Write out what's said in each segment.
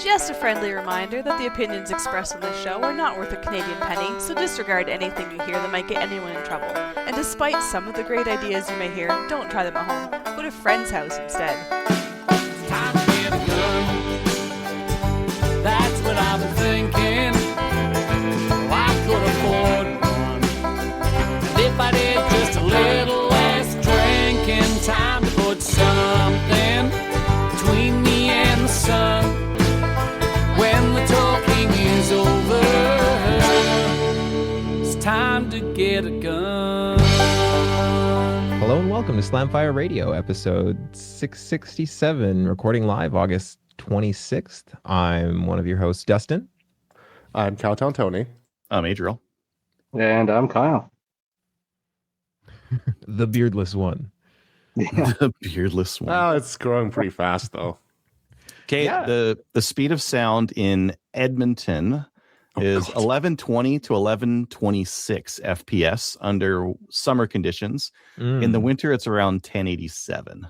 Just a friendly reminder that the opinions expressed on this show are not worth a Canadian penny, so disregard anything you hear that might get anyone in trouble. And despite some of the great ideas you may hear, don't try them at home. Go to a friend's house instead. It's time to get a gun. That's what I've been thinking. Well, I could afford one. And if I did just a little less drinking, time to put something between me and the sun. When the talking is over, it's time to get a gun. Hello and welcome to Slamfire Radio, episode 667, recording live August 26th. I'm one of your hosts, Dustin. I'm Cowtown Tony. I'm Adriel. And I'm Kyle. The beardless one. Yeah. The beardless one. Oh, it's growing pretty fast, though. Okay, Yeah. the speed of sound in Edmonton is 1120 to 1126 FPS under summer conditions. In the winter, it's around 1087.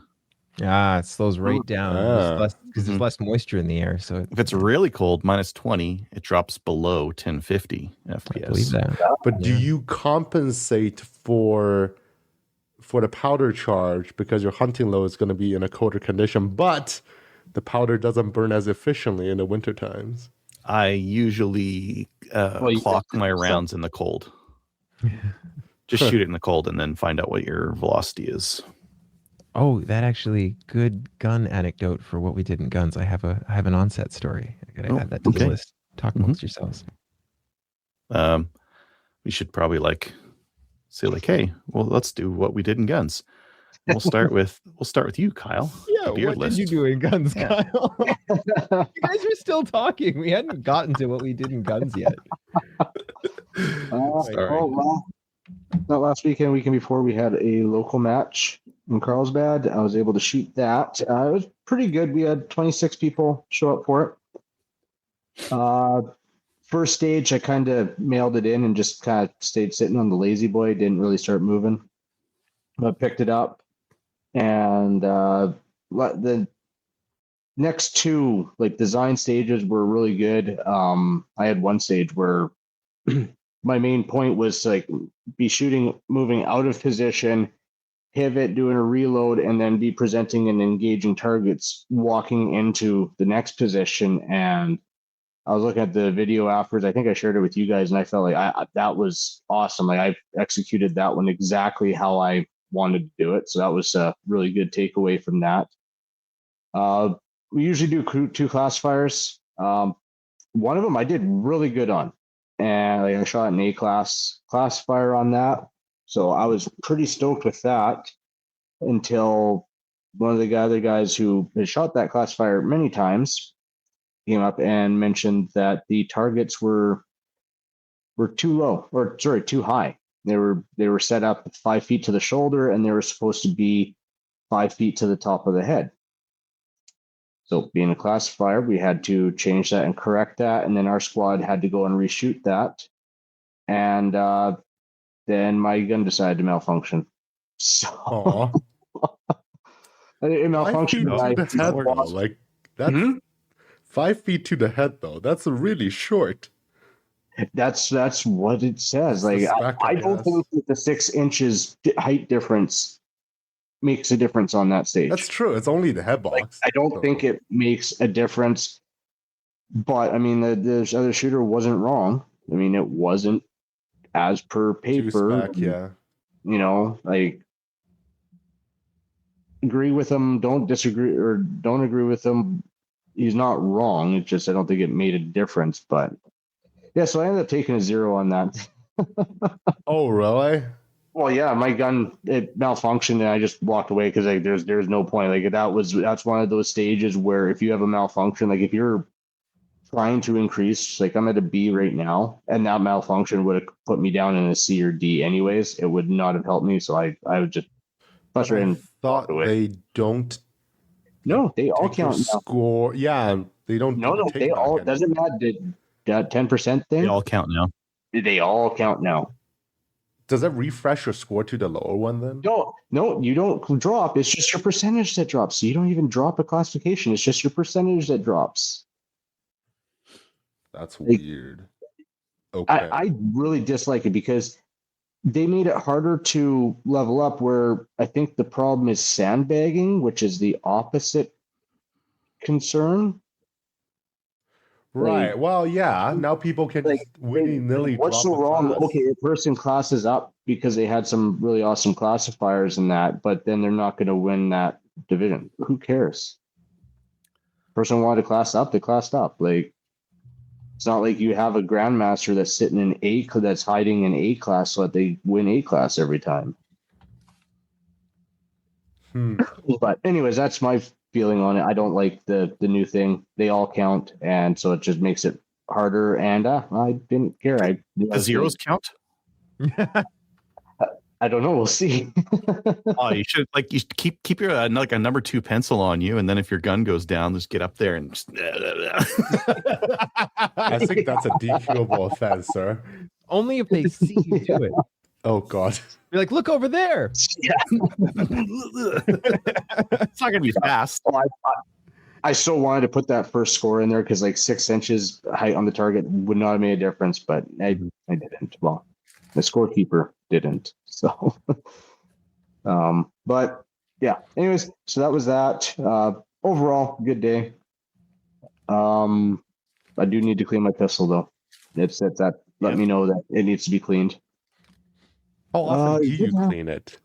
it slows right down because there's less moisture in the air. So If it's really cold, minus 20, it drops below 1050 FPS. I believe that. But do you compensate for the powder charge because your hunting load is going to be in a colder condition, but the powder doesn't burn as efficiently in the winter times? I usually clock my rounds in the cold. Just shoot it in the cold and then find out what your velocity is. Oh, that actually good gun anecdote for what we did in guns. I have an onset story. I gotta add that to the list. Talk amongst yourselves. We should probably say hey, well, let's do what we did in guns. We'll start with you, Kyle. Yeah, beard what list. did you do in guns, Yeah. Kyle? You guys are still talking. We hadn't gotten to what we did in guns yet. Not last weekend, weekend before, we had a local match in Carlsbad. I was able to shoot that. It was pretty good. We had 26 people show up for it. First stage, I kind of mailed it in and just kind of stayed sitting on the lazy boy. Didn't really start moving. I picked it up, and the next two design stages were really good. I had one stage where my main point was to be shooting, moving out of position, pivot, doing a reload, and then be presenting and engaging targets, walking into the next position. And I was looking at the video afterwards. I think I shared it with you guys, and I felt that was awesome. I executed that one exactly how I wanted to do it. So that was a really good takeaway from that. We usually do two classifiers. One of them I did really good on, and I shot an A-class classifier on that. So I was pretty stoked with that until one of the other guys who has shot that classifier many times came up and mentioned that the targets were too high. They were set up 5 feet to the shoulder, and they were supposed to be 5 feet to the top of the head. So being a classifier, we had to change that and correct that, and then our squad had to go and reshoot that. And then my gun decided to malfunction. So it malfunctioned. That's 5 feet to the head, though. That's really short. That's what it says. I don't think that the 6 inches height difference makes a difference on that stage. That's true. It's only the head box. I don't think it makes a difference. But I mean, the other shooter wasn't wrong. I mean, it wasn't as per paper. Spec, yeah. Agree with him. Don't disagree or don't agree with him. He's not wrong. It's just I don't think it made a difference. But yeah, so I ended up taking a 0 on that. Oh, really? Well, yeah, my gun, it malfunctioned, and I just walked away because there's no point. That's one of those stages where if you have a malfunction, if you're trying to increase, I'm at a B right now, and that malfunction would have put me down in a C or D anyways. It would not have helped me, so I would just frustrate and thought they don't. No, they all count now. Score, yeah, they don't. No, they all doesn't matter. That 10% thing. They all count now. They all count now. Does that refresh your score to the lower one then? No, you don't drop. It's just your percentage that drops. So you don't even drop a classification. It's just your percentage that drops. That's Like, weird. Okay. I really dislike it because they made it harder to level up, where I think the problem is sandbagging, which is the opposite concern. Right. Like, Well, yeah. Now people can like, just willy-nilly what's drop so a wrong? class. Okay, a person classes up because they had some really awesome classifiers in that, but then they're not going to win that division. Who cares? Person wanted to class up, they classed up. Like, it's not like you have a grandmaster that's sitting in that's hiding in A class so that they win A class every time. But anyways, that's my feeling on it. I don't like the new thing. They all count, and so it just makes it harder. And I didn't care. The zeros count? I don't know. We'll see. Oh, you should keep your like a number 2 pencil on you, and then if your gun goes down, just get up there and. Just... I think that's a DQable offense, sir. Only if they see you do it. Oh God. You're like, look over there. Yeah. It's not gonna be fast. Oh, I so wanted to put that first score in there because like 6 inches height on the target would not have made a difference, but I didn't. Well, the scorekeeper didn't. So, but yeah. Anyways, so that was that. Overall, good day. I do need to clean my pistol though. It's that. Let me know that it needs to be cleaned. How often do you clean it?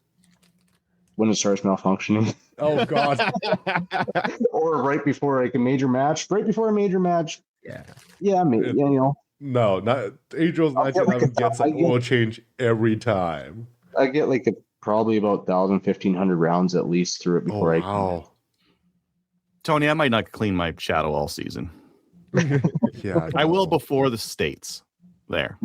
When it starts malfunctioning. Oh God. Or right before like a major match. Right before a major match. Yeah. Yeah, maybe, you know. No, not Angels 911 gets an oil change every time. I get like probably about 1,000-1,500 rounds at least through it before wow. Tony, I might not clean my shadow all season. Yeah, I will before the States. There.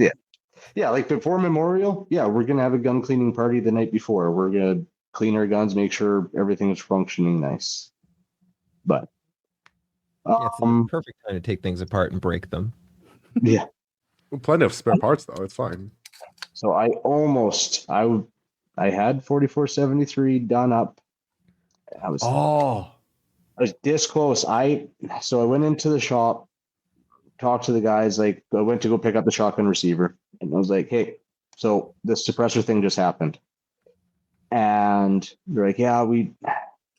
Yeah, like before Memorial, yeah, we're gonna have a gun cleaning party the night before. We're gonna clean our guns, make sure everything is functioning nice. But It's the perfect time to take things apart and break them. Yeah. Plenty of spare parts though, it's fine. So I had 4473 done up. I was this close. So I went into the shop, talked to the guys, like I went to go pick up the shotgun receiver, and I was like, hey, so this suppressor thing just happened. And they're like, yeah,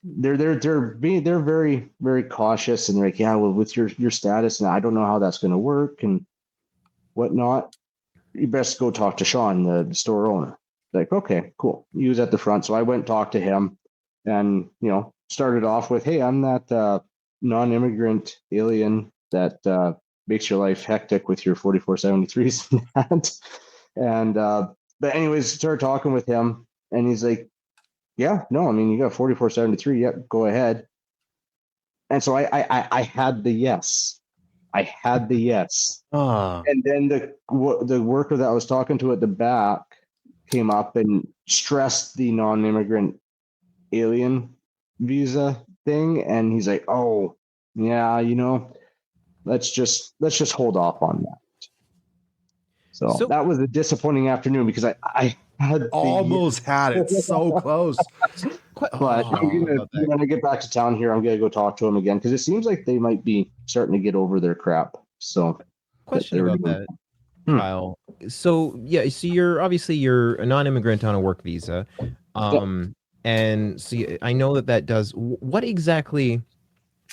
they're very, very cautious, and they're like, yeah, well, with your status, and I don't know how that's gonna work and whatnot. You best go talk to Sean, the store owner. Like, okay, cool. He was at the front. So I went and talked to him, and started off with, hey, I'm that non-immigrant alien that makes your life hectic with your 4473s and but anyways, started talking with him, and he's like, yeah, no, I mean, you got 4473, yep, go ahead. And so I had the yes. I had the yes. And then the worker that I was talking to at the back came up and stressed the non-immigrant alien visa thing, and he's like, oh yeah, let's just hold off on that. So that was a disappointing afternoon because I had almost had it so close. But when I get back to town here, I'm gonna go talk to him again because it seems like they might be starting to get over their crap. So question about that, Kyle. So you're a non-immigrant on a work visa. And so I know that does, what exactly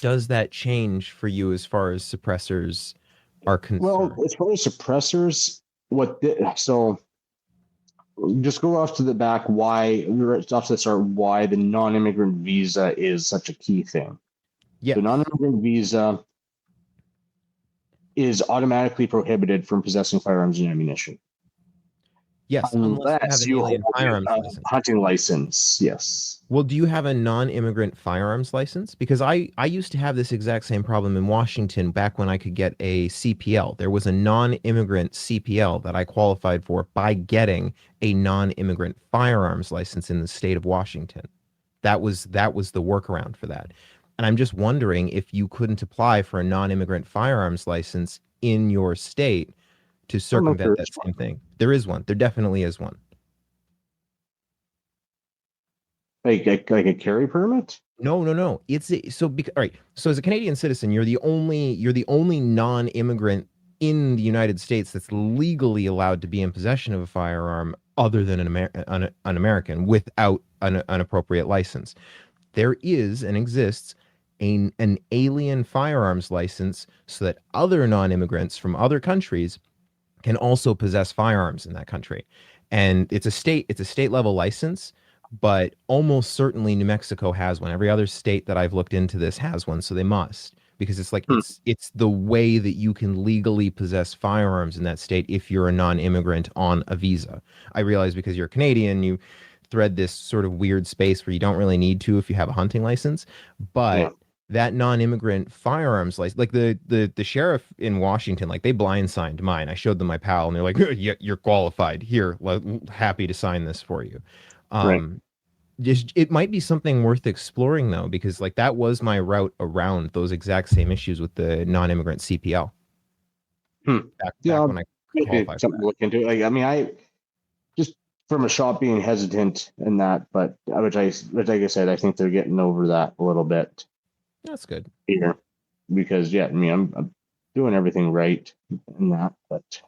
does that change for you as far as suppressors are concerned? Well, as far as suppressors, so just go off to the back, why the non-immigrant visa is such a key thing. Yeah. The non-immigrant visa is automatically prohibited from possessing firearms and ammunition. Yes, unless you have a hunting license. Yes. Well, do you have a non-immigrant firearms license? Because I used to have this exact same problem in Washington back when I could get a CPL. There was a non-immigrant CPL that I qualified for by getting a non-immigrant firearms license in the state of Washington. That was the workaround for that. And I'm just wondering if you couldn't apply for a non-immigrant firearms license in your state to circumvent that same thing. There is one. There definitely is one. Like a carry permit? No. All right. So as a Canadian citizen, you're the only non-immigrant in the United States that's legally allowed to be in possession of a firearm other than an American without an appropriate license. There is and exists an alien firearms license so that other non-immigrants from other countries can also possess firearms in that country. And it's a state level license, but almost certainly New Mexico has one. Every other state that I've looked into this has one, so they must, because it's like it's the way that you can legally possess firearms in that state if you're a non-immigrant on a visa. I realize because you're Canadian, you thread this sort of weird space where you don't really need to if you have a hunting license, but that non-immigrant firearms license, like the sheriff in Washington, like they blind-signed mine. I showed them my PAL and they're like, yeah, you're qualified. Here, happy to sign this for you. Just, it might be something worth exploring though, because like that was my route around those exact same issues with the non-immigrant CPL. Back when I qualified something to look into. Like, I mean, I just from a shop being hesitant in that, but which like I said, I think they're getting over that a little bit. That's good here, because I mean, I'm doing everything right in that, but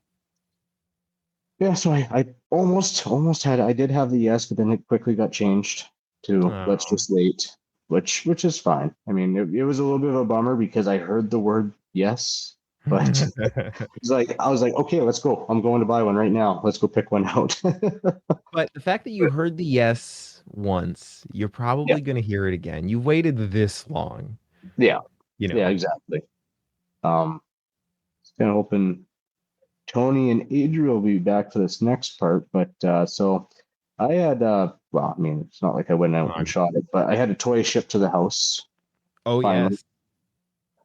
yeah. So I almost had. I did have the yes, but then it quickly got changed to let's just wait, which is fine. I mean, it was a little bit of a bummer because I heard the word yes, but it's like I was like, okay, let's go. I'm going to buy one right now. Let's go pick one out. But the fact that you heard the yes once, you're probably going to hear it again. You waited this long. Yeah. Yeah, exactly. It's gonna open. Tony and Adriel will be back for this next part, but so I had well, I mean, it's not like I went out and shot it, but I had a toy shipped to the house. Oh finally.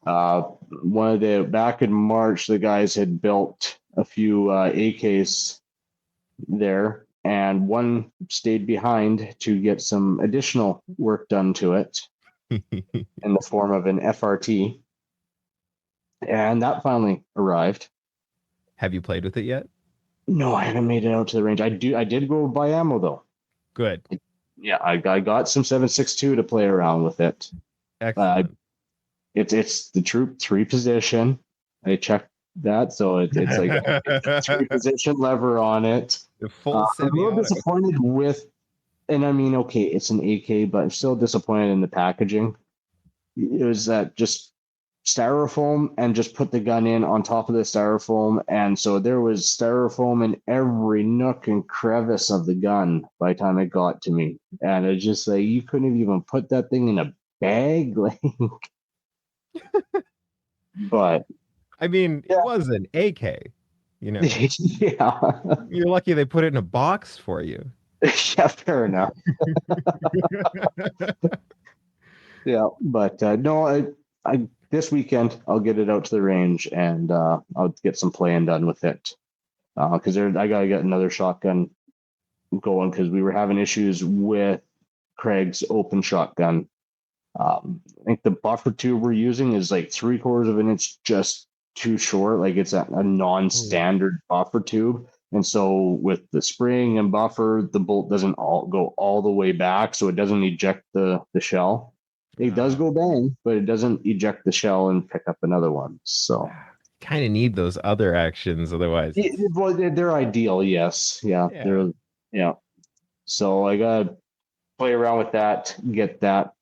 Yes. One of the back in March, the guys had built a few AKs there, and one stayed behind to get some additional work done to it in the form of an FRT, and that finally arrived. Have you played with it yet? No, I haven't made it out to the range. I did go buy ammo though. Good. Yeah, I got some 7.62 to play around with it. Excellent. It's the troop 3 position. I checked that, so it's like a 3 position lever on it. The full I'm a little disappointed with, and I mean, okay, it's an AK, but I'm still disappointed in the packaging. It was that just styrofoam and just put the gun in on top of the styrofoam, and so there was styrofoam in every nook and crevice of the gun by the time it got to me, and it's just like you couldn't have even put that thing in a bag, like. But I mean, it was an AK, you know. Yeah, you're lucky they put it in a box for you. Yeah, fair enough. Yeah, but no, I this weekend I'll get it out to the range and I'll get some playing done with it, because I gotta get another shotgun going because we were having issues with Craig's open shotgun. I think the buffer tube we're using is like 3/4 of an inch just too short. Like it's a non-standard buffer tube. And so with the spring and buffer, the bolt doesn't go all the way back. So it doesn't eject the shell. It does go bang, but it doesn't eject the shell and pick up another one. So kind of need those other actions. Otherwise, well, they're ideal. Yes. Yeah. So I got to play around with that, get that,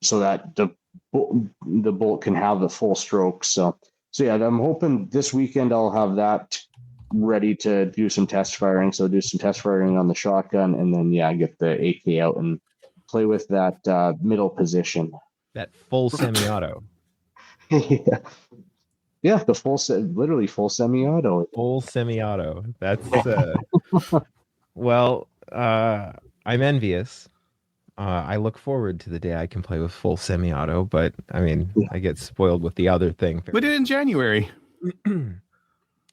so that the bolt can have the full stroke. So yeah, I'm hoping this weekend I'll have that ready to do some test firing. So do some test firing on the shotgun, and then get the AK out and play with that middle position. That full semi-auto. Yeah, the literally full semi-auto. Full semi-auto. That's well, I'm envious. I look forward to the day I can play with full semi-auto, but I mean, I get spoiled with the other thing. We did in January.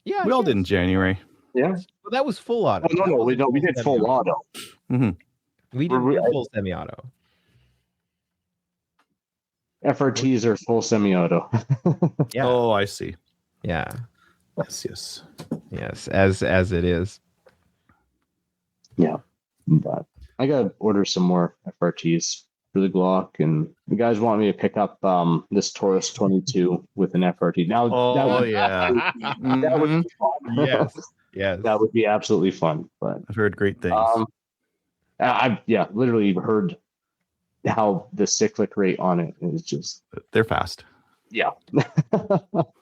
Yeah, we all did in January. Yeah, well, that was full auto. Oh, no, we did full auto. Mm-hmm. We did full semi-auto. FRTs are full semi-auto. Yeah. Oh, I see. Yeah. Yes. As it is. Yeah, but I gotta order some more FRTs for the Glock, and the guys want me to pick up this Taurus 22 with an FRT. Now, that Oh would, yeah. that would Mhm. be fun. Yes. That would be absolutely fun. But I've heard great things. I've literally heard how the cyclic rate on it is just They're fast.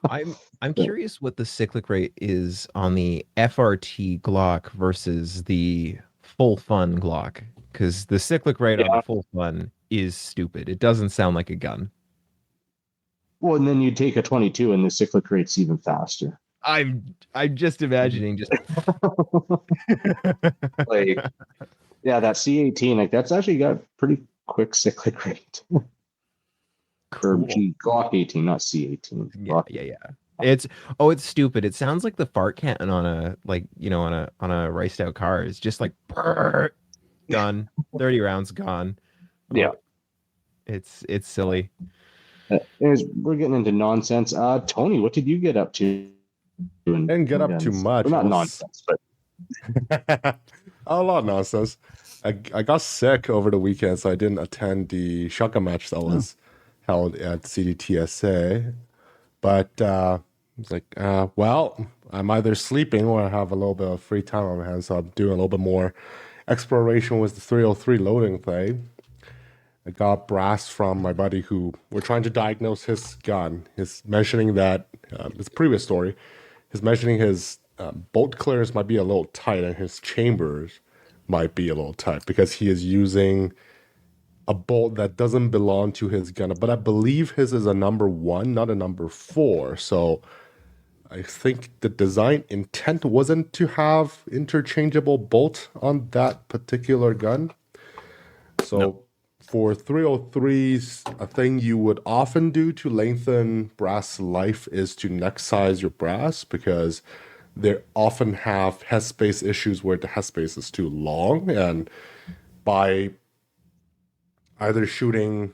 I'm curious what the cyclic rate is on the FRT Glock versus the full fun Glock, because the cyclic rate on the full fun is stupid. It doesn't sound like a gun. Well, and then you take a 22 and the cyclic rate's even faster. I'm just imagining just Like, that C18, like that's actually got pretty quick cyclic rate. Or Glock 18, not C18. yeah. It's stupid. It sounds like the fart cannon on a on a riced out car. It's just like done. 30 rounds gone. Yeah. It's silly. Anyways, we're getting into nonsense. Tony, what did you get up to? Didn't get up too much. Well, not nonsense, but a lot of nonsense. I got sick over the weekend, so I didn't attend the shotgun match that was held at CDTSA. But it's like, well, I'm either sleeping or I have a little bit of free time on my hands, so I'm doing a little bit more exploration with the 303 loading thing. I got brass from my buddy who we're trying to diagnose his gun. He's mentioning that, his previous story, he's mentioning his bolt clearance might be a little tight and his chambers might be a little tight because he is using a bolt that doesn't belong to his gun. But I believe his is a number 1, not a number 4. So I think the design intent wasn't to have interchangeable bolt on that particular gun. So for 303s, a thing you would often do to lengthen brass life is to neck size your brass, because they often have headspace issues where the headspace is too long, and by either shooting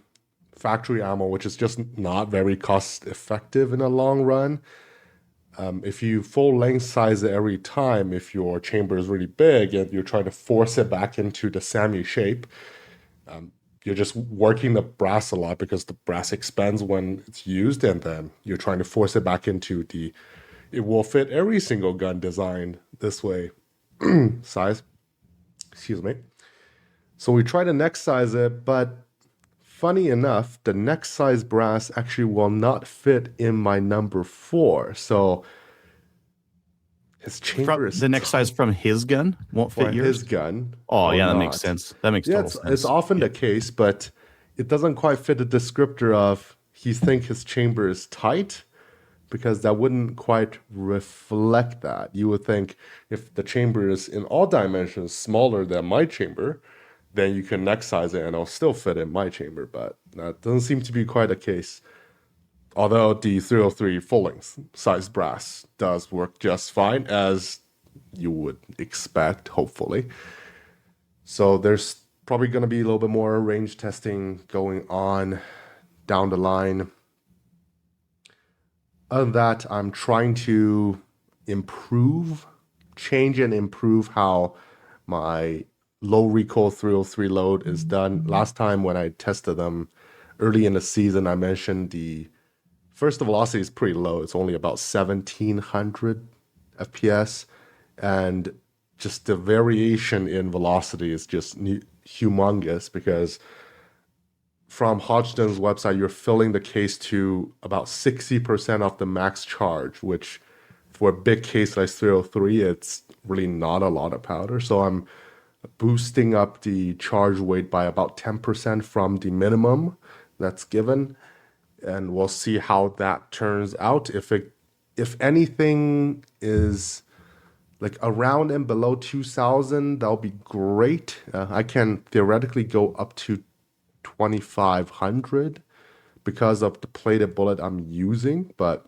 factory ammo, which is just not very cost effective in the long run, if you full length size it every time, if your chamber is really big and you're trying to force it back into the SAMU shape, you're just working the brass a lot because the brass expands when it's used, and then you're trying to force it back into it will fit every single gun designed this way size. Excuse me. So we try to neck size it, but funny enough, the neck size brass actually will not fit in my number 4. So his chamber is the neck size from his gun won't fit yours. His gun. Oh yeah, that not. makes sense. That makes total sense. It's often the case, but it doesn't quite fit the descriptor of he think his chamber is tight, because that wouldn't quite reflect that. You would think if the chamber is in all dimensions smaller than my chamber, then you can neck size it and it'll still fit in my chamber, but that doesn't seem to be quite the case. Although the 303 full length size brass does work just fine, as you would expect, hopefully. So there's probably going to be a little bit more range testing going on down the line. Other than that, I'm trying to change and improve how my low recoil 303 load is done. Last time when I tested them early in the season, I mentioned the first velocity is pretty low. It's only about 1700 FPS, and just the variation in velocity is just humongous, because from Hodgdon's website, you're filling the case to about 60% of the max charge, which for a big case like 303, it's really not a lot of powder. So I'm boosting up the charge weight by about 10% from the minimum that's given, and we'll see how that turns out. If anything is like around and below 2000, that'll be great. I can theoretically go up to 2500 because of the plated bullet I'm using, but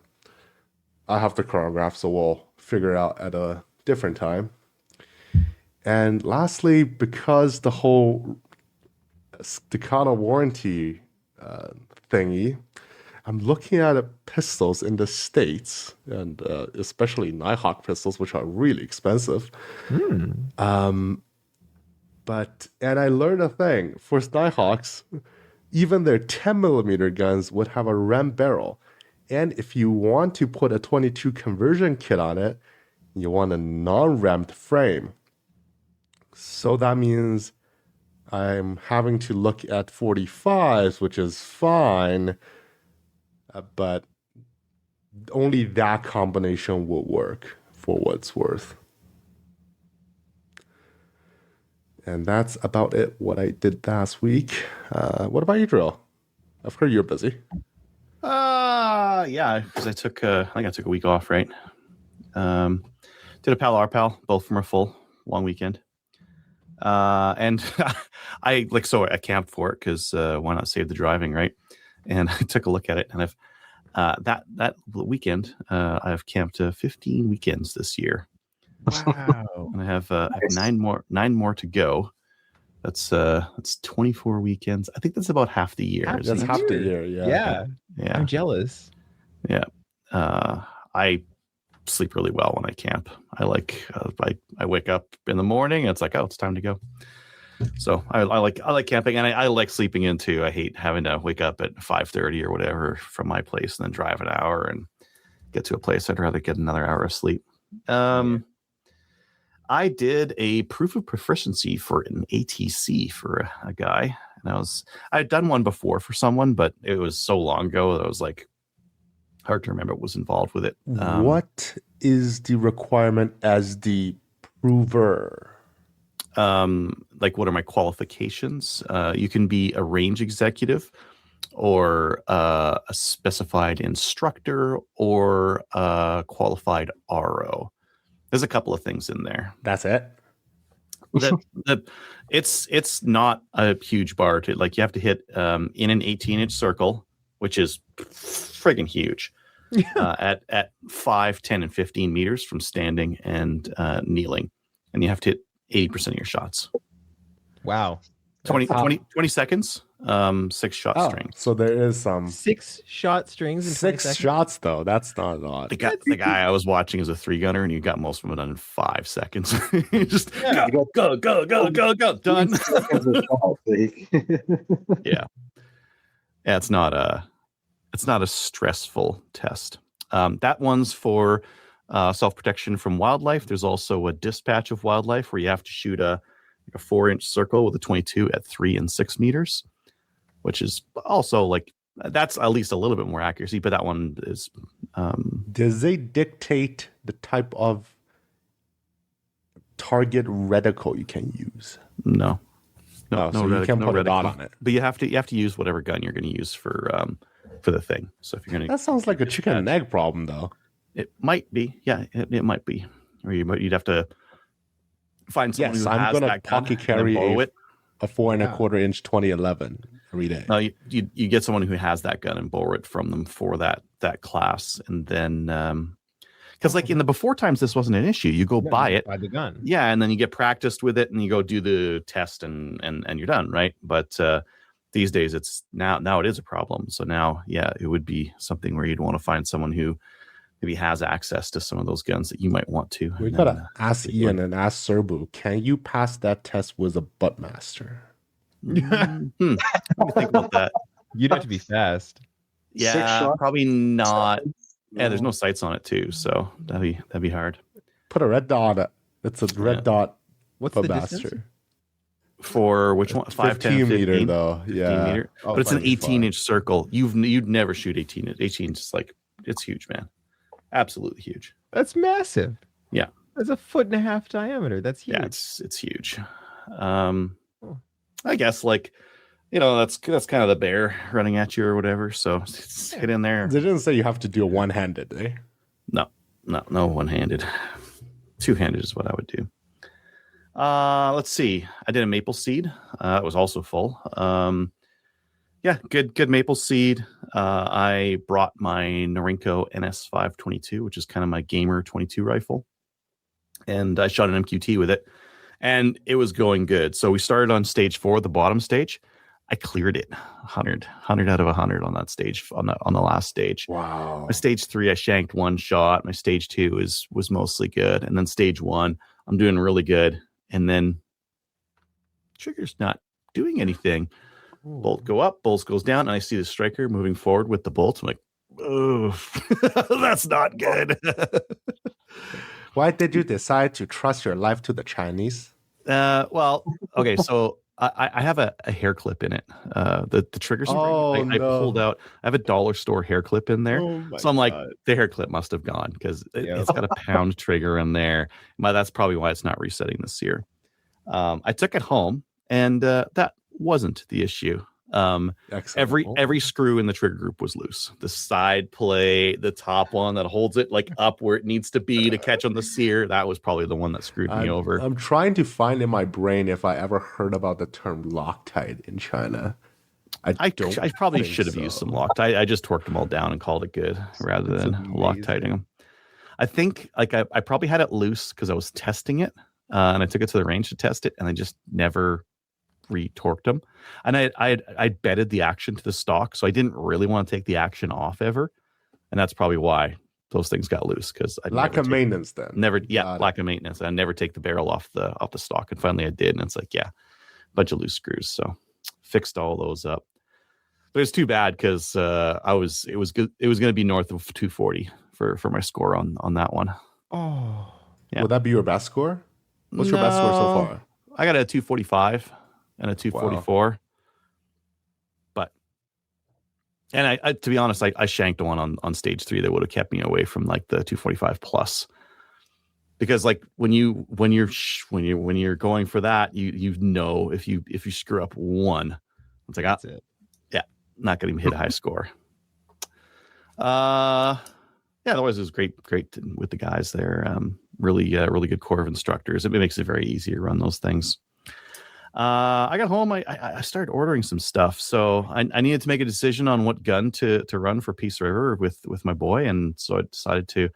I have the chronograph, so we'll figure it out at a different time. And lastly, because the whole Staccato warranty thingy, I'm looking at pistols in the States, and especially Nighthawk pistols, which are really expensive. And I learned a thing. For Nighthawks, even their 10mm guns would have a ram barrel. And if you want to put a 22 conversion kit on it, you want a non-rammed frame. So that means I'm having to look at 45s, which is fine, but only that combination will work for what it's worth. And that's about it, what I did last week. What about you, Drill? I've heard you're busy. Yeah, because I think I took a week off, right? Did a Pal R-Pal, both from a full long weekend. And I camped for it because why not save the driving, right? And I took a look at it, and I've that weekend I've camped 15 weekends this year. Wow. And I have 9 more to go. That's 24 weekends. I think that's about half the year. That's half the year, Yeah. I'm jealous. Yeah. I sleep really well when I camp. I like I wake up in the morning and it's like, oh, it's time to go. So I like camping, and I like sleeping in too. I hate having to wake up at 5:30 or whatever from my place and then drive an hour and get to a place. I'd rather get another hour of sleep. I did a proof of proficiency for an ATC for a guy, and I'd done one before for someone, but it was so long ago that I was like hard to remember what was involved with it. What is the requirement as the prover? Like, what are my qualifications? You can be a range executive, or a specified instructor, or a qualified RO. There's a couple of things in there. That's it. It's not a huge bar to, like, you have to hit in an 18-inch circle, which is friggin' huge, at 5, 10, and 15 meters from standing and kneeling, and you have to hit 80% of your shots. Wow. 20 seconds, 6-shot string. So there is some 6-shot strings in 20 6 seconds? shots though. That's not a lot. The guy I was watching is a 3-gunner, and you got most of them done in 5 seconds. Just go, done. Yeah. It's not a stressful test. That one's for self-protection from wildlife. There's also a dispatch of wildlife where you have to shoot a 4-inch circle with a 22 at 3 and 6 meters, which is also like, that's at least a little bit more accuracy, but that one is Does they dictate the type of target reticle you can use? no So you can put a dot on it. But you have to use whatever gun you're going to use for the thing. So if you're going to, That sounds like a chicken and egg problem though. it might be, yeah, it might be, or you'd have to find someone Yes, who I'm has gonna that gun pocket and then carry borrow it. a 4 1/4-inch 2011 every day. No, you get someone who has that gun and borrow it from them for that class, and then because like in the before times this wasn't an issue. You go buy it, Buy the gun. yeah, and then you get practiced with it, and you go do the test, and you're done, right? But these days it's now it is a problem. So now, yeah, it would be something where you'd want to find someone who maybe has access to some of those guns that you might want to. We and gotta then, ask Ian and ask Serbu, can you pass that test with a buttmaster? Let me think about that. You'd have to be fast. Yeah, shots. probably not. Yeah, there's no sights on it too, so that'd be hard. Put a red dot on it. It's a red dot What's the buttmaster. distance? For which one? 5, 10, 15 meter 15? though. 15 Yeah. meter. Oh, But it's an fine, 18-inch circle. You'd never shoot 18. 18 is like, it's huge, man. Absolutely huge. That's massive. Yeah. That's a 1.5 feet diameter. That's huge. Yeah, it's huge. I guess, like, that's kind of the bear running at you or whatever. So it's get in there. They didn't say you have to do it one-handed, eh? No, one-handed. Two-handed is what I would do. Let's see. I did a maple seed. It was also full. Yeah, good maple seed. I brought my Norinco NS522, which is kind of my gamer 22 rifle, and I shot an MQT with it, and it was going good. So we started on stage 4, the bottom stage. I cleared it 100 out of 100 on that stage, on the last stage. Wow. My stage 3, I shanked 1 shot. My stage 2 was mostly good, and then stage 1, I'm doing really good, and then trigger's not doing anything. Bolt go up, bolt goes down, and I see the striker moving forward with the bolt. I'm like, oh, that's not good. Why did you decide to trust your life to the Chinese? Well, okay, so I have a hair clip in it. The triggers. I pulled out. I have a dollar store hair clip in there. So I'm like, the hair clip must have gone because it's got a pound trigger in there. That's probably why it's not resetting this year. I took it home, and that wasn't the issue. Every screw in the trigger group was loose. The side plate, the top one that holds it like up where it needs to be to catch on the sear, that was probably the one that screwed me over. I'm trying to find in my brain if I ever heard about the term Loctite in China. I probably should have used some Loctite. I just torqued them all down and called it good rather than Loctiting them. I think I probably had it loose because I was testing it, and I took it to the range to test it, and I just never retorqued them. And I bedded the action to the stock, so I didn't really want to take the action off ever, and that's probably why those things got loose, because lack of maintenance. Lack of maintenance. I never take the barrel off the stock, and finally I did, and it's like, a bunch of loose screws. So fixed all those up, but it's too bad because it was going to be north of 240 for my score on that one. Oh, yeah. Would that be your best score? What's your best score so far? I got a 245 and a 244. Wow. And I to be honest, I shanked one on stage 3 that would have kept me away from like the 245 plus, because like when you're going for that, you know if you screw up one, it's like that's it. Yeah, not going to hit a high score. Otherwise it was great with the guys there. Really good core of instructors. It makes it very easy to run those things. I got home. I started ordering some stuff, so I needed to make a decision on what gun to run for Peace River with my boy, and so I decided to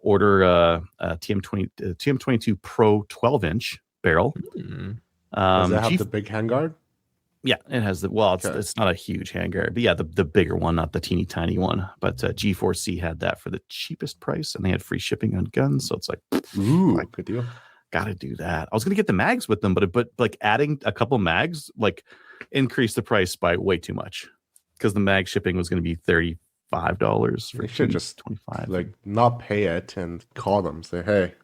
order a TM22 Pro 12-inch barrel. Mm-hmm. Does it have the big handguard? Yeah, it has it's not a huge handguard, but the bigger one, not the teeny tiny one. But G4C had that for the cheapest price, and they had free shipping on guns, so it's like, ooh, good deal. Got to do that. I was going to get the mags with them, but like adding a couple mags like increased the price by way too much, because the mag shipping was going to be $35 for. You should just 25. Like not pay it and call them, say, hey,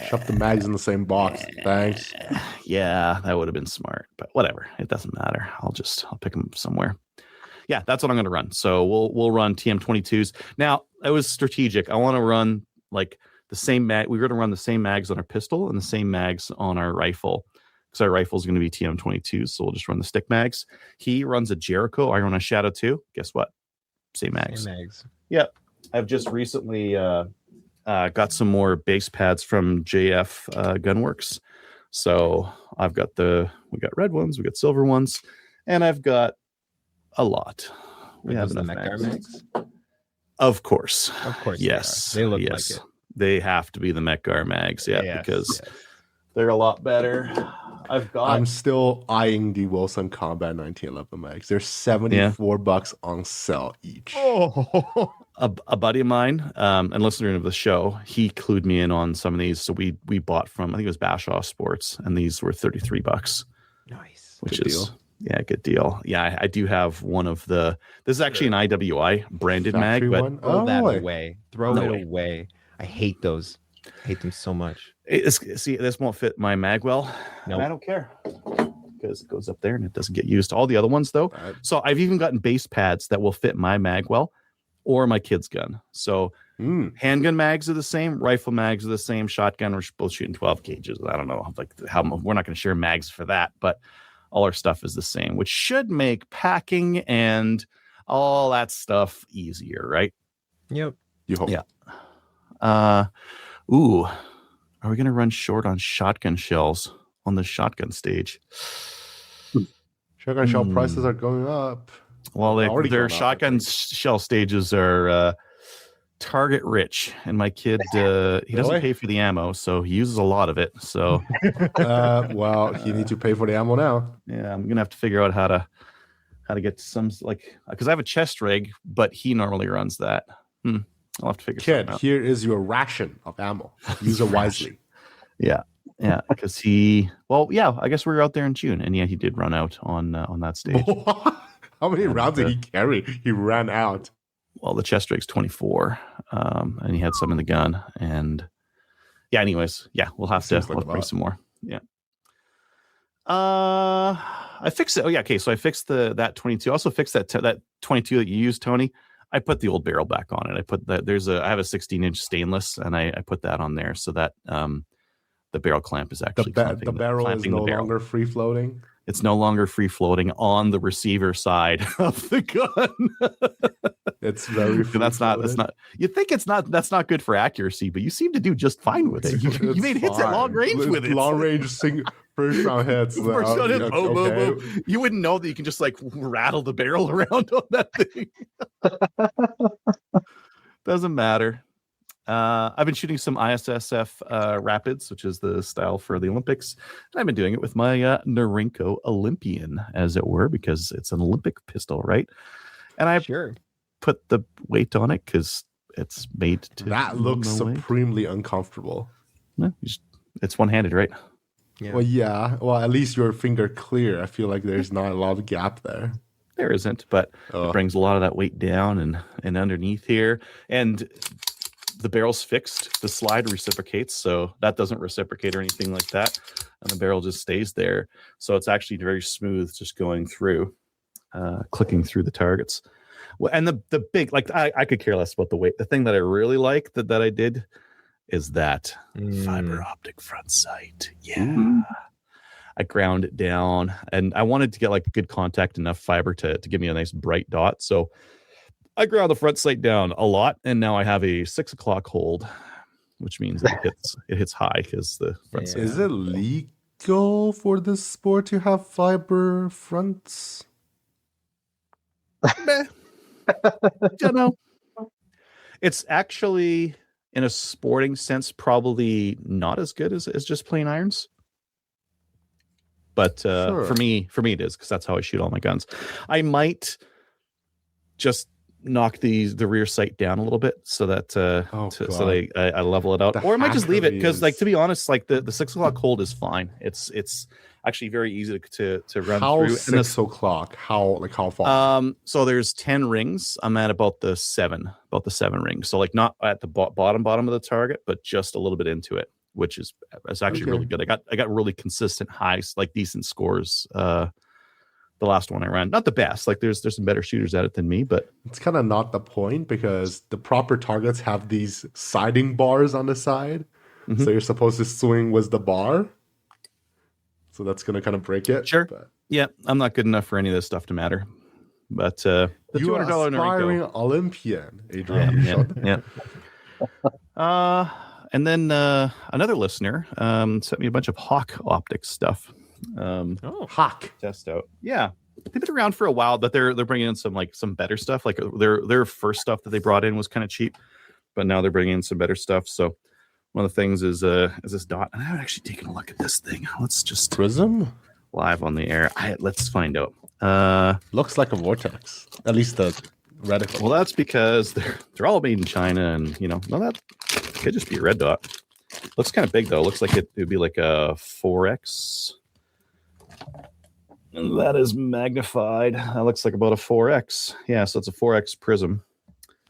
shove the mags in the same box. Thanks. Yeah, that would have been smart, but whatever. It doesn't matter. I'll pick them somewhere. Yeah, that's what I'm going to run. So we'll run TM22s. Now, it was strategic. I want to run like the same mag. We're going to run the same mags on our pistol and the same mags on our rifle, because our rifle is going to be TM22s. So we'll just run the stick mags. He runs a Jericho. I run a Shadow 2. Guess what? Same mags. Yep. I've just recently got some more base pads from JF Gunworks. So I've got we got red ones, we got silver ones, and I've got a lot. We have enough mags. Of course. Yes. They look like it. They have to be the Mekgar mags, because they're a lot better. I'm still eyeing the Wilson Combat 1911 mags. They're $74 on sale each. Oh. A buddy of mine, and listener of the show, he clued me in on some of these. So we bought from, I think it was Bashaw Sports, and these were $33. Nice. Which good is deal. Good deal. Yeah, I do have one of this is actually an IWI branded mag, but throw that away. Throw it away. I hate those. I hate them so much. See, this won't fit my mag well. No, I don't care, because it goes up there and it doesn't get used. All the other ones, though. So I've even gotten base pads that will fit my mag well or my kid's gun. So handgun mags are the same, rifle mags are the same, shotgun, we're both shooting 12 gauges. I don't know how we're not going to share mags for that, but all our stuff is the same, which should make packing and all that stuff easier, right? Yep. You hope. Yeah. Are we going to run short on shotgun shells on the shotgun stage? Shotgun shell prices are going up. Well, their shotgun shell stages are target rich, and my kid he doesn't pay for the ammo, so he uses a lot of it. So, well, you need to pay for the ammo now. Yeah, I'm gonna have to figure out how to get some, like, because I have a chest rig, but he normally runs that. I'll have to figure. Kid, here is your ration of ammo. Use it wisely. Yeah. Yeah, because I guess we were out there in June, and yeah, he did run out on that stage. How many rounds did he carry? He ran out. Well, the chest rake's 24, and he had some in the gun, and yeah. Anyways, yeah, we'll have to bring some more. Yeah. I fixed it. Oh yeah, okay. So I fixed that 22. I also fixed that 22 that you used, Tony. I put the old barrel back on it. I put that I have a 16-inch stainless, and I put that on there so that the barrel clamp is actually the barrel is no longer free floating. It's no longer free floating on the receiver side of the gun. It's very free that's not you think that's not good for accuracy, but you seem to do just fine with it. You made hits at long range with it. Long range first round hits. You wouldn't know that you can just like rattle the barrel around on that thing. Doesn't matter. I've been shooting some ISSF Rapids, which is the style for the Olympics. And I've been doing it with my Norinco Olympian, as it were, because it's an Olympic pistol, right? And I put the weight on it because it's made to. That looks supremely uncomfortable. No, it's one-handed, right? Yeah. Well, yeah. Well, at least your finger clear. I feel like there's not a lot of gap there. There isn't, but it brings a lot of that weight down and underneath here. And the barrel's fixed. The slide reciprocates, so that doesn't reciprocate or anything like that. And the barrel just stays there. So it's actually very smooth just going through, clicking through the targets. Well, and the big, like I could care less about the weight. The thing that I really like that I did is that fiber optic front sight. Yeah. Mm-hmm. I ground it down, and I wanted to get like good contact, enough fiber to give me a nice bright dot. So I ground the front sight down a lot, and now I have a 6 o'clock hold, which means it hits high because the front sight. Is it legal for this sport to have fiber fronts? Don't know. It's actually, in a sporting sense, probably not as good as just plain irons. But for me it is, because that's how I shoot all my guns. I might just knock the rear sight down a little bit so that I level it out, or I might just leave it, because like, to be honest, like the 6 o'clock hold is fine. It's actually very easy to run through. 6 o'clock? How far? So there's 10 rings. I'm at about the 7 rings. So like not at the bottom of the target, but just a little bit into it, which is actually really good. I got really consistent highs, like decent scores. The last one I ran, not the best. Like there's some better shooters at it than me, but it's kind of not the point, because the proper targets have these siding bars on the side. Mm-hmm. So you're supposed to swing with the bar. So that's going to kind of break it. Sure. But yeah, I'm not good enough for any of this stuff to matter. But the $200 aspiring Olympian, Adrian. Yeah. And then another listener sent me a bunch of Hawk optics stuff. Hawk test out. Yeah, they've been around for a while, but they're bringing in some better stuff. Like their first stuff that they brought in was kind of cheap, but now they're bringing in some better stuff. So one of the things is this dot. And I haven't actually taken a look at this thing. Let's just prism live on the air. Let's find out. Looks like a vortex, at least the reticle. Well, that's because they're all made in China, and that could just be a red dot. Looks kind of big though. Looks like it would be like a 4x. And that is magnified. That looks like about a 4x. Yeah, so it's a 4x prism.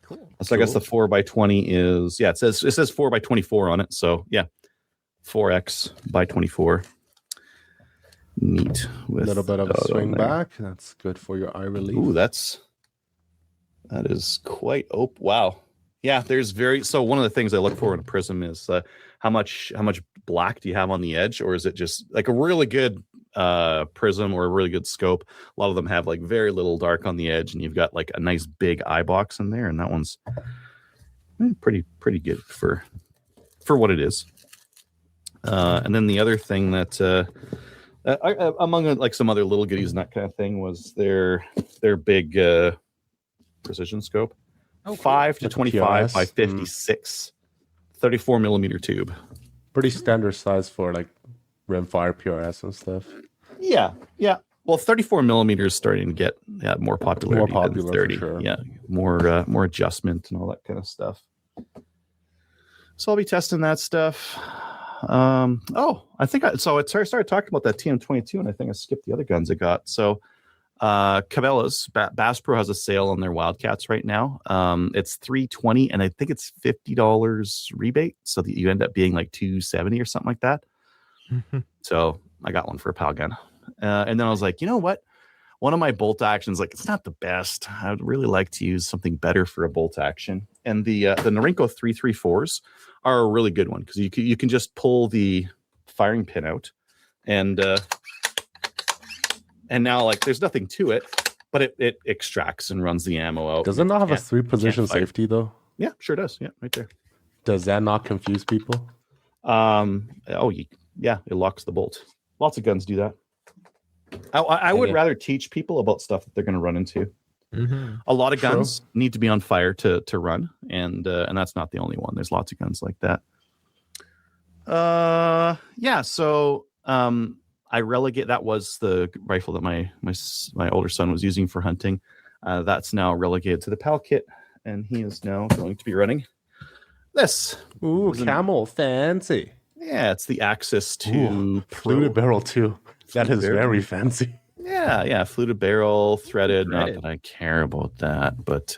Cool. So I guess the 4x20 is, it says 4x24 on it. So yeah, 4x by 24. Neat. With a little bit of a swing back. That's good for your eye relief. Ooh, that is quite wow. Yeah, so one of the things I look for in a prism is how much black do you have on the edge, or is it just like a really good prism or a really good scope? A lot of them have like very little dark on the edge, and you've got like a nice big eye box in there, and that one's pretty good for what it is. And then the other thing that among like some other little goodies and that kind of thing was their big precision scope. 5 to 25 by 56, 34 millimeter tube. Pretty standard size for like rimfire PRS and stuff. Yeah. Well, 34 millimeters is starting to get more popularity than 30. Sure. Yeah, more adjustment and all that kind of stuff. So I'll be testing that stuff. I think I started talking about that TM22, and I think I skipped the other guns I got. So Cabela's Bass Pro has a sale on their Wildcats right now. It's $320, and I think it's $50 rebate, so that you end up being like $270 or something like that. So I got one for a PAL gun, and then I was like, you know what? One of my bolt actions, like, it's not the best. I would really like to use something better for a bolt action, and the Norinco 334s are a really good one because you can just pull the firing pin out, and now, like, there's nothing to it, but it extracts and runs the ammo out. Does it not have a 3-position safety though? Yeah, sure does. Yeah, right there. Does that not confuse people? Yeah, it locks the bolt. Lots of guns do that. I would rather teach people about stuff that they're going to run into. Mm-hmm. A lot of guns need to be on fire to run, and that's not the only one. There's lots of guns like that. So I relegate. That was the rifle that my older son was using for hunting. That's now relegated to the PAL kit, and he is now going to be running this. Ooh, camel, fancy. Yeah, it's the Axis 2 fluted barrel too. That is very fancy. Yeah, fluted barrel, threaded. Not that I care about that, but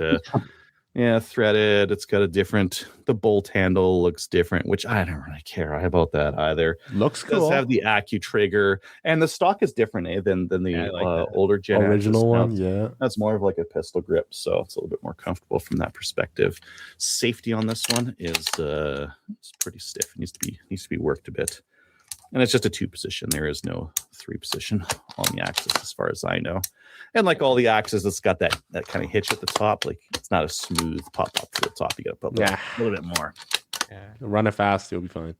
yeah, threaded. It's got the bolt handle looks different, which I don't really care about that either. Looks cool. It does have the Accu trigger, and the stock is different than the older gen original one. Yeah, that's more of like a pistol grip, so it's a little bit more comfortable from that perspective. Safety on this one is it's pretty stiff. It needs to be worked a bit. And it's just a 2-position. There is no 3-position on the Axis, as far as I know. And like all the Axis, it's got that kind of hitch at the top. Like, it's not a smooth pop up to the top. You got to put a little bit more. Yeah, run it fast, you'll be fine.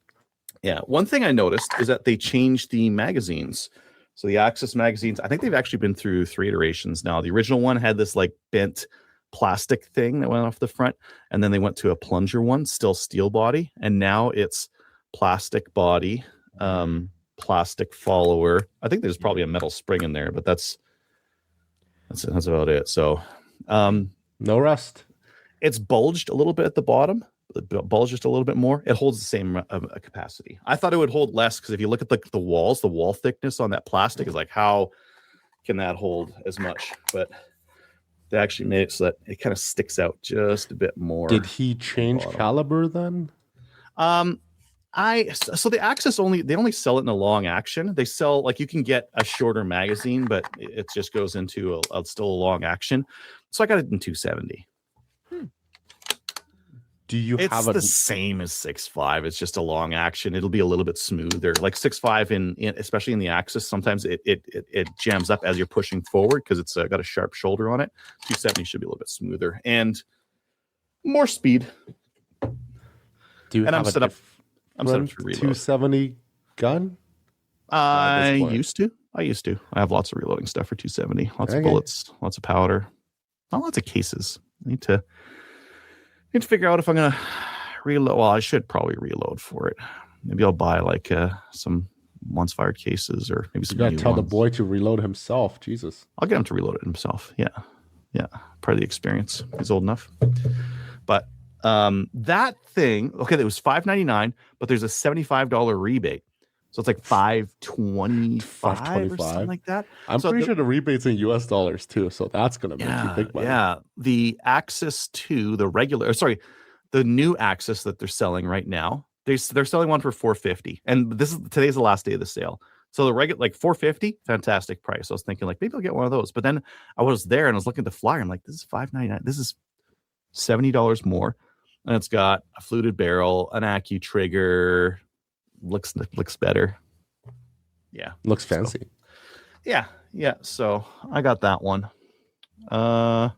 Yeah. One thing I noticed is that they changed the magazines. So the Axis magazines, I think they've actually been through 3 iterations now. The original one had this like bent plastic thing that went off the front, and then they went to a plunger one, still steel body, and now it's plastic body. Plastic follower. I think there's probably a metal spring in there, but that's about it. So no rust. It's bulged a little bit at the bottom, bulged just a little bit more. It holds the same capacity. I thought it would hold less, because if you look at the walls, the wall thickness on that plastic is like, how can that hold as much? But they actually made it so that it kind of sticks out just a bit more. Did he change caliber then? So the Axis they only sell it in a long action. They sell, like, you can get a shorter magazine, but it just goes into still a long action. So I got it in 270. Do you have the same as 6.5? It's just a long action. It'll be a little bit smoother. Like 6.5 in especially in the Axis, sometimes it jams up as you're pushing forward because it's got a sharp shoulder on it. 270 should be a little bit smoother and more speed. I'm set up to reload. 270 gun? I used to. I have lots of reloading stuff for 270. Lots of bullets, lots of powder, not lots of cases. I need to figure out if I'm gonna reload. Well, I should probably reload for it. Maybe I'll buy like some once fired cases, or maybe some. You gotta tell the boy to reload himself. Jesus, I'll get him to reload it himself. Yeah, part of the experience. He's old enough, but. That thing, okay, that was $599, but there's a $75 rebate, so it's like $525 or something like that. I'm pretty sure the rebate's in US dollars too, so that's gonna make you big money. Yeah, the Axis 2, the new Axis that they're selling right now, they're selling one for $450, and today's the last day of the sale. So the regular, like, $450, fantastic price. I was thinking, like, maybe I'll get one of those, but then I was there and I was looking at the flyer. I'm like, this is $599. This is $70 more. And it's got a fluted barrel, an Accu trigger. Looks better. Yeah. Looks fancy. Yeah. So I got that one. So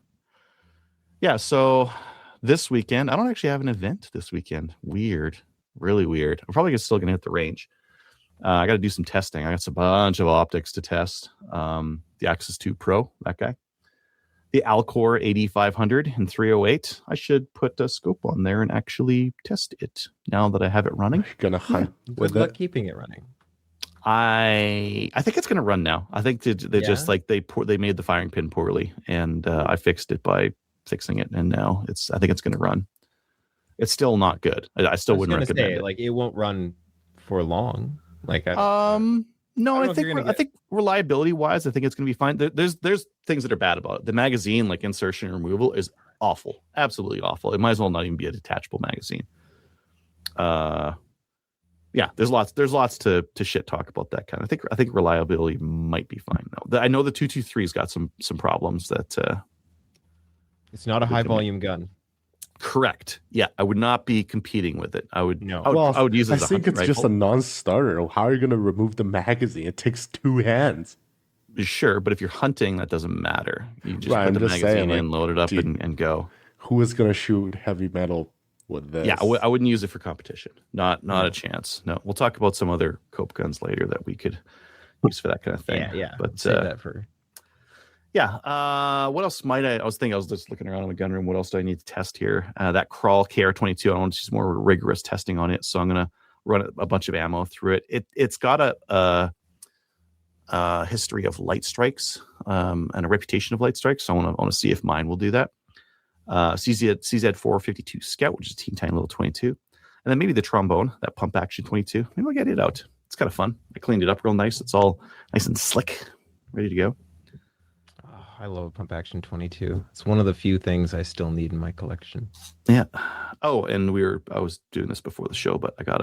this weekend, I don't actually have an event this weekend. Weird. Really weird. I'm probably still going to hit the range. I got to do some testing. I got a bunch of optics to test. The Axis 2 Pro, that guy. The Alcor 8500 and 308. I should put a scope on there and actually test it now that I have it running. You're gonna hunt with it, keeping it running. I think it's gonna run now. I think they just like they made the firing pin poorly, and I fixed it by fixing it, and now I think it's gonna run. It's still not good. I still wouldn't recommend it. Like, it won't run for long. Like, No, don't know I if you're think gonna I think reliability wise, I think it's going to be fine. There's things that are bad about it. The magazine, like insertion and removal, is awful, absolutely awful. It might as well not even be a detachable magazine. Yeah, there's lots to shit talk about that kind. I think reliability might be fine. No, I know the 223's got some problems that. it's not a high volume gun. Correct. Yeah, I would not be competing with it. I would. No. I would use it I as a think hunting it's just a rifle. non-starter. How are you going to remove the magazine? It takes 2 hands. Sure, but if you're hunting, that doesn't matter. You just Right, put I'm the just magazine saying, in, like, load it up, dude, and go. Who is going to shoot heavy metal with this? Yeah, I wouldn't use it for competition. Not a chance. No, we'll talk about some other cope guns later that we could use for that kind of thing. Yeah. But Save that for. yeah. What else might I was just looking around in the gun room. What else do I need to test here? That Crawl KR22. I want to do some more rigorous testing on it, so I'm gonna run a bunch of ammo through it. It's got a history of light strikes and a reputation of light strikes. So I want to see if mine will do that. CZ 452 Scout, which is a teeny tiny little 22, and then maybe the trombone, that pump action 22. Maybe I'll get it out. It's kind of fun. I cleaned it up real nice. It's all nice and slick, ready to go. I love pump action 22. It's one of the few things I still need in my collection. Yeah. Oh, and I was doing this before the show, but I got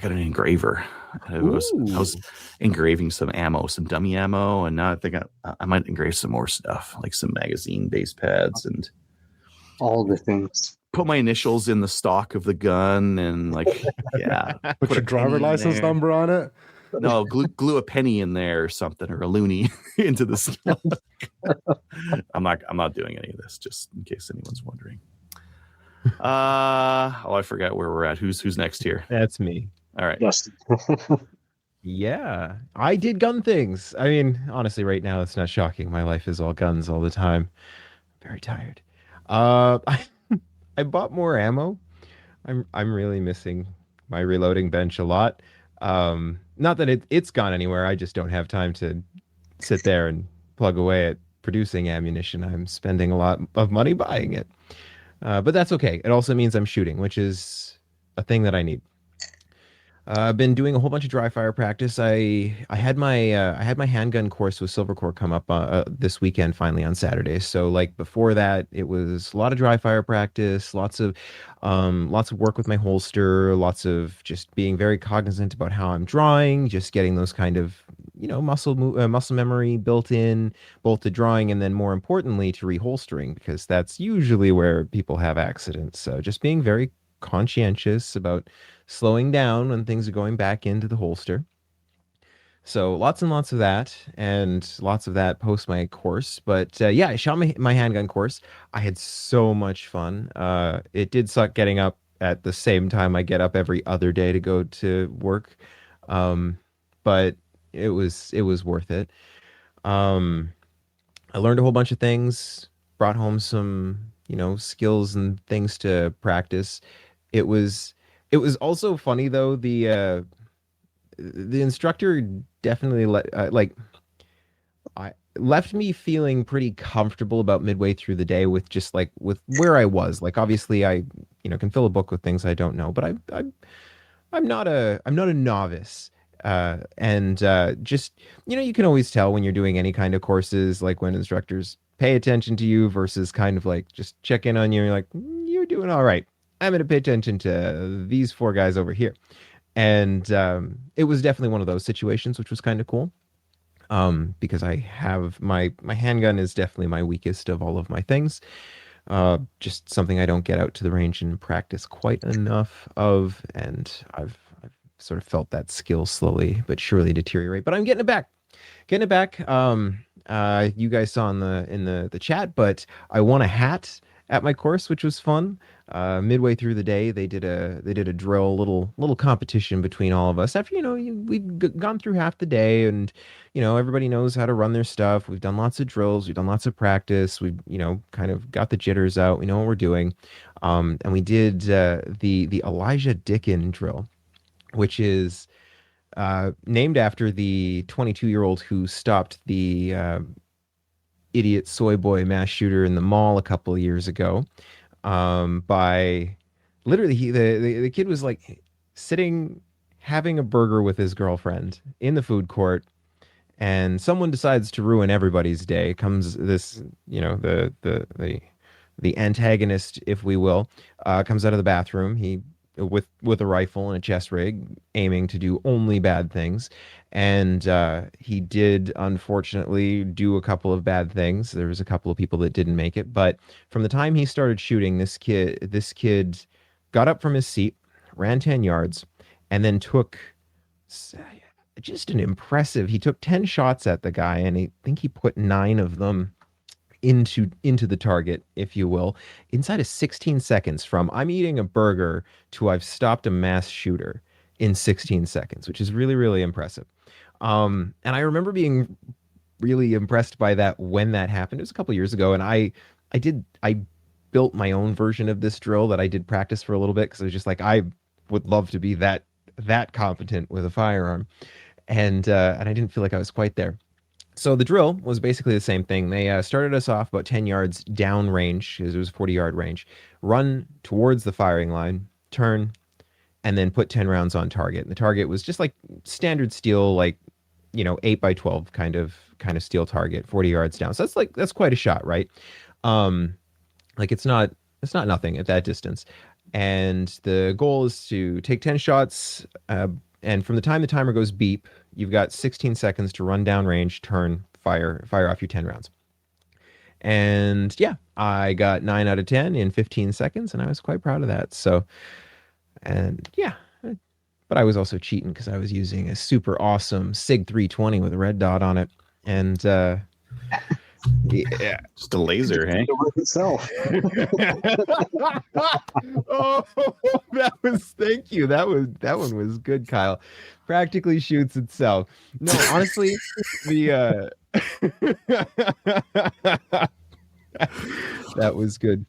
an engraver. I was engraving some ammo, some dummy ammo, and now I think I might engrave some more stuff, like some magazine base pads and All the things. put my initials in the stock of the gun and Put your a driver penny in license there. number on it. No, glue a penny in there or something, or a loony into the stock. I'm not doing any of this, just in case anyone's wondering. I forgot where we're at. Who's next here? That's me. All right. Yes. Yeah, I did gun things. I mean, honestly, right now it's not shocking. My life is all guns all the time. I'm very tired. I bought more ammo. I'm really missing my reloading bench a lot. Not that it's gone anywhere. I just don't have time to sit there and plug away at producing ammunition. I'm spending a lot of money buying it. But that's okay. It also means I'm shooting, which is a thing that I need. I've been doing a whole bunch of dry fire practice. I had my handgun course with Silvercore come up this weekend finally on Saturday. So like before that, it was a lot of dry fire practice, lots of work with my holster, lots of just being very cognizant about how I'm drawing, just getting those kind of muscle memory built in, both to drawing and then more importantly to reholstering, because that's usually where people have accidents. So just being very conscientious about slowing down when things are going back into the holster. So lots and lots of that, and lots of that post my course. But yeah, I shot my handgun course. I had so much fun. It did suck getting up at the same time I get up every other day to go to work, but it was worth it. I learned a whole bunch of things, brought home some skills and things to practice. It was also funny though. The instructor definitely left me feeling pretty comfortable about midway through the day with just with where I was. Like obviously I can fill a book with things I don't know, but I'm not a novice. And just you can always tell when you're doing any kind of courses, like when instructors pay attention to you versus kind of just check in on you. You're like, you're doing all right. I'm going to pay attention to these 4 guys over here. And it was definitely one of those situations, which was kind of cool. Because I have my handgun is definitely my weakest of all of my things. Just something I don't get out to the range and practice quite enough of. And I've sort of felt that skill slowly but surely deteriorate. But I'm getting it back. You guys saw in the chat, but I won a hat at my course, which was fun. Midway through the day, they did a drill, little competition between all of us. After we've gone through half the day, and everybody knows how to run their stuff. We've done lots of drills, we've done lots of practice. We've kind of got the jitters out. We know what we're doing, and we did the Elijah Dickin drill, which is named after the 22-year-old who stopped the idiot soy boy mass shooter in the mall a couple of years ago. By literally the kid was sitting having a burger with his girlfriend in the food court, and someone decides to ruin everybody's day. Comes this, the antagonist, if we will, comes out of the bathroom. He with a rifle and a chest rig, aiming to do only bad things. And he did unfortunately do a couple of bad things. There was a couple of people that didn't make it. But from the time he started shooting, this kid got up from his seat, ran 10 yards, and then took just an impressive. He took 10 shots at the guy, and I think he put 9 of them into the target, if you will, inside of 16 seconds. From I'm eating a burger to I've stopped a mass shooter in 16 seconds, which is really, really impressive. And I remember being really impressed by that when that happened. It was a couple years ago, and I built my own version of this drill that I did practice for a little bit, because I was just like, I would love to be that competent with a firearm, and I didn't feel like I was quite there. So the drill was basically the same thing. They started us off about 10 yards down range, because it was a 40-yard range, run towards the firing line, turn, and then put 10 rounds on target. And the target was just like standard steel, like, 8x12 kind of steel target, 40 yards down. So that's quite a shot, right? Like it's not nothing at that distance. And the goal is to take 10 shots, and from the time the timer goes beep, you've got 16 seconds to run down range, turn, fire off your 10 rounds. And yeah, I got 9 out of 10 in 15 seconds, and I was quite proud of that. So, and yeah, but I was also cheating because I was using a super awesome SIG 320 with a red dot on it. And yeah, Just a laser, hey? The work itself. Oh, thank you. That one was good, Kyle. Practically shoots itself. No, honestly, the that was good.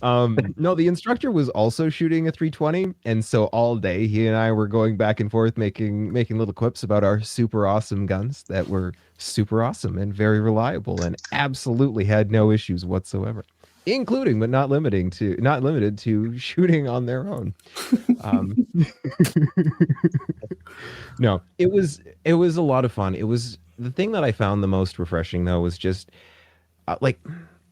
No, the instructor was also shooting a 320, and so all day he and I were going back and forth making little clips about our super awesome guns that were super awesome and very reliable and absolutely had no issues whatsoever, including but not limited to shooting on their own. No, it was a lot of fun. It was the thing that I found the most refreshing, though, was just like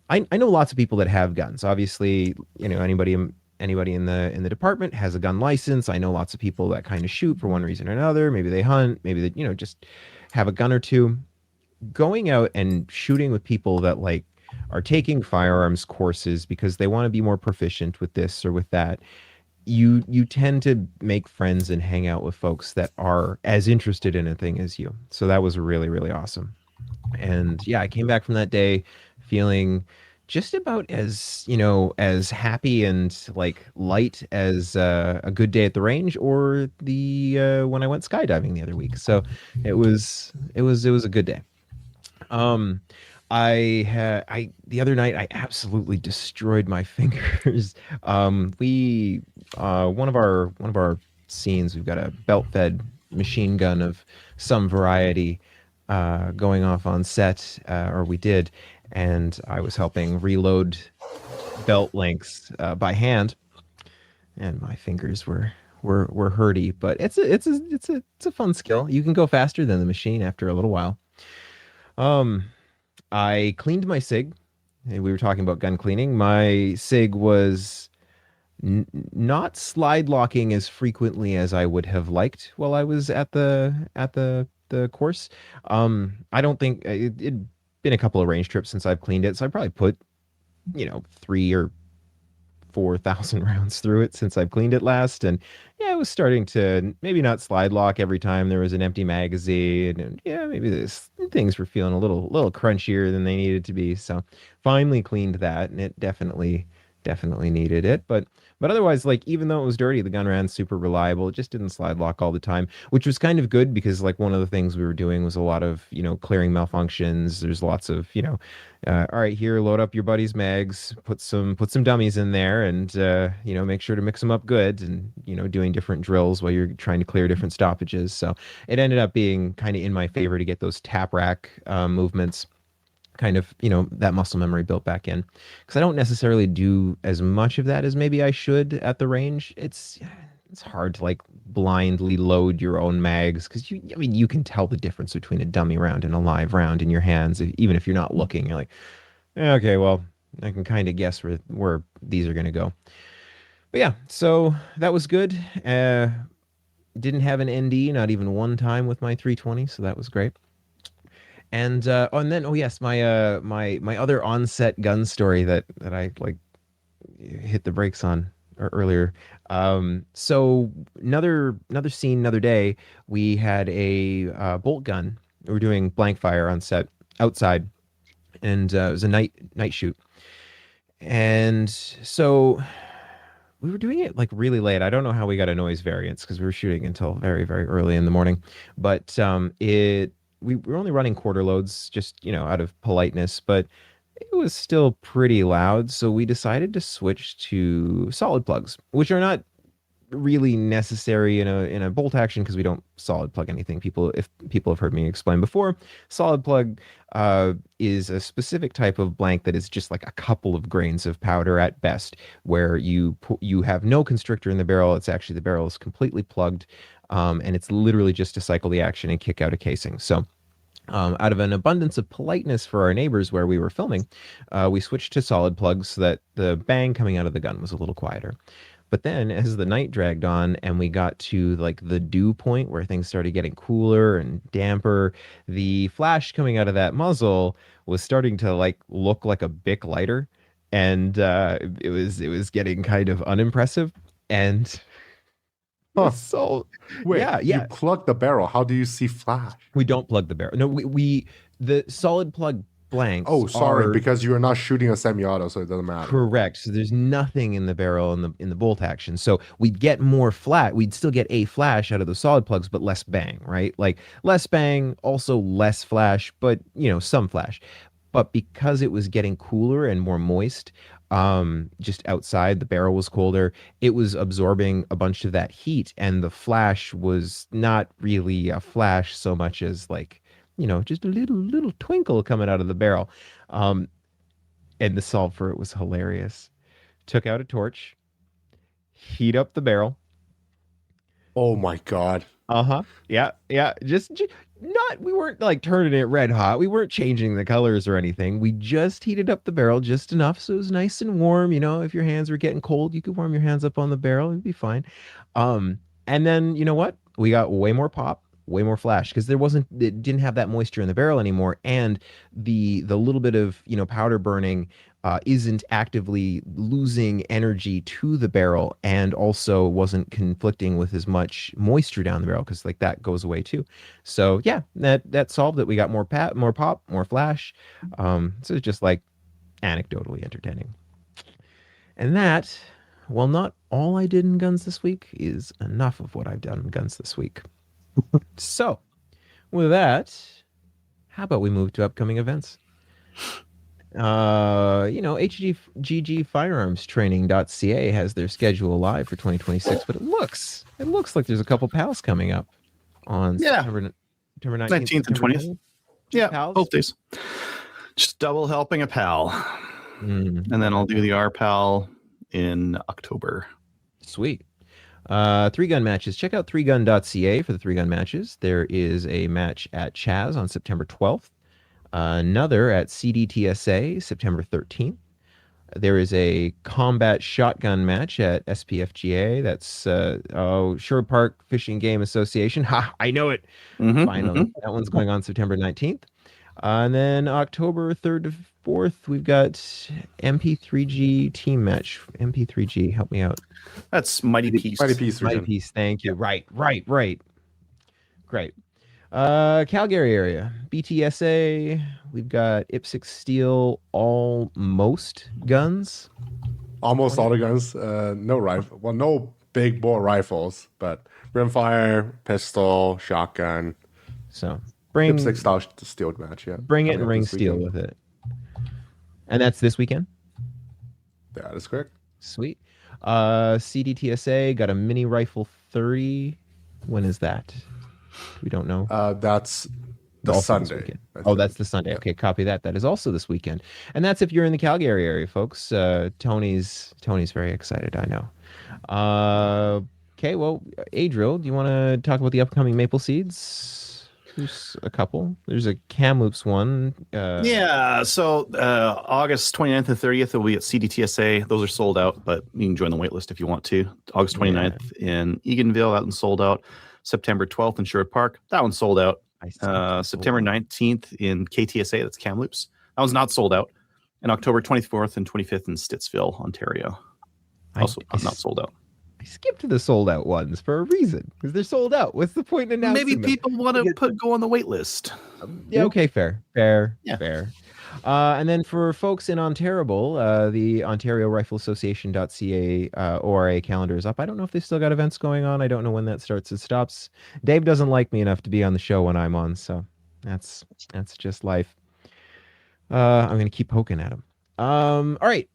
I know lots of people that have guns. Obviously, anybody in the department has a gun license. I know lots of people that kind of shoot for one reason or another. Maybe they hunt. Maybe they just have a gun or two. Going out and shooting with people that like are taking firearms courses because they want to be more proficient with this or with that, you tend to make friends and hang out with folks that are as interested in a thing as you. So that was really, really awesome. And yeah, I came back from that day feeling just about as as happy and like light as a good day at the range or the when I went skydiving the other week. So it was a good day. The other night I absolutely destroyed my fingers. One of our scenes, we've got a belt fed machine gun of some variety going off on set, or we did, and I was helping reload belt lengths by hand, and my fingers were hurty, but it's a fun skill. You can go faster than the machine after a little while. I cleaned my SIG. We were talking about gun cleaning. My SIG was not slide locking as frequently as I would have liked while I was at the course. I don't think it'd been a couple of range trips since I've cleaned it, so I probably put 3,000 or 4,000 rounds through it since I've cleaned it last. And yeah, it was starting to maybe not slide lock every time there was an empty magazine, and yeah, maybe things were feeling a little crunchier than they needed to be. So finally cleaned that, and it definitely needed it. But otherwise, like, even though it was dirty, the gun ran super reliable. It just didn't slide lock all the time, which was kind of good because like one of the things we were doing was a lot of, clearing malfunctions. There's lots of, all right, here, load up your buddy's mags, put some dummies in there, and, make sure to mix them up good, and, doing different drills while you're trying to clear different stoppages. So it ended up being kind of in my favor to get those tap rack movements kind of, that muscle memory built back in, because I don't necessarily do as much of that as maybe I should at the range. It's hard to like blindly load your own mags because you can tell the difference between a dummy round and a live round in your hands, even if you're not looking. You're like, okay, well, I can kind of guess where these are going to go. But yeah, so that was good. Didn't have an ND, not even one time with my 320, so that was great. And yes, my other onset gun story that I like hit the brakes on earlier. So another scene, another day, we had a bolt gun. We were doing blank fire on set outside, and it was a night shoot. And so we were doing it like really late. I don't know how we got a noise variance because we were shooting until very, very early in the morning. But we were only running quarter loads, just out of politeness, but it was still pretty loud. So we decided to switch to solid plugs, which are not really necessary in a bolt action because we don't solid plug anything. If people have heard me explain before, solid plug is a specific type of blank that is just like a couple of grains of powder at best, where you have no constrictor in the barrel. It's actually the barrel is completely plugged, and it's literally just to cycle the action and kick out a casing. So out of an abundance of politeness for our neighbors where we were filming, we switched to solid plugs so that the bang coming out of the gun was a little quieter. But then as the night dragged on and we got to like the dew point where things started getting cooler and damper, the flash coming out of that muzzle was starting to like look like a Bic lighter, and it was getting kind of unimpressive. And so wait, yeah. You plug the barrel. How do you see flash? We don't plug the barrel. No, we the solid plug blanks. Oh, sorry, because you are not shooting a semi-auto, so it doesn't matter. Correct. So there's nothing in the barrel in the bolt action. So we'd get more flat. We'd still get a flash out of the solid plugs, but less bang, right? Like less bang, also less flash, but some flash. But because it was getting cooler and more moist, just outside, the barrel was colder. It was absorbing a bunch of that heat, and the flash was not really a flash so much as like, just a little twinkle coming out of the barrel. And the solve for it was hilarious. Took out a torch, heat up the barrel. Oh my God. Yeah. We weren't like turning it red hot. We weren't changing the colors or anything. We just heated up the barrel just enough so it was nice and warm. If your hands were getting cold, you could warm your hands up on the barrel. It'd be fine. And then you know what? We got way more pop, way more flash, because it didn't have that moisture in the barrel anymore, and the little bit of powder burning isn't actively losing energy to the barrel, and also wasn't conflicting with as much moisture down the barrel, because like that goes away too. So yeah, that solved it. We got more pop, more flash. So it's just like anecdotally entertaining. And that, while not all I did in guns this week, is enough of what I've done in guns this week. So, with that, how about we move to upcoming events? HGG Firearms Training.ca has their schedule live for 2026, but it looks like there's a couple PALs coming up on September 19th and 20th. Yeah, PALs? both days. Just double helping a PAL. And then I'll do the RPAL in October. Sweet. 3-gun matches. Check out 3gun.ca for the 3-gun matches. There is a match at Chaz on September 12th. Another at CDTSA September 13th. There is a combat shotgun match at SPFGA. That's Shore Park Fishing Game Association. Ha! I know it. Finally. That one's going on September 19th. And then October 3rd to 4th, we've got MP3G team match. MP3G, help me out. That's Mighty Peace. Mighty Peace. Mighty Peace, thank you. Right. Great. Calgary area, BTSA, we've got IPSC Steel, almost guns. Almost all the guns. No rifle. Well, no big bore rifles, but rimfire, pistol, shotgun. So bring IPSC style steel match. Yeah, bring it and ring steel with it. And that's this weekend. That is correct. Sweet. CDTSA got a mini rifle 30. When is that? We don't know. That's the also Sunday. That's the Sunday. Okay, copy that. That is also this weekend. And that's if you're in the Calgary area, folks. Tony's very excited, I know. Okay, well, Adriel, do you want to talk about the upcoming Maple Seeds? There's a couple. There's a Kamloops one. Yeah, so August 29th and 30th will be at CDTSA. Those are sold out, but you can join the wait list if you want to. August 29th in Eganville, that one's sold out. September 12th in Sherwood Park, that one's sold out. September 19th in KTSA, that's Kamloops. That one's not sold out. And October 24th and 25th in Stittsville, Ontario. Also not sold out. I skipped the sold out ones for a reason because they're sold out. What's the point in announcing Maybe people want to go on the wait list. Yeah, okay, fair. And then for folks in Ontario, the Ontario Rifle Association.ca ORA calendar is up. I don't know if they've still got events going on. I don't know when that starts and stops. Dave doesn't like me enough to be on the show when I'm on, so that's just life. I'm gonna keep poking at him. All right.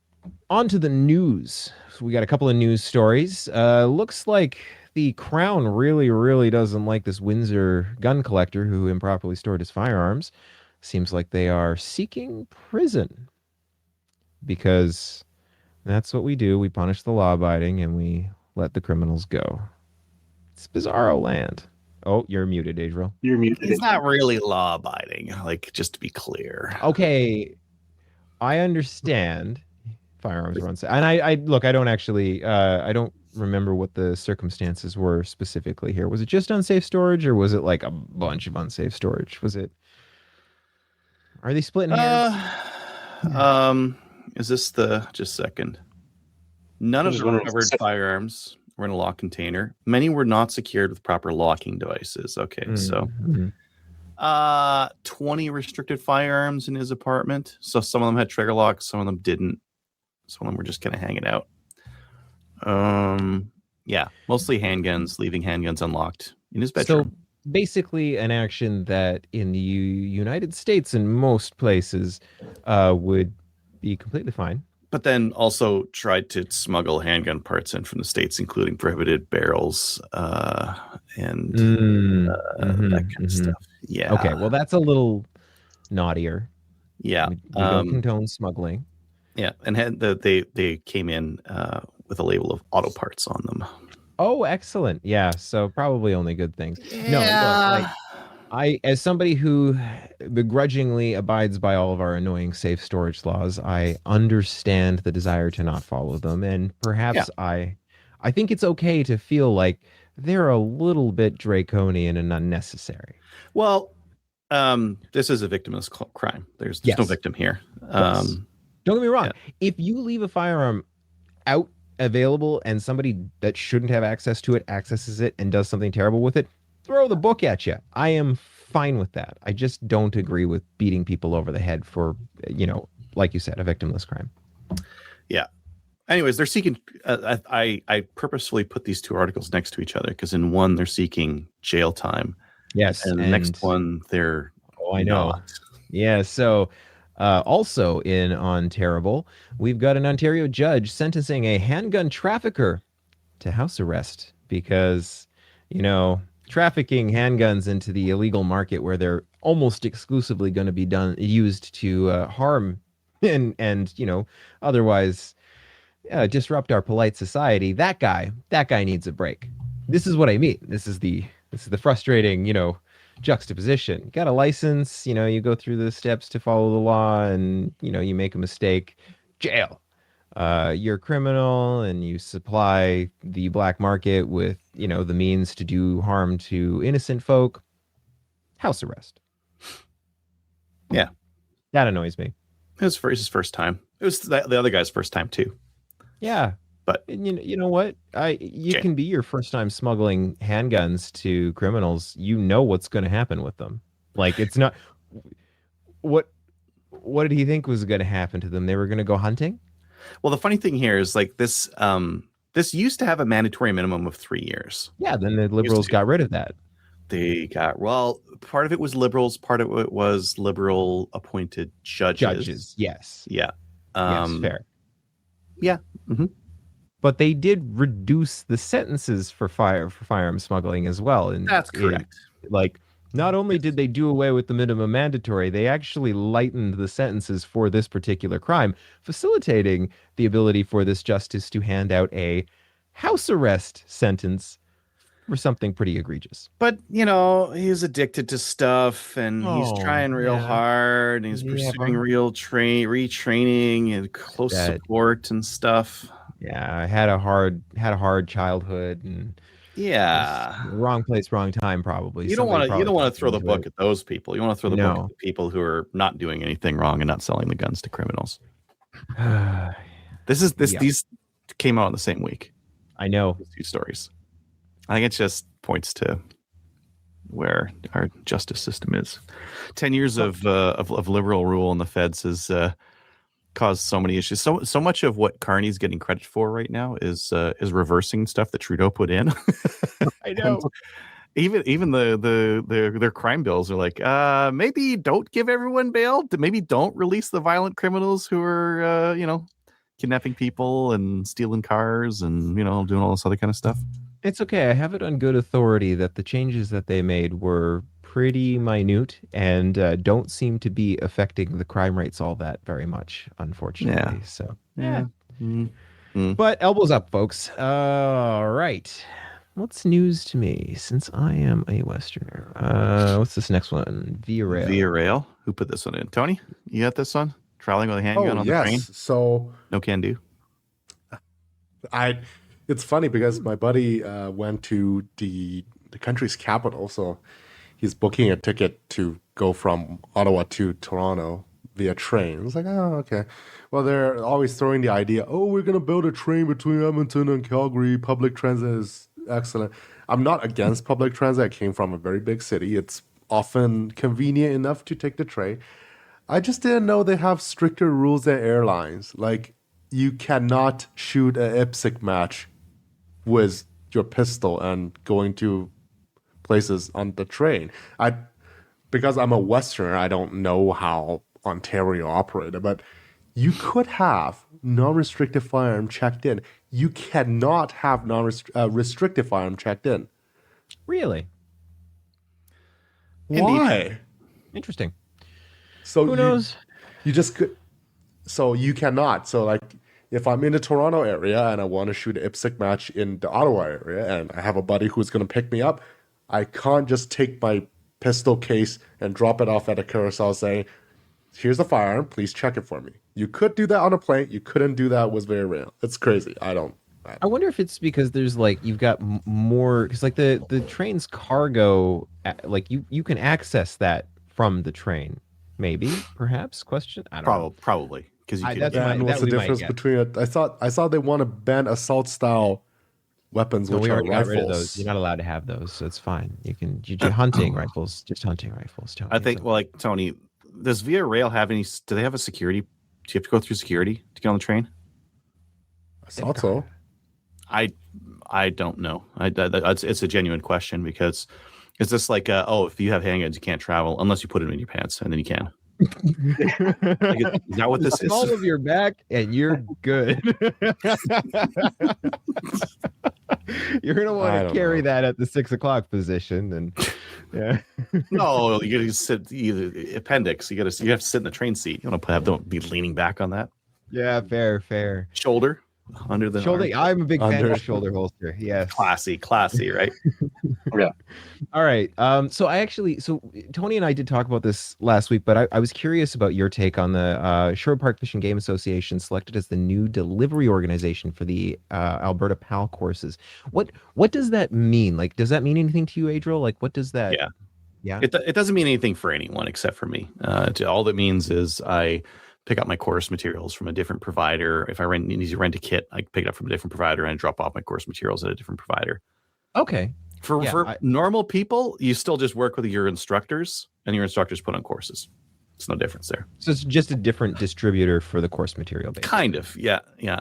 On to the news. So we got a couple of news stories. Looks like the Crown really doesn't like this Windsor gun collector who improperly stored his firearms. Seems like they are seeking prison because that's what we do. We punish the law-abiding and we let the criminals go. It's bizarro land. Oh, you're muted, Adriel. You're muted. It's not really law-abiding, like, just to be clear. Okay, I understand. Firearms were unsafe. And I look, I don't actually, I don't remember what the circumstances were specifically here. Was it just unsafe storage or was it like a bunch of unsafe storage? Was it, are they splitting hairs? Is this just a second. None of the recovered firearms were in a locked container. Many were not secured with proper locking devices. Okay, so 20 restricted firearms in his apartment. So some of them had trigger locks, some of them didn't. Some of them were just kind of hanging out. Yeah, mostly handguns, leaving handguns unlocked in his bedroom. So basically an action that in the United States and most places would be completely fine. But then also tried to smuggle handgun parts in from the States, including prohibited barrels and that kind of stuff. Yeah. Okay, well, that's a little naughtier. Yeah. We don't condone smuggling. Yeah, and they came in with a label of auto parts on them. Oh, excellent. Yeah, so probably only good things. Yeah. No, look, I, as somebody who begrudgingly abides by all of our annoying safe storage laws, I understand the desire to not follow them. And perhaps I think it's okay to feel like they're a little bit draconian and unnecessary. Well, this is a victimless crime. There's no victim here. Yes. Don't get me wrong. Yeah. If you leave a firearm out available and somebody that shouldn't have access to it accesses it and does something terrible with it, throw the book at you. I am fine with that. I just don't agree with beating people over the head for, like you said, a victimless crime. Yeah. Anyways, they're seeking. I purposefully put these two articles next to each other because in one they're seeking jail time. Yes, and the next one they're. Oh, I know. Not. Yeah. So. Also in Ontario, we've got an Ontario judge sentencing a handgun trafficker to house arrest because, trafficking handguns into the illegal market where they're almost exclusively going to be used to harm and otherwise disrupt our polite society. That guy needs a break. This is what I mean. This is the frustrating, juxtaposition. You got a license, you go through the steps to follow the law and, you make a mistake, jail. You're a criminal and you supply the black market with, the means to do harm to innocent folk, house arrest. Yeah. That annoys me. It was his first time. It was the other guy's first time too. Yeah. But you know what? You can be your first time smuggling handguns to criminals. You know what's going to happen with them. Like it's not what did he think was going to happen to them? They were going to go hunting? Well, the funny thing here is like this this used to have a mandatory minimum of 3 years. Yeah, then the Liberals got rid of that. They got part of it was Liberals, part of it was Liberal appointed judges. Yes. Yeah. Yes, fair. Yeah. Mm-hmm. But they did reduce the sentences for firearm smuggling as well. And that's correct. Not only did they do away with the minimum mandatory, they actually lightened the sentences for this particular crime, facilitating the ability for this justice to hand out a house arrest sentence for something pretty egregious. But he's addicted to stuff, and he's Oh, trying real yeah. hard, and he's Yeah, pursuing but- real retraining and close That- support and stuff. Yeah, I had a hard childhood and Yeah. wrong place, wrong time. Probably You don't want Somebody to throw the probably book at those people. You want to throw the book No. at the people who are not doing anything wrong and not selling the guns to criminals. into it. Yeah. These came out in the same week. I know. These two stories. I think it just points to where our justice system is. 10 years of liberal rule in the feds has caused so many issues. So much of what Carney's getting credit for right now is reversing stuff that Trudeau put in. I know. Even their crime bills are like, maybe don't give everyone bail. Maybe don't release the violent criminals who are kidnapping people and stealing cars and doing all this other kind of stuff. It's okay. I have it on good authority that the changes that they made were pretty minute and don't seem to be affecting the crime rates all that very much, unfortunately. Yeah. So, Yeah. But elbows up, folks. All right. What's news to me since I am a Westerner? What's this next one? Via Rail. Via Rail. Who put this one in? Tony, you got this one? Traveling with a handgun on the train? So No can do. it's funny because my buddy went to the country's capital, so he's booking a ticket to go from Ottawa to Toronto via train. I was like, oh, okay. Well, they're always throwing the idea, oh, we're gonna build a train between Edmonton and Calgary. Public transit is excellent. I'm not against public transit. I came from a very big city. It's often convenient enough to take the train. I just didn't know they have stricter rules than airlines. Like, you cannot shoot an IPSC match with your pistol and going to places on the train. Because I'm a Westerner, I don't know how Ontario operated, but you could have non-restricted firearm checked in. You cannot have restricted firearm checked in. Really? Why? Interesting. So Who knows? You just could. So you cannot. So like, if I'm in the Toronto area and I want to shoot an IPSC match in the Ottawa area, and I have a buddy who's going to pick me up, I can't just take my pistol case and drop it off at a carousel saying, "Here's the firearm. Please check it for me." You could do that on a plane. You couldn't do that with Via Rail. It's crazy. I wonder if it's because there's like you've got more because like the train's cargo, like you can access that from the train. Maybe, perhaps? Question? I don't know. Probably because you that's can. my- And that what's the would be my difference guess. between it? I thought they want to ban assault style weapons, No, which we are already got rid of rifles. those. You're not allowed to have those, so it's fine. You can hunting rifles, just hunting rifles. Tony. I think, So- well, like Tony, does Via Rail have any? Do they have a security? Do you have to go through security to get on the train? I thought so. I don't know. It's a genuine question because it's just like, if you have handguns, you can't travel unless you put them in your pants, and then you can. Like, is that what this the small is? of your back, and you're good. You're gonna I want to don't carry know. that at the 6 o'clock position, and yeah. No, you got to sit either appendix. You have to sit in the train seat. You don't be leaning back on that Yeah, fair. shoulder under the Shoulder. arm. I'm a big fan Under- of shoulder holster. Yes. Classy, right? All right. So Tony and I did talk about this last week, but I was curious about your take on the Sherwood Park Fish and Game Association selected as the new delivery organization for the Alberta PAL courses. What does that mean? Like, does that mean anything to you, Adriel? Like, what does that? Yeah. Yeah. It doesn't mean anything for anyone except for me. All that means is I pick up my course materials from a different provider. If I need to rent a kit, I pick it up from a different provider and drop off my course materials at a different provider. Okay. For normal people, you still just work with your instructors, and your instructors put on courses. It's no difference there. So it's just a different distributor for the course material. Basically. Kind of, yeah.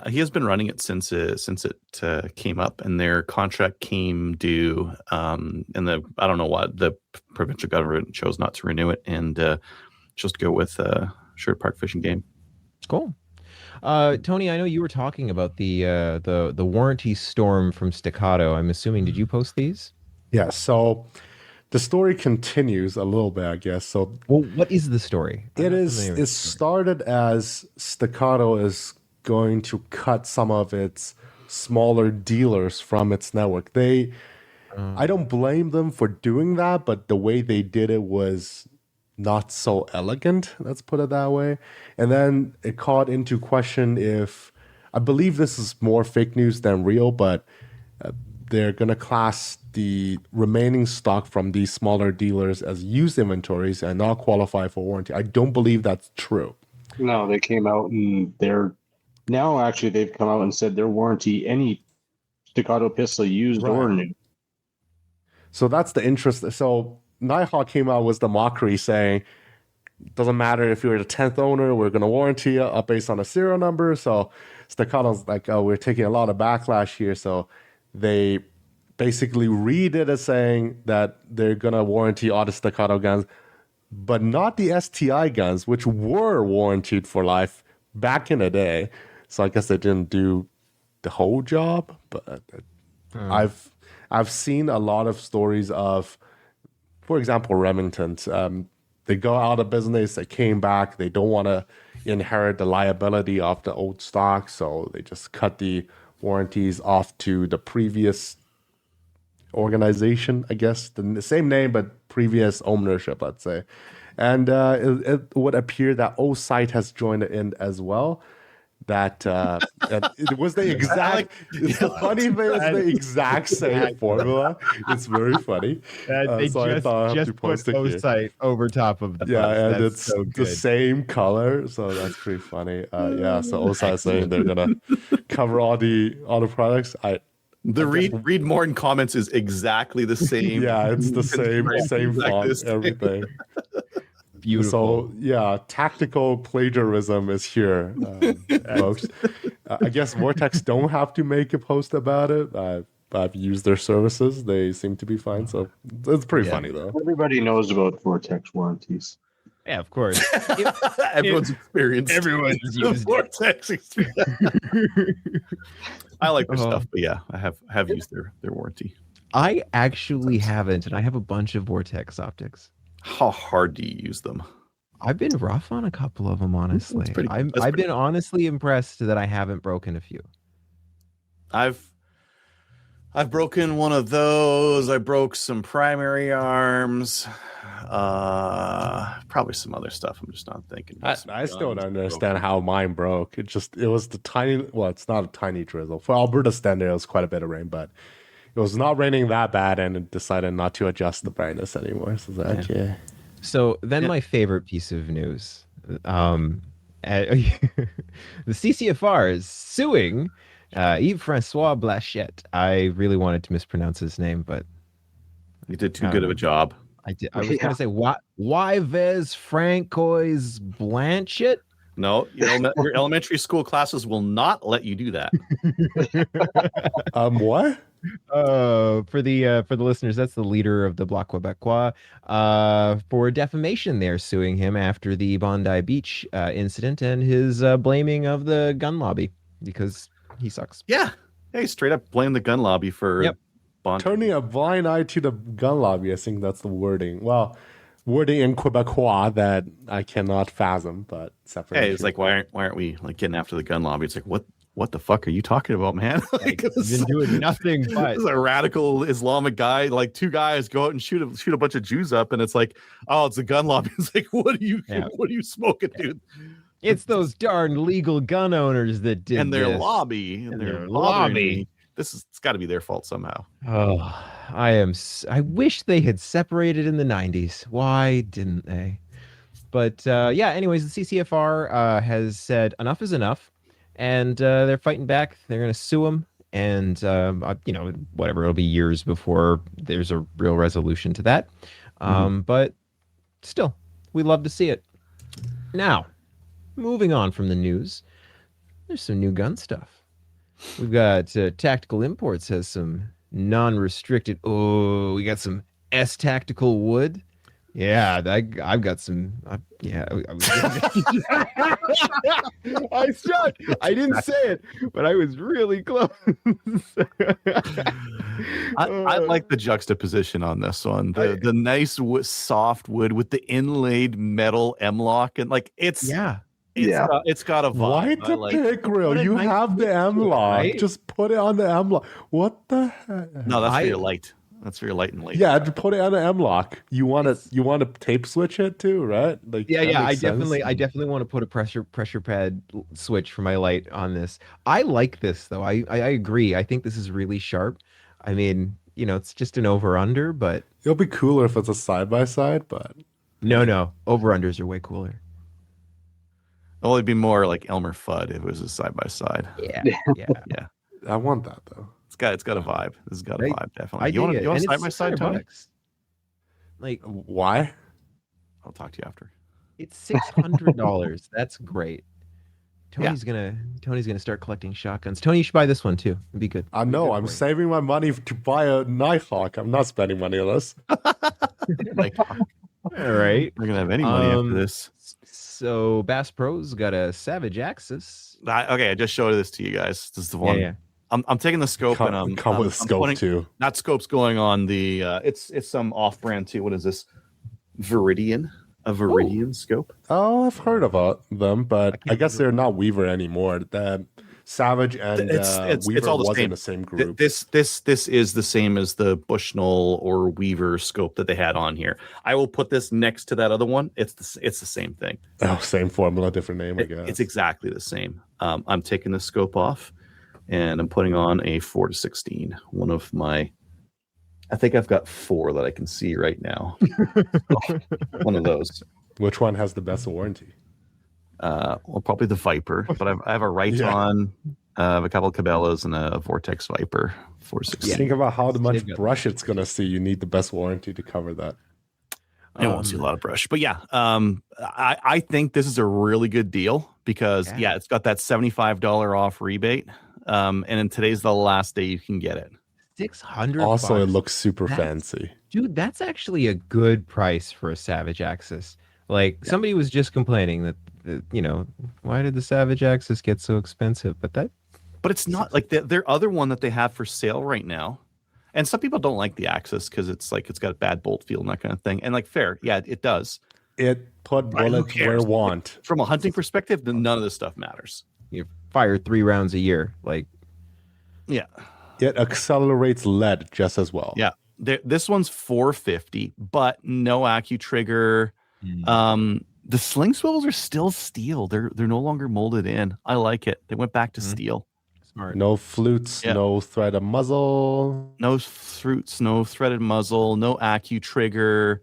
He has been running it since it came up, and their contract came due. And I don't know what the provincial government chose not to renew it, and chose to go with Sherwood Park Fish and Game. Cool. Tony, I know you were talking about the warranty storm from Staccato. I'm assuming, did you post these? Yeah. So the story continues a little bit, I guess. So Well, what is the story? I'm it not is. familiar with It the story. started as Staccato is going to cut some of its smaller dealers from its network. I don't blame them for doing that, but the way they did it was not so elegant, let's put it that way. And then it called into question if, I believe this is more fake news than real, but they're going to class the remaining stock from these smaller dealers as used inventories and not qualify for warranty. I don't believe that's true. No, they came out and they've come out and said they're warranty any Staccato pistol used or new. So that's the interest. So Nighthawk came out with the mockery saying, doesn't matter if you're the 10th owner, we're going to warranty you based on a serial number. So Staccato's like, oh, we're taking a lot of backlash here. So they basically read it as saying that they're going to warranty all the Staccato guns, but not the STI guns, which were warranted for life back in the day. So I guess they didn't do the whole job. But I've seen a lot of stories of, for example, Remington. They go out of business, they came back, they don't want to inherit the liability of the old stock, so they just cut the warranties off to the previous organization, I guess, the same name, but previous ownership, let's say. And it would appear that O-Sight has joined in as well. That it was the exact. The funny thing is the exact same formula. It's very funny. They so I thought I have to post it here. O-Sight over top of the and it's so the same color, so that's pretty funny. So O-Sight saying they're gonna cover all the products. Read Morton comments is exactly the same. Yeah, it's the same font, everything. Beautiful. So tactical plagiarism is here, folks. I guess Vortex don't have to make a post about it. I've used their services; they seem to be fine. So it's pretty funny, though. Everybody knows about Vortex warranties. Yeah, of course. Everyone's experienced. Everyone's used Vortex experience. I like their stuff, but yeah, I have used their warranty. I actually haven't, and I have a bunch of Vortex optics. How hard do you use them? I've been rough on a couple of them, honestly. I've been honestly impressed that I haven't broken a few. I've broken one of those. I broke some primary arms. Probably some other stuff. I'm just not thinking. I still don't understand how mine broke. It was the tiny. Well, it's not a tiny drizzle. For Alberta standard, it was quite a bit of rain, but it was not raining that bad, and it decided not to adjust the brightness anymore. So So then my favorite piece of news. The CCFR is suing Yves-Francois Blachette. I really wanted to mispronounce his name, but you did too good of a job. I did. I was going to say, why Vez Francois Blanchett? No, your elementary school classes will not let you do that. What? For the listeners, that's the leader of the Bloc Québécois. For defamation, they're suing him after the Bondi Beach incident and his blaming of the gun lobby because he sucks. Yeah, he straight up blamed the gun lobby for Bondi. Turning a blind eye to the gun lobby. I think that's the wording. Well, wording in Quebecois that I cannot fathom, but separate. Hey, it's like why aren't we like getting after the gun lobby? It's like what the fuck are you talking about, man? Like, you've been doing nothing but. This is a radical Islamic guy. Like two guys go out and shoot a bunch of Jews up, and it's like, oh, it's a gun lobby. It's like, what are you smoking, dude? It's those darn legal gun owners that did and their this. lobby and their lobby. It's got to be their fault somehow. Oh, I wish they had separated in the 90s. Why didn't they? But anyways, the CCFR has said enough is enough, and they're fighting back. They're going to sue him, and whatever, it'll be years before there's a real resolution to that. But still, we love to see it. Now, moving on from the news, there's some new gun stuff. We've got Tactical Imports has some non-restricted. Oh, we got some S Tactical wood. Yeah, I've got some. I struck. I didn't say it, but I was really close. I like the juxtaposition on this one. The nice soft wood with the inlaid metal M-lock, and like it's Yeah. It's got a vibe. Why I the like- pick reel? What a You nice have the picture, M-Lock. right? Just put it on the M-Lock. What the heck? No, that's for I- your light. That's for your light and light. Yeah, just put it on the M-Lock. You want to tape switch it too, right? Like Yeah, that yeah. makes sense. I definitely want to put a pressure pad switch for my light on this. I like this though. I agree. I think this is really sharp. I mean, it's just an over under, but It'll be cooler if it's a side by side, but no. Over unders are way cooler. Well, it'd be more like Elmer Fudd if it was a side by side. Yeah, yeah. Yeah, I want that though. it's got a vibe. This has got a Right. vibe definitely. I You want dig it. you want And side it's by side, 600 Tony? bucks. Like Why? I'll talk to you after. it's $600. That's great. Tony's gonna start collecting shotguns. Tony, you should buy this one too. It'd be good. I know. Good I'm for you. saving my money to buy a Nighthawk. I'm not spending money on this. Like, All right. we're gonna have any money after this. So Bass Pro's got a Savage Axis. Okay, I just showed this to you guys. This is the one. Yeah. I'm taking the scope and I'm Come with a I'm scope putting- too. That scope's going on the. It's some off brand too. What is this? Viridian. A Viridian scope. Oh, I've heard about them, but I guess they're not Weaver anymore. The Savage and It's Weaver all the was same. in the same group. This is the same as the Bushnell or Weaver scope that they had on here. I will put this next to that other one. It's the same thing. Oh, same formula, different name, I guess. It's exactly the same. I'm taking the scope off, and I'm putting on a 4-16. One of my, I think I've got 4 that I can see right now. One of those. Which one has the best warranty? Well, probably the Viper, but I have a Rayton, I have a couple of Cabela's and a Vortex Viper 416. Think about how much They've got- brush it's going to see. You need the best warranty to cover that. I won't see a lot of brush, but yeah, I think this is a really good deal because Yeah. it's got that $75 off rebate, and in today's the last day you can get it. 600. Also, it bucks. looks super That's- fancy. Dude, that's actually a good price for a Savage Axis. Like somebody was just complaining that why did the Savage Axis get so expensive? But But it's not like their other one that they have for sale right now. And some people don't like the Axis because it's got a bad bolt feel and that kind of thing. And like fair, yeah, it does. It put Right, who bullets where cares? want. From a hunting perspective, then none of this stuff matters. you fire 3 rounds a year. Like Yeah. It accelerates lead just as well. Yeah. This one's 450, but no AccuTrigger. The sling swivels are still steel. They're no longer molded in. I like it. They went back to steel. smart. No flutes, Yeah. no thread of muzzle. No fruits, no threaded muzzle, no AccuTrigger.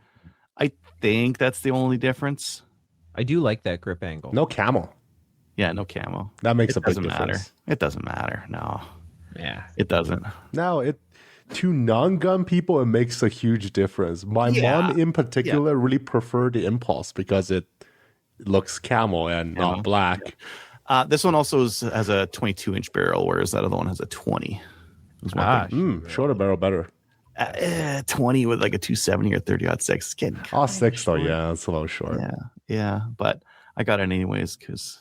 I think that's the only difference. I do like that grip angle. No camel. Yeah, no camo. That makes It a big doesn't difference. matter. It doesn't matter. No, Yeah. it doesn't. Now, to non-gun people, it makes a huge difference. My Yeah. mom, in particular, really preferred the Impulse because it looks camel and Camo. not black. This one also has a 22-inch barrel, whereas that other one has a 20. Was one thing. Shorter barrel better. 20 with like a 270 or 30-06. It's getting Oh, 6 though, yeah, it's a little short. yeah, but I got it anyways because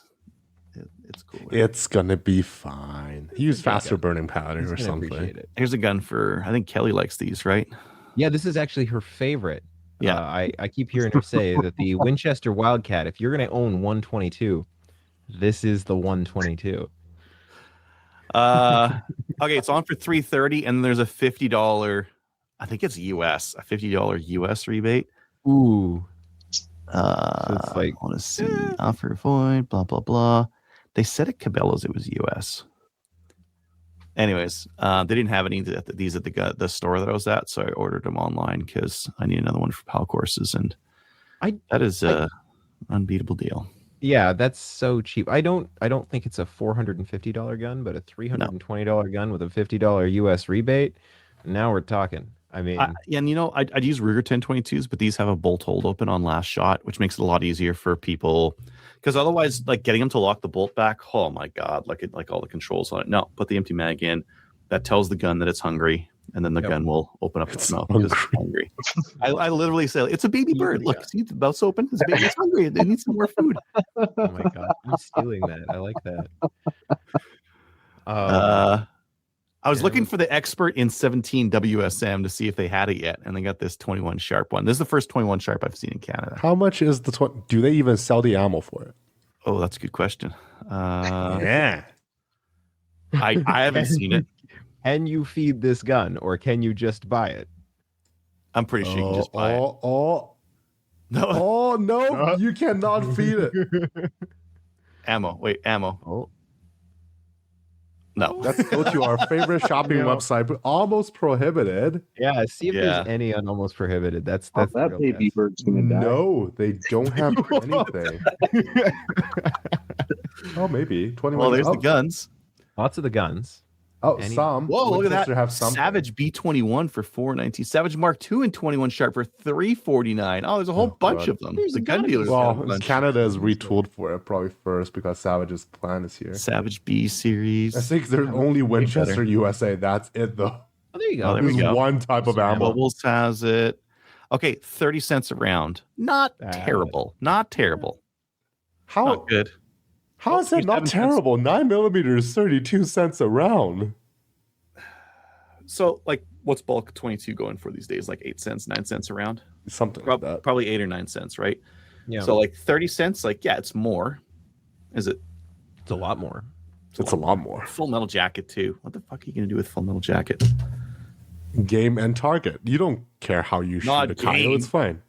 it's cool. It's gonna be fine. Use Okay, faster good. burning pattern He's or gonna something. appreciate it. Here's a gun for, I think Kelly likes these, right? Yeah, this is actually her favorite. Yeah. I keep hearing her say that the Winchester Wildcat, if you're going to own 122, this is the 122. Okay, it's on for $330, and there's a $50, I think it's US, a $50 US rebate. Ooh. So it's like- I want to see offer void, blah blah blah. They said at Cabela's it was US. Anyways, they didn't have any at these at the store that I was at, so I ordered them online because I need another one for PAL courses, and that is a unbeatable deal. Yeah, that's so cheap. I don't think it's a $450 gun, but a $320 gun with a $50 US rebate. Now we're talking. I mean, And I'd use Ruger 1022s, but these have a bolt hold open on last shot, which makes it a lot easier for people. Because otherwise, like getting them to lock the bolt back, oh my god, like all the controls on it. No, put the empty mag in. That tells the gun that it's hungry, and then the gun will open up its mouth because it's hungry. I literally say it's a baby bird. Look, see the mouth's open. It's baby. It's hungry. It needs some more food. oh my god, I'm stealing that. I like that. I was looking for the expert in 17 WSM to see if they had it yet, and they got this 21 sharp one. This is the first 21 sharp I've seen in Canada. How much is the do they even sell the ammo for it? Oh, that's a good question. Yeah. I haven't seen it. Can you feed this gun, or can you just buy it? I'm pretty sure you can just buy it. No, you cannot feed it. Ammo. Wait, ammo. Oh, No. Let's go to our favorite shopping No. website, but almost prohibited. yeah. See if Yeah. there's any on Almost Prohibited. That's Oh, the that real baby test. bird's gonna die. No, they don't have anything. Oh, maybe 21. Well, there's oh, the guns. Lots of the guns. Oh, Any- some. Whoa, look at Winchester that. Have something. Savage B21 for $4.19. Savage Mark II and 21 sharp for $3.49. Oh, there's a whole Oh, bunch God. of them. There's The gun gotta be dealers have a Well, bunch. Canada is retooled for it probably first because Savage's plan is here. Savage B series. I think there's only Winchester better. USA. That's it, though. Oh, there you go. Oh, there we There's go. one type of ammo. Bubbles has it. Okay, 30 cents a round. Not Ah. terrible. Not terrible. How Not good. how is that Here's not 7 cents. terrible? 9mm is 32 cents a round. So, like, what's bulk 22 going for these days? Like 8 cents, 9 cents a round? Something like that. Probably 8 or 9 cents, right? Yeah. So, like 30 cents, like, yeah, it's more. Is it? it's a lot more. It's a lot more. Full Metal Jacket, too. What the fuck are you going to do with Full Metal Jacket? Game and target. You don't care how you shoot Not a coyote. game. It's fine.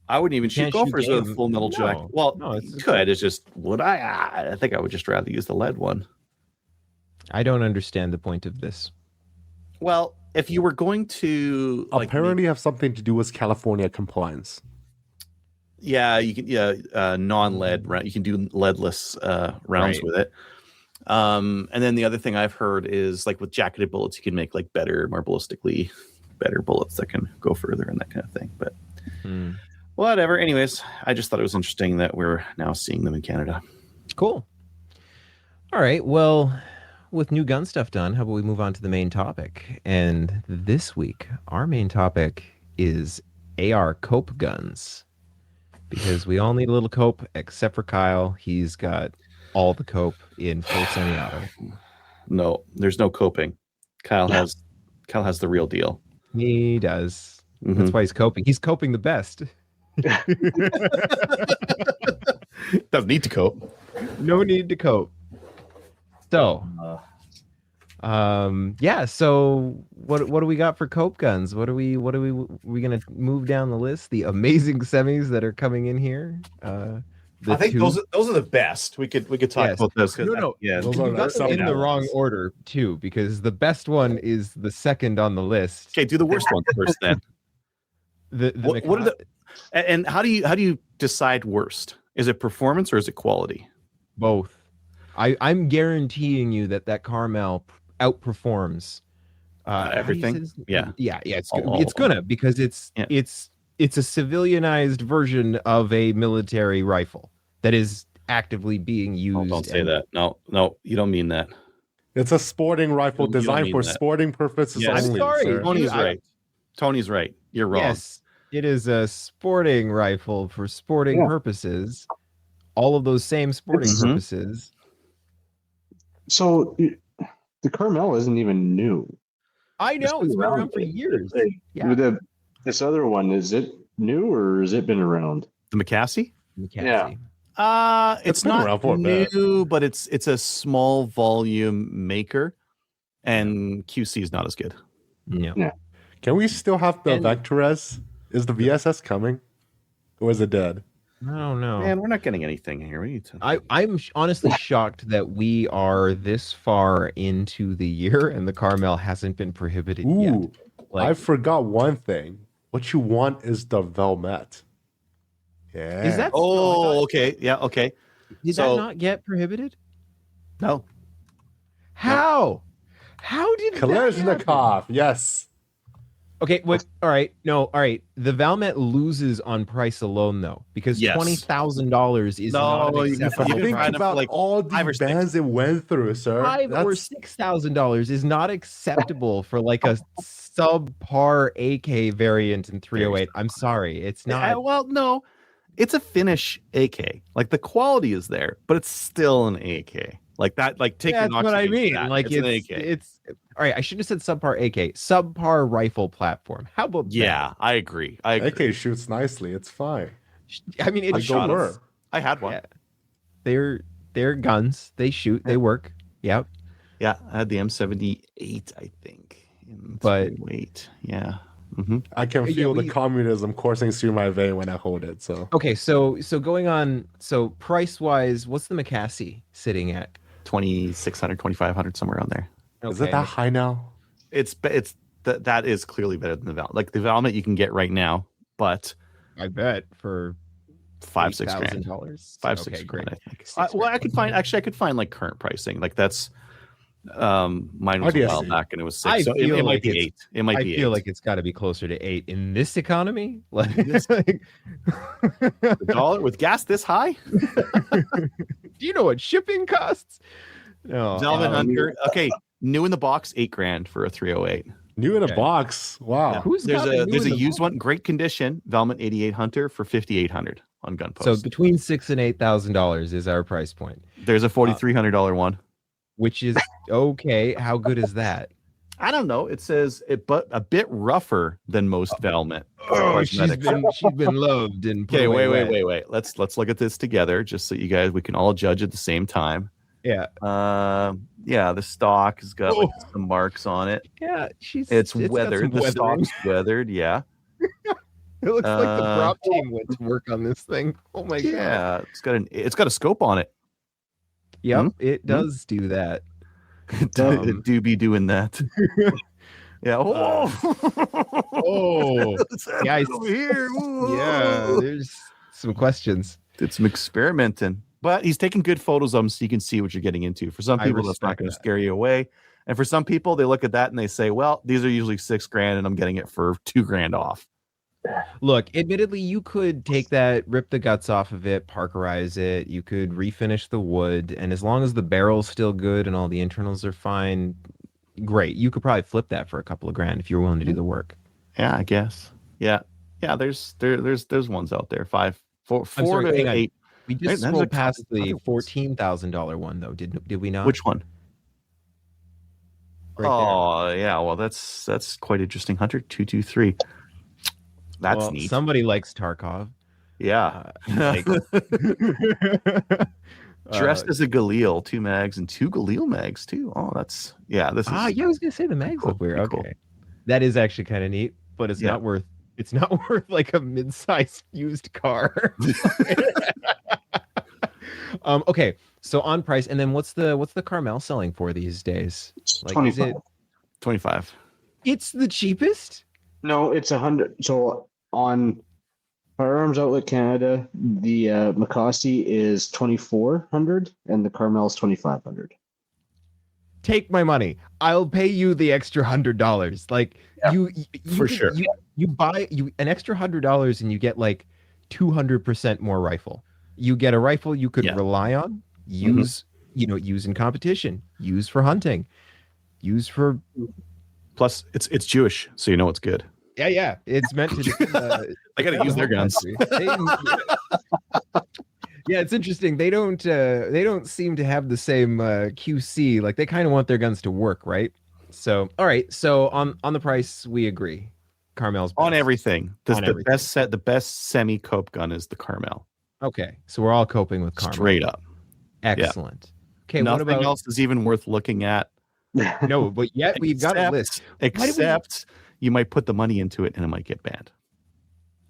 I wouldn't even shoot Can't shoot gophers with a game. Full Metal No. Jacket. Well, No, you it's- could. It's just, would I? I think I would just rather use the lead one. I don't understand the point of this. Well, if you were going to like, Apparently have something to do with California compliance. yeah, you can non-lead round. You can do leadless rounds Right. with it. And then the other thing I've heard is like with jacketed bullets, you can make like better, more ballistically better bullets that can go further and that kind of thing. But Hmm. whatever. Anyways, I just thought it was interesting that we're now seeing them in Canada. Cool. All right. Well, with new gun stuff done, how about we move on to the main topic? And this week, our main topic is AR cope guns. Because we all need a little cope, except for Kyle. He's got all the cope in full semi-auto. No, there's no coping. Kyle has the real deal. He does. Mhm. That's why he's coping. He's coping the best. Doesn't need to cope. No need to cope. So, yeah. So, what do we got for cope guns? What are we gonna move down the list? The amazing semis that are coming in here. I think those are the best. We could talk Yes. about those. 'Cause No. yeah, Those You are got them some in the ones. wrong order too, because the best one is the second on the list. okay. Do the worst one first, then. The What are the and how do you decide worst? Is it performance or is it quality? both? I'm guaranteeing you that Carmel outperforms how do you Everything? say this? Yeah. yeah. It's All it's of them. gonna because it's Yeah. it's a civilianized version of a military rifle that is actively being used. Oh, don't say and- that. No, you don't mean that. It's a sporting rifle You don't designed mean for that. sporting purposes Yes. only. I'm sorry. sir. Tony's I- right. Tony's right. You're wrong. Yes, it is a sporting rifle for sporting Yeah. purposes. All of those same sporting It's- purposes. So the Carmel isn't even new. I know been it's been around around for years. Like, Yeah. This other one, is it new or has it been around? The McCassie? McCasey. It's been not around for a bit. new, but it's a small volume maker, and QC is not as good. Yeah. Can we still have the And- Vectorez? Is the VSS coming? Or is it dead? I don't know. Man, we're not getting anything here. We need to. I'm honestly shocked that we are this far into the year and the Carmel hasn't been prohibited yet. Ooh, Like, I forgot one thing. What you want is the Velmet. Yeah. is that Oh, okay. Yeah, okay. did so- that not get prohibited? No. How? How did that happen? Kalashnikov? Yes. Okay, wait. All right, no, all right. The Valmet loses on price alone, though, because Yes. $20,000 is No, not an you can- acceptable you can Think price. find it for about like all the 5 or 6. bands it went through, sir. $5,000 or That's- $6,000 is not acceptable for like a subpar AK variant in 308. I'm sorry, it's not. Well, no. It's a Finnish AK. Like the quality is there, but it's still an AK. Like that, like take That's what I mean. Like it's an AK. it's all right. I should have said subpar AK, subpar rifle platform. How about that? Yeah, I agree. I agree. AK shoots nicely. It's fine. I mean, I it go shoots. Burr. I had one. Yeah. they're guns. They shoot. They work. Yep. Yeah, I had the M78, I think. But- wait, yeah. I can Yeah, feel the we- communism coursing through my vein when I hold it. So Okay, so going on. So price wise, what's the McCassie sitting at? 2,600, 2,500, somewhere around there. is it that high now? That is clearly better than the Valmet. Like the Valmet you can get right now, but I bet for $5,000-6,000. $8,000. $5,000-6,000, great. I think. Well, I could find like current pricing. Like that's mine was a while RDSC. back and it was 6. I So feel it might like be it's- 8. It might I be feel 8. like it's got to be closer to 8 in this economy. Like, $1 with gas this high? do you know what shipping costs? No, Velvet um, Hunter. Okay, new in the box, $8,000 for a 308. New in Okay. a box. Wow. Who's There's got the a new there's in a the used box? one, great condition, Velvet 88 Hunter for $5,800 on Gunpost. So between $6,000 and $8,000 is our price point, There's a $4,300 one. which is okay. How good is that? I don't know. It says but a bit rougher than most Velvet. Oh, she's been loved and put Okay, away wet. wait. Let's look at this together, just so we can all judge at the same time. Yeah, Yeah, the stock has got like some marks on it. yeah. It's got some weathered. The weathering. stock's weathered. Yeah, It looks like the Uh, prop team went to work on this thing. Oh my god. yeah. It's got a scope on it. Yep, it does do that. It do be doing that. Yeah. Oh, What's happening yeah, over here. yeah. There's some questions. Did some experimenting, but he's taking good photos of them so you can see what you're getting into. For some I people, that's not respect going to that. scare you away. And for some people, they look at that and they say, well, these are usually $6,000 and I'm getting it for $2,000 off. Look, admittedly, you could take that, rip the guts off of it, parkerize it. You could refinish the wood, and as long as the barrel's still good and all the internals are fine, great. You could probably flip that for a couple of grand if you're willing to do the work. Yeah, I guess. Yeah. There's ones out there. Four sorry, to hang on. 8. We Right, just there's scrolled a past couple the other ones. $14,000 one, though. Did we not? Which one? Right there. Oh, yeah. Well, that's quite interesting. Hunter 223. That's Well, neat. Somebody likes Tarkov. Yeah. Like, Dressed as a Galil, 2 mags and 2 Galil mags too. Oh, that's yeah. This is yeah, I was gonna say the mags cool, look weird. pretty cool. Okay, that is actually kind of neat, but it's Yeah. not worth. It's not worth like a mid-sized used car. Okay, so on price, and then what's the Carmel selling for these days? Like, is 25. it? 25. It's the cheapest. No, it's 100. So on Firearms Outlet Canada, the McCosty is 2,400 and the Carmel's 2,500. Take my money. I'll pay you the extra $100. Like you for sure. You buy an extra $100 and you get like 200% more rifle. You get a rifle you could Yeah. rely on, use use in competition, use for hunting, use for Plus, it's Jewish, so you know it's good. yeah. It's meant to. I got to use their guns. Yeah, it's interesting. They don't seem to have the same QC. Like they kind of want their guns to work, right? So, all right. So on the price, we agree. Carmel's On best. everything. On everything. The best semi cope gun is the Carmel. Okay, so we're all coping with Carmel. Straight up. Excellent. Okay, Nothing what about else is even worth looking at. no? But yet we've got a list. Why do we- Except you might put the money into it and it might get banned.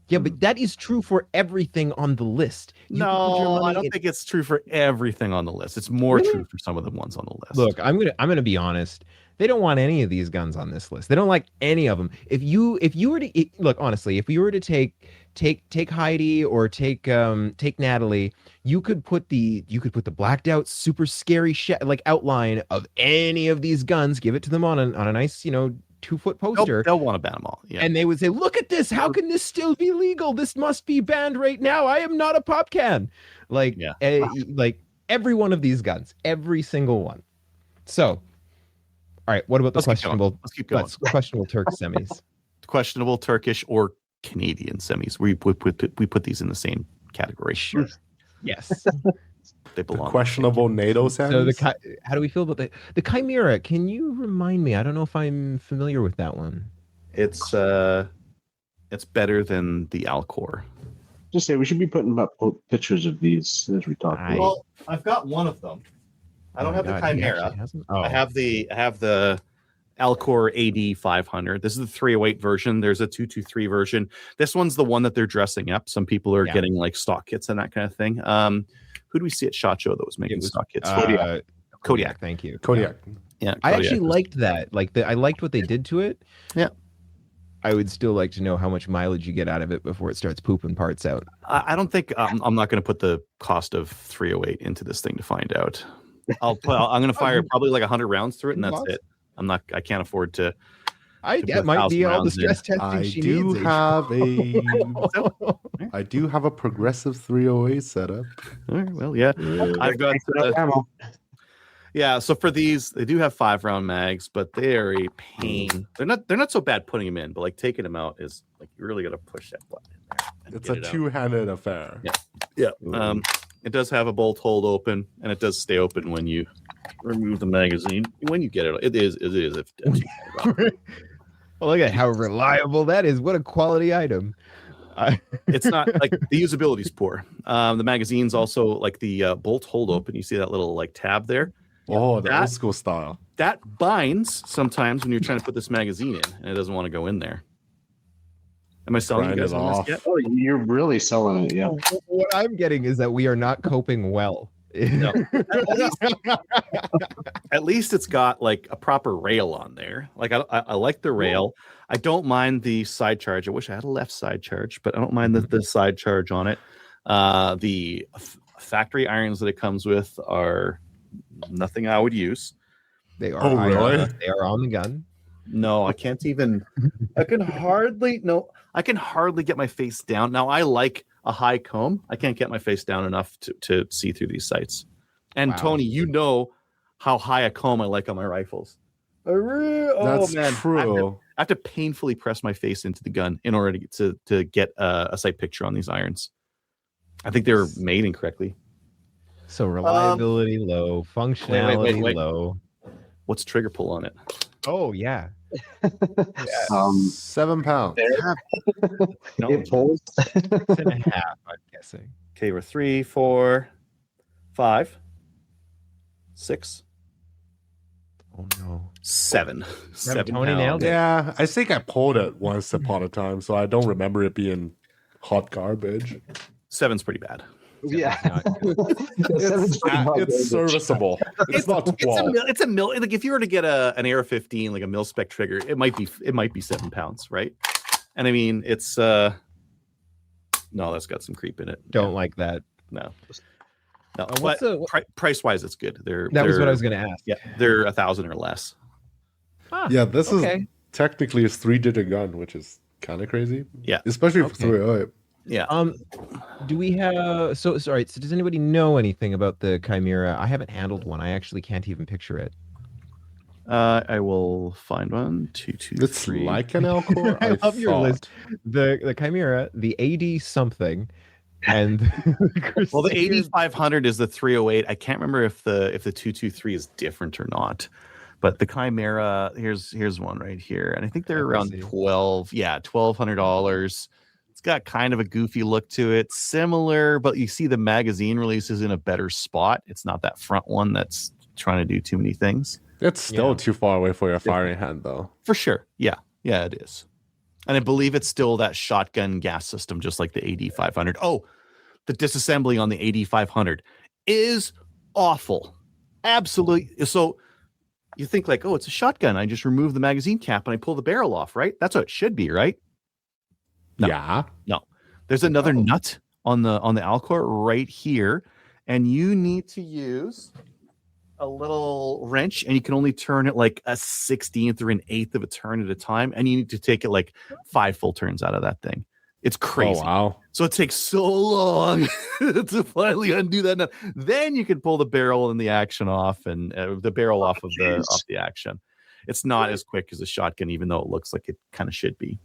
Yeah, but that is true for everything on the list. You can put your No, money I don't in- think it's true for everything on the list. It's more Really? true for some of the ones on the list. Look, I'm gonna be honest. They don't want any of these guns on this list. They don't like any of them. If you were to look honestly, if you were to take Heidi or take Natalie, you could put the blacked out super scary like outline of any of these guns, give it to them on a nice 2-foot poster. they'll want to ban them all. Yeah. And they would say, "Look at this! How can this still be legal? This must be banned right now. I am not a pop can." Like, Yeah. like every one of these guns, every single one. So, all right. What about the Let's keep going. questionable? Let's keep going. Questionable Turk semis. Questionable Turkish or Canadian semis. We put these in the same category. Sure. Yes. They The belong. questionable NATO sounds. So how do we feel about the Chimera? Can you remind me? I don't know if I'm familiar with that one. It's better than the Alcor. Just say we should be putting up pictures of these as we talk. I- Well, I've got one of them. I don't Oh have my the God, he Chimera. actually hasn't? Oh. I have the Alcor AD 500. This is the 308 version. There's a 223 version. This one's the one that they're dressing up. Some people are Yeah. getting like stock kits and that kind of thing. Who do we see at SHOT Show that was making was, stock kits? Kodiak. Thank you. Kodiak. Yeah, I Kodiak actually was- liked that. Like I liked what they did to it. Yeah. I would still like to know how much mileage you get out of it before it starts pooping parts out. I don't think I'm not going to put the cost of 308 into this thing to find out. I'm going to fire probably like 100 rounds through it, and that's Lots. it. I can't afford to. That put might be 1,000 all the rounds in. stress testing I she do needs. have I do have a progressive 308 setup. All right, well, yeah, I've got. Ammo. Yeah, so for these, they do have 5-round mags, but they are a pain. They're not so bad putting them in, but like taking them out is like you really got to push that button in there. and It's get a it out. two-handed affair. Yeah. It does have a bolt hold open, and it does stay open when you remove the magazine. When you get it, it is. Well, look at how reliable that is. What a quality item. It's not like the usability is poor. The magazine's also like the bolt hold open. You see that little like tab there? Oh, the That- old school style. That binds sometimes when you're trying to put this magazine in, and it doesn't want to go in there. Am I selling you Grind guys it on off. this yet? Oh, you're really selling it, yeah. What I'm getting is that we are not coping well. No. At least it's got like a proper rail on there. Like I like the rail. I don't mind the side charge. I wish I had a left side charge, but I don't mind the side charge on it. The factory irons that it comes with are nothing I would use. They are. Oh, really? They are on the gun. No, I can't even. I can hardly get my face down. Now I like a high comb. I can't get my face down enough to see through these sights. And Wow. Tony, you know how high a comb I like on my rifles. That's true. I have to painfully press my face into the gun in order to get a sight picture on these irons. I think they were made incorrectly. So reliability low, functionality wait. low. What's trigger pull on it? Oh yeah. 7 pounds. No. It pulls. 6.5, I'm guessing. Okay, we're 3, 4, 5, 6, Oh no. 7. 7 Tony pounds. nailed it. Yeah, I think I pulled it once upon a time, so I don't remember it being hot garbage. 7's pretty bad. Yeah. It's serviceable. It's not 12. It's a mil. Like if you were to get an AR-15, like a mil spec trigger, it might be 7 pounds, right? And I mean, it's no, that's got some creep in it. Don't like that. No. what's But the- price wise, it's good. That was what I was going to ask. Yeah, they're 1,000 or less. Yeah, this Okay. is technically a 3-digit gun, which is kind of crazy. Yeah. Especially for Okay. 308. Yeah. Do we have so sorry, so does anybody know anything about the Chimera? I haven't handled one. I actually can't even picture it. I will find one. 2, 2, It's 3. like an Alcor. I love your thought. list. The Chimera, the 80 something, and Well, the 8500 is the 308. I can't remember if the 223 is different or not. But the Chimera, here's one right here, and I think they're I around see. $1,200. It's got kind of a goofy look to it, similar, but you see the magazine release is in a better spot. It's not that front one that's trying to do too many things. It's still Yeah. too far away for your firing hand, though. For sure, yeah, it is, and I believe it's still that shotgun gas system, just like the AD500. Oh, the disassembly on the AD500 is awful, absolutely. So. You think like, oh, it's a shotgun. I just remove the magazine cap and I pull the barrel off, right? That's what it should be, right? No. Yeah. There's another nut on the Alcor right here, and you need to use a little wrench, and you can only turn it like a 16th or an 1/8 of a turn at a time, and you need to take it like 5 full turns out of that thing. It's crazy. Oh, wow. So it takes so long to finally undo that nut. Then you can pull the barrel and the action off, and the barrel off of the action. It's not as quick as a shotgun, even though it looks like it kind of should be.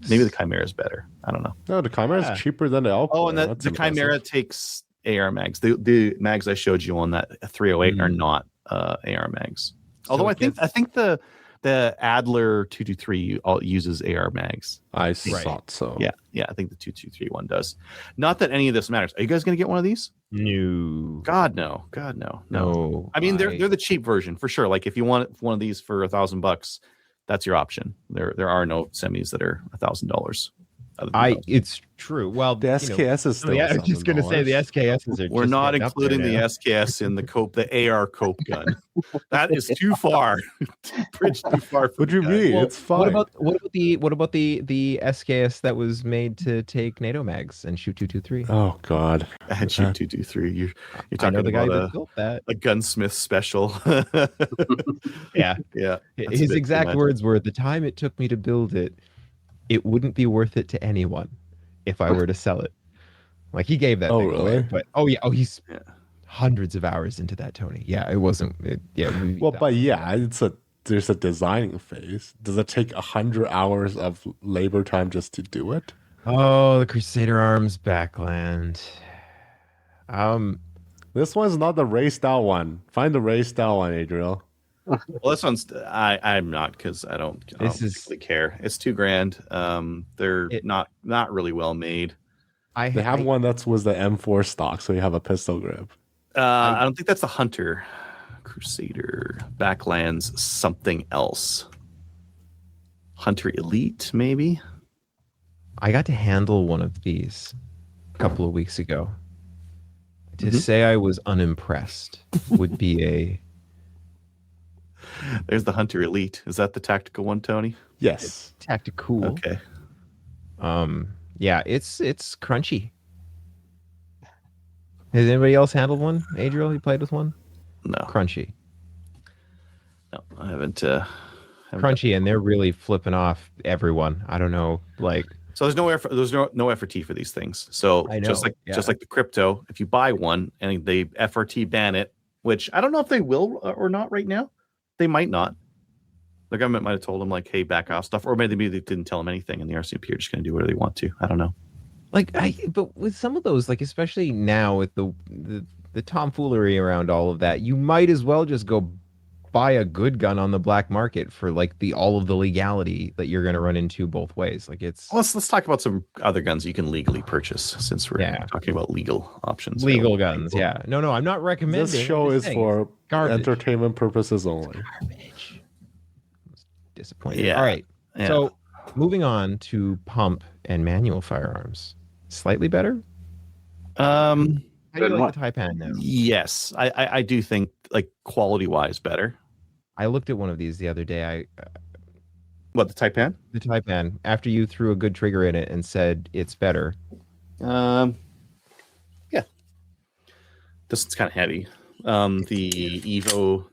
Maybe the Chimera is better. I don't know. No, the Chimera Yeah. is cheaper than the Alcor. Oh, and That's the Chimera impressive. takes AR mags. The mags I showed you on that 308 are not AR mags. Although it I think the the Adler 223 uses AR mags. I Right. thought so. Yeah, I think the 223 one does. Not that any of this matters. Are you guys going to get one of these? No. God no. No. I mean, they're the cheap version for sure. Like if you want one of these for $1,000, that's your option. There are no semis that are $1,000. It's true. Well, The SKS is still. yeah, I was just gonna say the SKSs are. We're just not getting up there including the now. SKS in the AR cope gun. That is too far. Bridge too far. What do you mean? Well, It's fine. What about the SKS that was made to take NATO mags and shoot 223? Oh God. And shoot 223. You're I talking know the guy about that built that. a gunsmith special. Yeah, Yeah. that's a his bit too exact much. words were, "The time it took me to build it, it wouldn't be worth it to anyone if I were to sell it." Like he gave that. Oh, thing away, really? But he's Yeah. hundreds of hours into that, Tony. Yeah, it wasn't. Well, but yeah, there's a designing phase. Does it take 100 hours of labor time just to do it? Oh, the Crusader Arms Backland. This one's not the race style one. Find the race style one, Adriel. Well, this one's I'm not because I don't particularly care. It's $2,000. They're not really well made. I They have one that was the M4 stock, so you have a pistol grip. I don't think that's the Hunter Crusader Backlands something else. Hunter Elite, maybe. I got to handle one of these a couple of weeks ago. To Mhm. say I was unimpressed would be a. There's the Hunter Elite. Is that the tactical one, Tony? Yes. Tactical. Okay. Yeah, it's crunchy. Has anybody else handled one? Adriel, you played with one? No, Crunchy. I haven't. Crunchy, and they're really flipping off everyone. I don't know, like So there's no FRT for these things. So I know, just like yeah. the crypto, if you buy one and they FRT ban it, which I don't know if they will or not right now. They might not. The government might have told them like, "Hey, back off stuff," or maybe they didn't tell them anything, and the RCMP are just going to do whatever they want to. I don't know. but with some of those, like especially now with the tomfoolery around all of that, you might as well just go buy a good gun on the black market for like all of the legality that you're going to run into both ways. Like it's Let's talk about some other guns you can legally purchase since we're Yeah. talking about legal options. legal guns. Yeah. No, I'm not recommending. This show I'm is just saying for it's garbage. entertainment purposes only. Garbage. Disappointed. Yeah. All right. Yeah. So moving on to pump and manual firearms. Slightly better? How do you like the Taipan now? Yes, I do think like quality wise better. I looked at one of these the other day. What, the Taipan? The Taipan, after you threw a good trigger in it and said it's better. Yeah, this is kind of heavy. The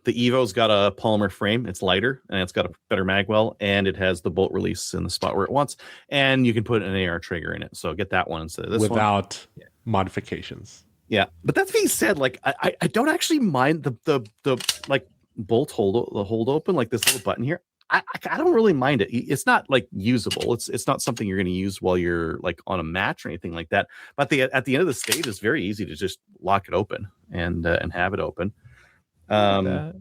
Evo's got a polymer frame. It's lighter and it's got a better magwell, and it has the bolt release in the spot where it wants. And you can put an AR trigger in it. So get that one instead of this one. Without modifications. Yeah, but that being said, like I don't actually mind the like bolt hold open, like this little button here. I don't really mind it. It's not like usable. It's not something you're going to use while you're like on a match or anything like that. But at the end of the stage, it's very easy to just lock it open and have it open. I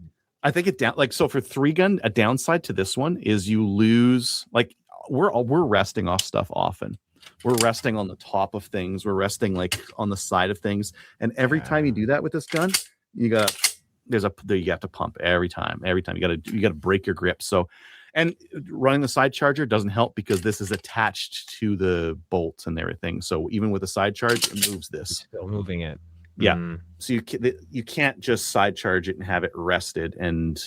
think it down like so for 3-gun. A downside to this one is you lose like we're resting off stuff often. We're resting on the top of things. We're resting like on the side of things. And every time you do that with this gun, you have to pump every time you got to break your grip. So, and running the side charger doesn't help because this is attached to the bolts and everything. So even with a side charge, it moves this. Still moving it. Yeah. So you can't just side charge it and have it rested and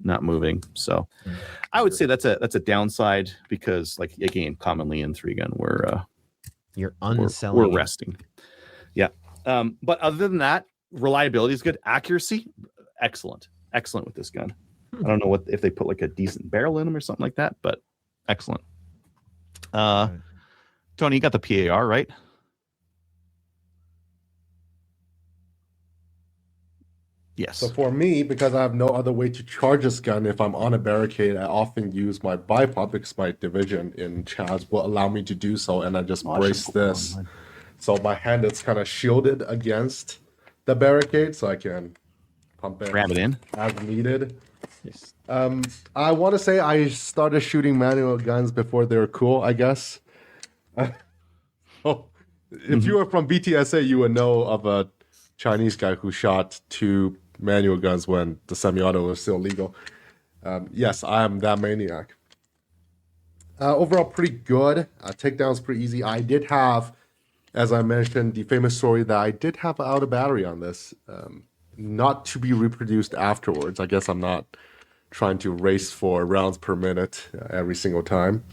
not moving. So I would say that's a downside because like again, commonly in 3-gun You're unselling. we're resting. Yeah. But other than that, reliability is good. Accuracy, excellent with this gun. I don't know if they put like a decent barrel in them or something like that, but excellent. Tony, you got the PAR, right? Yes. So for me, because I have no other way to charge this gun, if I'm on a barricade, I often use my bipod because my division in Chaz will allow me to do so, and I just brace this. So my hand is kind of shielded against the barricade, so I can pump it, Grab it in. as needed. Yes. I want to say I started shooting manual guns before they were cool, I guess. If you were from BTSA, you would know of a Chinese guy who shot 2 manual guns when the semi-auto was still legal. Yes, I am that maniac. Overall, pretty good. Takedown's pretty easy. I did have, as I mentioned, the famous story that I did have out of battery on this, not to be reproduced afterwards. I guess I'm not trying to race for rounds per minute every single time.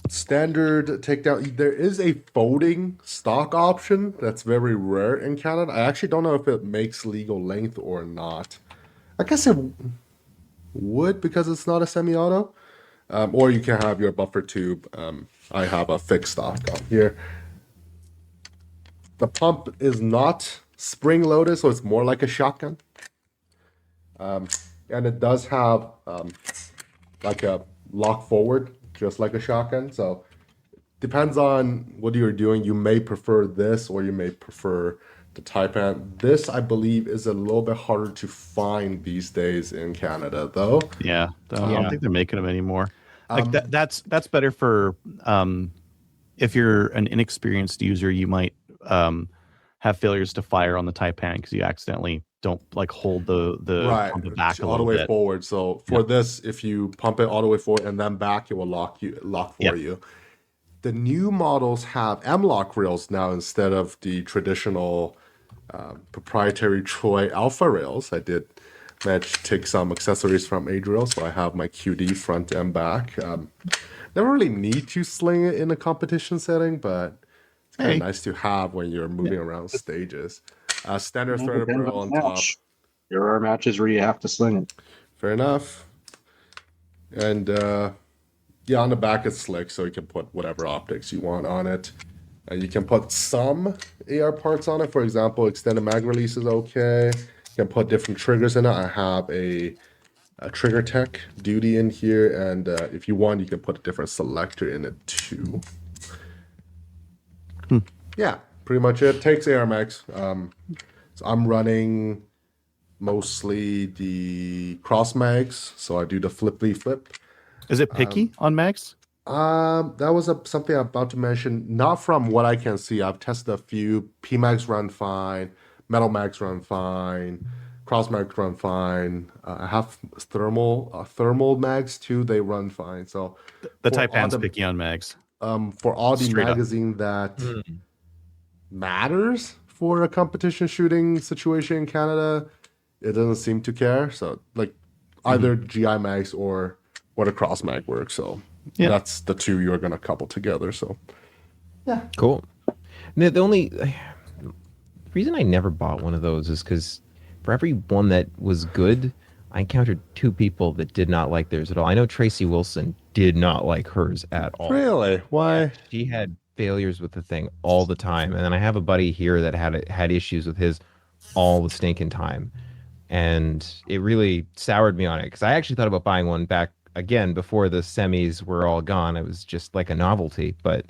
Standard takedown. There is a folding stock option that's very rare in Canada. I actually don't know if it makes legal length or not. I guess it would because it's not a semi-auto. Or you can have your buffer tube. I have a fixed stock on here. The pump is not spring-loaded, so it's more like a shotgun. And it does have like a lock forward, just like a shotgun. So depends on what you're doing. You may prefer this or you may prefer the Taipan. This, I believe, is a little bit harder to find these days in Canada, though. Yeah, I don't think they're making them anymore. Like that's better for if you're an inexperienced user, you might have failures to fire on the Taipan because you accidentally don't like hold the right pump it back all the way forward. So for this, if you pump it all the way forward and then back, it will lock for you. The new models have M-LOK rails now instead of the traditional proprietary Troy Alpha rails. I did manage to take some accessories from Adriel, so I have my QD front and back. Never really need to sling it in a competition setting, but it's kind of nice to have when you're moving around stages. Standard threaded barrel on top. There are matches where you have to sling it. Fair enough. And on the back it's slick, so you can put whatever optics you want on it. You can put some AR parts on it. For example, extended mag release is okay. You can put different triggers in it. I have a Trigger Tech Duty in here, and if you want, you can put a different selector in it too. Yeah, pretty much it. Takes AR mags. So I'm running mostly the cross mags, so I do the flip. Is it picky on mags? That was something I'm about to mention. Not from what I can see. I've tested a few. P-mags run fine. Metal mags run fine. Cross mags run fine. I have thermal mags too. They run fine. So the Taipan's picky on mags. For all the magazine that matters for a competition shooting situation in Canada, it doesn't seem to care. So like either GI mags or the cross mag works. So that's the two you're gonna couple together. So cool. The only reason I never bought one of those is because for every one that was good, I encountered 2 people that did not like theirs at all. I know Tracy Wilson did not like hers at all. Really? Why? She had failures with the thing all the time, and then I have a buddy here that had issues with his all the stinking time, and it really soured me on it because I actually thought about buying one back again before the semis were all gone. It was just like a novelty, but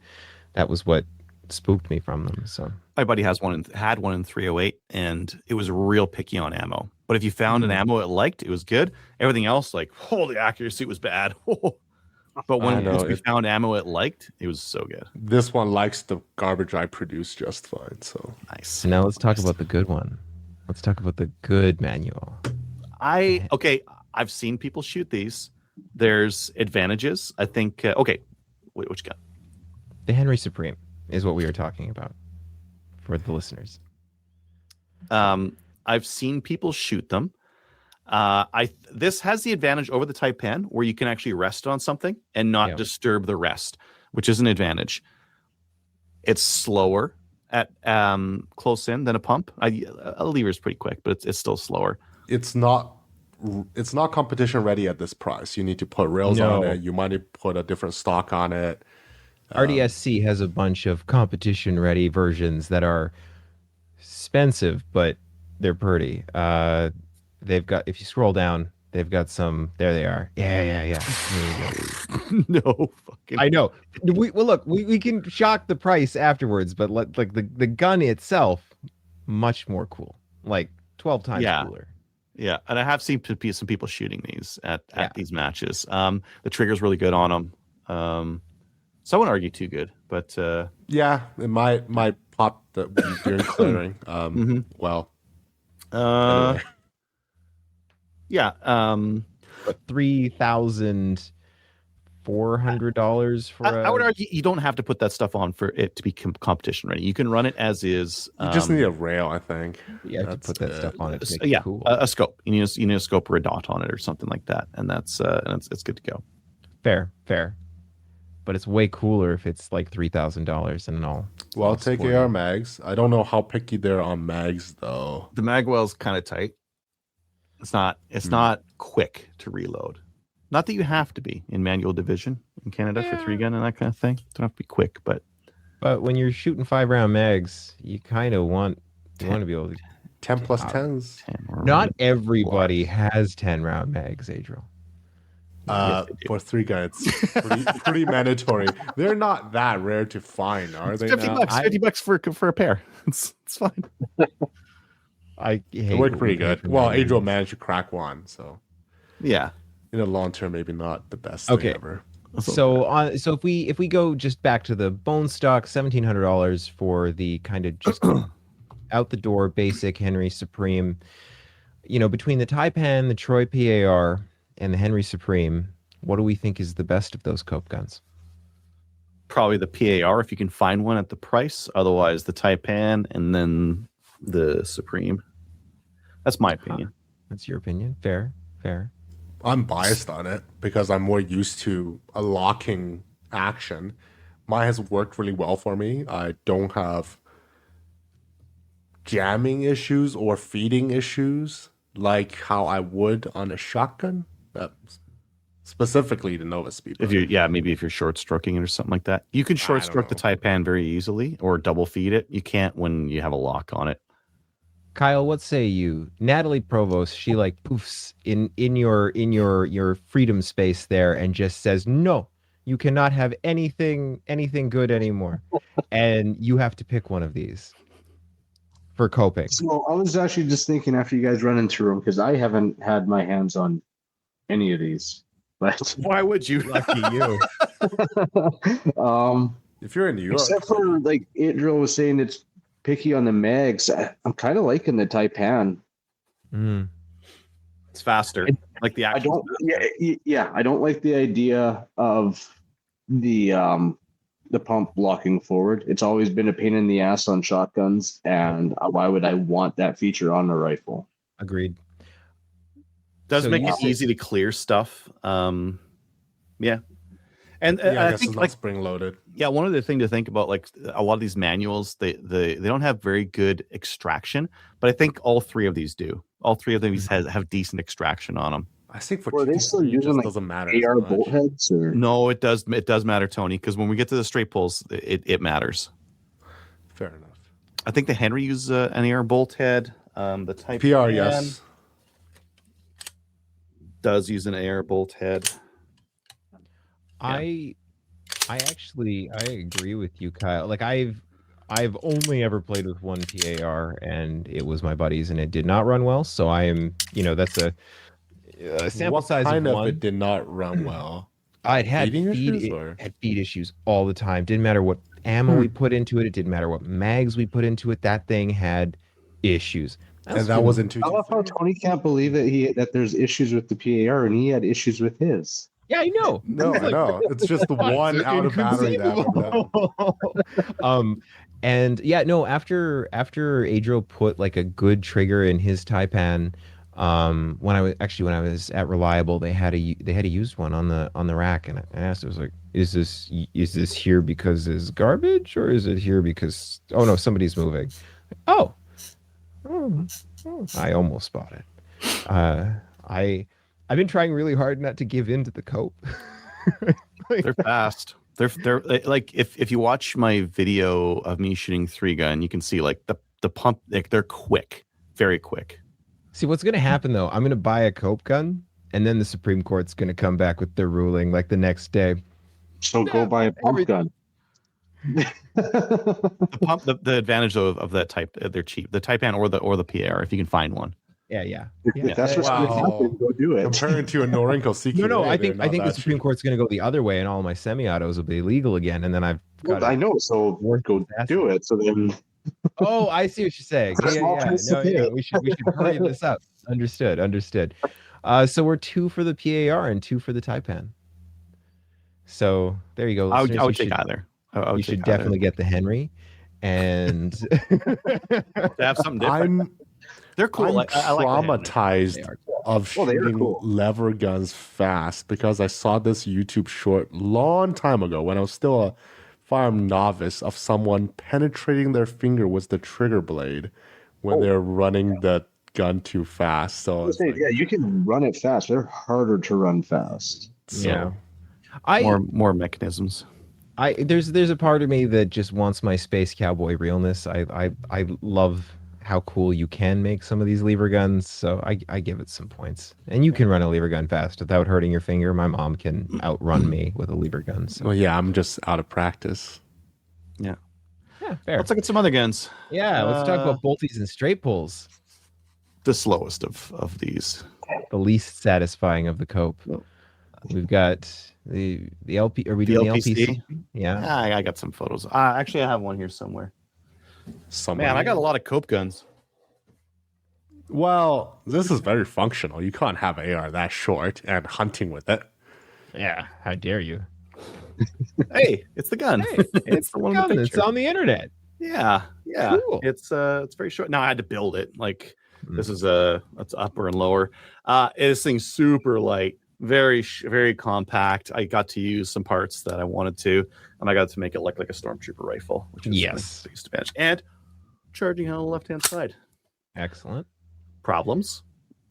that was what spooked me from them. So my buddy had one in 308, and it was real picky on ammo. But if you found an ammo it liked, it was good. Everything else, like, the accuracy was bad. But once we found ammo it liked, it was so good. This one likes the garbage I produce just fine. So nice. So now let's talk about the good one. Let's talk about the good manual. I've seen people shoot these. There's advantages. I think. Wait, which gun? The Henry Supreme is what we were talking about for the listeners. I've seen people shoot them. This has the advantage over the Taipan where you can actually rest on something and not disturb the rest, which is an advantage. It's slower at close in than a pump. A lever is pretty quick, but it's still slower. It's not competition ready at this price. You need to put rails on it. You might need to put a different stock on it. RDSC has a bunch of competition ready versions that are expensive, but they're pretty. They've got, if you scroll down, they've got some. There they are. Yeah. No fucking. I know. We can shock the price afterwards, but the gun itself, much more cool. Like 12 times cooler. Yeah, and I have seen some people shooting these at these matches. The trigger's really good on them. Some would argue too good, but Yeah, it might pop during clearing. Well, anyway. yeah. $3,400 for I would argue you don't have to put that stuff on for it to be competition ready. You can run it as is. You just need a rail, I think. Yeah, to put that stuff on it. To make Yeah, it cool. a scope. You need a scope or a dot on it or something like that, and that's it's good to go. Fair. But it's way cooler if it's like $3,000 and all. Well, take AR mags. I don't know how picky they're on mags though. The magwell's kind of tight. It's not quick to reload. Not that you have to be in manual division in Canada for 3-gun and that kind of thing. Don't have to be quick, but when you're shooting 5-round mags, you kind of want to be able to 10 plus 10s. Not everybody has 10-round mags, Adriel. For 3-gun, it's pretty mandatory. They're not that rare to find, are they? $50 for a pair. It's fine. It worked pretty good. Well, Adriel managed to crack one, so yeah. In the long term, maybe not the best thing ever. So if we go just back to the bone stock, $1,700 for the kind of just out the door basic Henry Supreme. Between the Taipan, the Troy PAR, and the Henry Supreme, what do we think is the best of those cope guns? Probably the PAR if you can find one at the price. Otherwise, the Taipan and then the Supreme. That's my opinion. That's your opinion. Fair. I'm biased on it because I'm more used to a locking action. Mine has worked really well for me. I don't have jamming issues or feeding issues like how I would on a shotgun. Specifically the Nova Speed. Maybe if you're short stroking it or something like that. You can short stroke the Taipan very easily or double feed it. You can't when you have a lock on it. Kyle, what say you? Natalie Provost, she like poofs in your freedom space there and just says, no, you cannot have anything good anymore. And you have to pick one of these for coping. So I was actually just thinking after you guys run into them, because I haven't had my hands on any of these. But why would you? Lucky you. If you're in New York. Except for like Adriel was saying it's picky on the mags. I'm kind of liking the Taipan. It's faster. Like the action. I don't like the idea of the pump blocking forward. It's always been a pain in the ass on shotguns, and why would I want that feature on a rifle? Agreed. Does make it easy to clear stuff. Yeah. And I think like spring loaded. Yeah, one other thing to think about, like a lot of these manuals, they don't have very good extraction, but I think all three of these do. All three of these have decent extraction on them. I think are they still using like doesn't matter. AR bolt heads or no? It does matter, Tony, because when we get to the straight pulls, it matters. Fair enough. I think the Henry uses an AR bolt head. The Type PR, yes, does use an AR bolt head. I agree with you, Kyle. Like I've only ever played with one PAR, and it was my buddy's, and it did not run well. So I am, that's a sample size kind of of one. It did not run well. It had feed issues all the time. Didn't matter what ammo we put into it. It didn't matter what mags we put into it. That thing had issues. That wasn't too. I love how Tony can't believe that there's issues with the PAR, and he had issues with his. Yeah, I know. No, I know. It's just the one out of battery that. And yeah, no. After Adriel put like a good trigger in his Taipan, when I was at Reliable, they had a used one on the rack, and I asked, I was like, is this here because it's garbage, or is it here because no, somebody's moving? Oh, I almost bought it. I've been trying really hard not to give in to the cope. They're fast. They're like if you watch my video of me shooting 3-gun, you can see like the pump. Like they're quick, very quick. See what's gonna happen though? I'm gonna buy a cope gun, and then the Supreme Court's gonna come back with their ruling like the next day. So go buy a pump gun. The advantage of that type, they're cheap. The Taipan or the PAR, if you can find one. Yeah. If that's what's going to Wow. happen, go do it. Comparing to a Norinco CQA. No, I they're think not the that Supreme cheap. Court's going to go the other way, and all my semi-autos will be legal again, and then I've got. I know, so Worth go asking. do it. So then, Oh, I see what you're saying. It's a small Yeah. price to No, pay. yeah. We should hurry this up. Understood. So we're 2 for the PAR and 2 for the Taipan. So there you go. I listeners. would take either. I would You take should either. definitely get the Henry, and To have something different. They're cool. I'm I like the Henry. traumatized They are of Oh, they are shooting cool. lever guns fast because I saw this YouTube short long time ago when I was still a firearm novice of someone penetrating their finger with the trigger blade when they're running the gun too fast. So, it's like, yeah, you can run it fast. They're harder to run fast. so Yeah. I More mechanisms. there's a part of me that just wants my space cowboy realness. I love how cool you can make some of these lever guns, so I give it some points. And you can run a lever gun fast without hurting your finger. My mom can outrun me with a lever gun. So well, yeah, I'm just out of practice. yeah, fair. Let's look at some other guns. Yeah, let's talk about bolties and straight pulls. The slowest of these. The least satisfying of the cope. We've got the LP. Are we doing the LPC? Yeah. I got some photos. Actually, I have one here somewhere. Somewhere. Man, I got a lot of cope guns. Well, this is very functional. You can't have AR that short and hunting with it. Yeah. How dare you? Hey, it's the gun. It's the one in the gun. It's picture. on the internet. Yeah. Cool. It's very short. Now I had to build it. Like Mm. this is it's upper and lower. This thing's super light, very compact. I got to use some parts that I wanted to, and I got to make it look like a stormtrooper rifle, which is Yes. the biggest advantage. And charging on the left hand side. Excellent. Problems.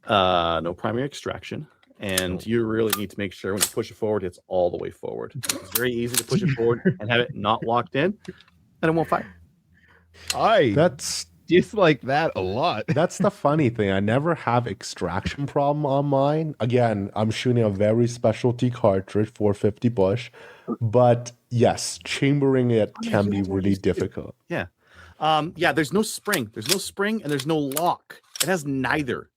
No primary extraction. And you really need to make sure when you push it forward, it's all the way forward. It's very easy to push it forward and have it not locked in, and it won't fire. I That's dislike that a lot. That's the funny thing. I never have extraction problem on mine. Again, I'm shooting a very specialty cartridge, 450 Bush, but yes, chambering it can be really difficult. Yeah, there's no spring. There's no spring and there's no lock. It has neither.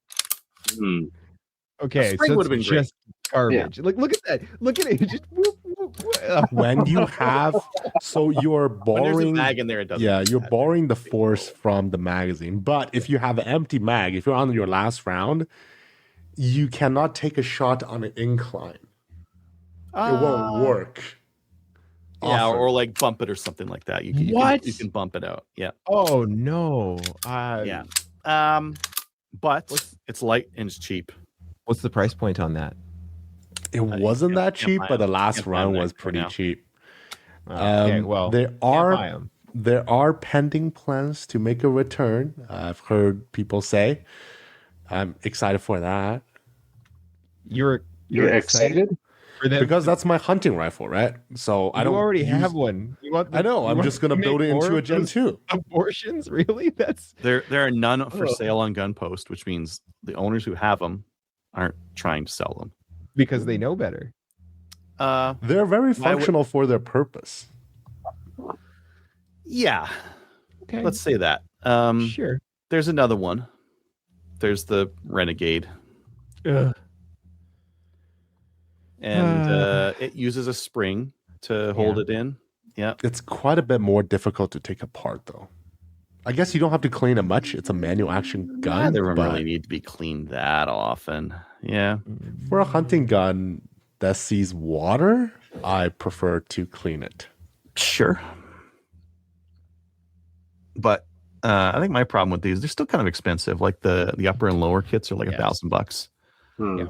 Okay, spring so would've it's been great. just garbage. Look at that. Look at it. Just whoop, whoop, whoop. When you have, so you're When there's a borrowing, mag in there, it doesn't. yeah, you're matter. borrowing the force from the magazine. But if you have an empty mag, if you're on your last round, you cannot take a shot on an incline. It won't work. Yeah, Often. or like bump it or something like that. You can What? you can bump it out. Yeah, Oh no. yeah. But it's light and it's cheap. What's the price point on that? It wasn't that can't cheap, buy but the them. last Can't buy round them was right pretty now. cheap. Okay, well, there can't buy 'em. there are pending plans to make a return. I've heard people say. I'm excited for that You're excited? for them because that's my hunting rifle, right? So I you don't already use- have one. You want I know. you I'm want just gonna to build make it into more a of Gen those 2. Abortions, really? That's There are none for Ugh. sale on Gun Post, which means the owners who have them aren't trying to sell them. because they know better. They're very Why would- functional for their purpose. Yeah, Okay, let's say that. sure. There's another one. There's the Renegade, Ugh. and it uses a spring to hold it in. Yeah, It's quite a bit more difficult to take apart, though. I guess you don't have to clean it much. It's a manual action gun. they don't but really need to be cleaned that often. Yeah, for a hunting gun that sees water, I prefer to clean it. sure. But I think my problem with these, they're still kind of expensive. Like the upper and lower kits are like Yes. $1,000. Yeah.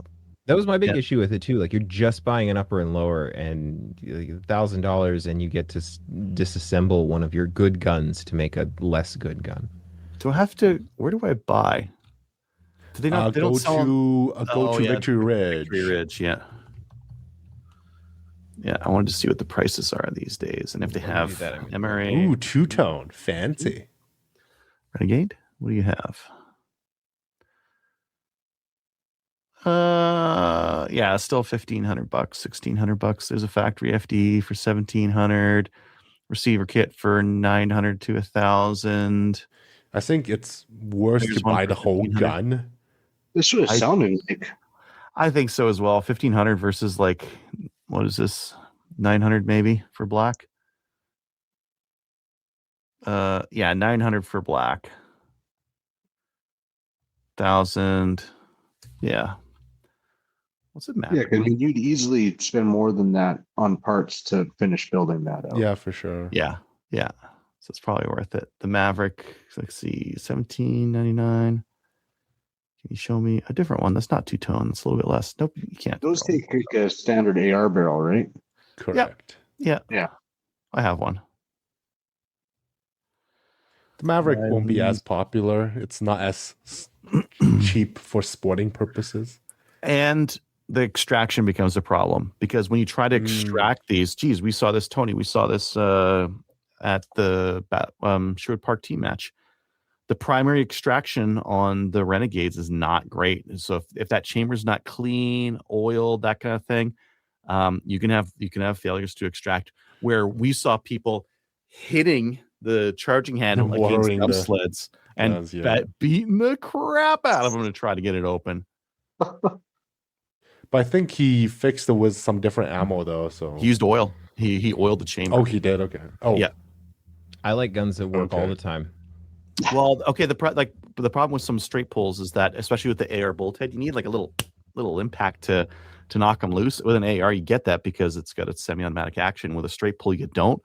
That was my big Yeah. issue with it too. Like you're just buying an upper and lower, and $1,000, and you get to disassemble one of your good guns to make a less good gun. Do I have to? Where do I buy? Do they not? They Go don't sell 'em- to yeah, Victory Ridge. Victory Ridge, yeah. Yeah, I wanted to see what the prices are these days, and if they Let me have do that, I mean. MRA Ooh, two-tone, fancy. Renegade. What do you have? Yeah, it's still $1,500, $1,600. There's a factory FD for $1,700, receiver kit for $900 to $1,000. I think it's worth There's to one buy for the whole 1,500. gun This was I- sounding like I think so as well. 1,500 versus like, what is this? 900 maybe for black. Yeah, 900 for black. 1,000. Yeah. What's it matter? yeah. 'Cause I mean, you'd easily spend more than that on parts to finish building that out. Yeah, for sure. Yeah. So it's probably worth it. The Maverick, let's see, 17.99. Can you show me a different one that's not two-tone? It's a little bit less. Nope, you can't. Those take like a standard AR barrel, right? Correct. Yeah. Yeah. I have one. The Maverick won't be as popular. It's not as cheap for sporting purposes. And the extraction becomes a problem because when you try to extract these, geez, we saw this, Tony. We saw this at the Sherwood Park team match. The primary extraction on the Renegades is not great. So if that chamber is not clean, oiled, that kind of thing, you can have failures to extract. Where we saw people hitting the charging handle against Watering dump the sleds and guns, yeah. beating the crap out of them to try to get it open. But I think he fixed it with some different ammo though. So He used oil. He oiled the chamber. oh, he did. Okay. Oh, Yeah. I like guns that work all Okay. the time. Well, okay. The problem with some straight pulls is that, especially with the AR bolt head, you need like a little impact to knock them loose. With an AR, you get that because it's got a semi-automatic action. With a straight pull, you don't,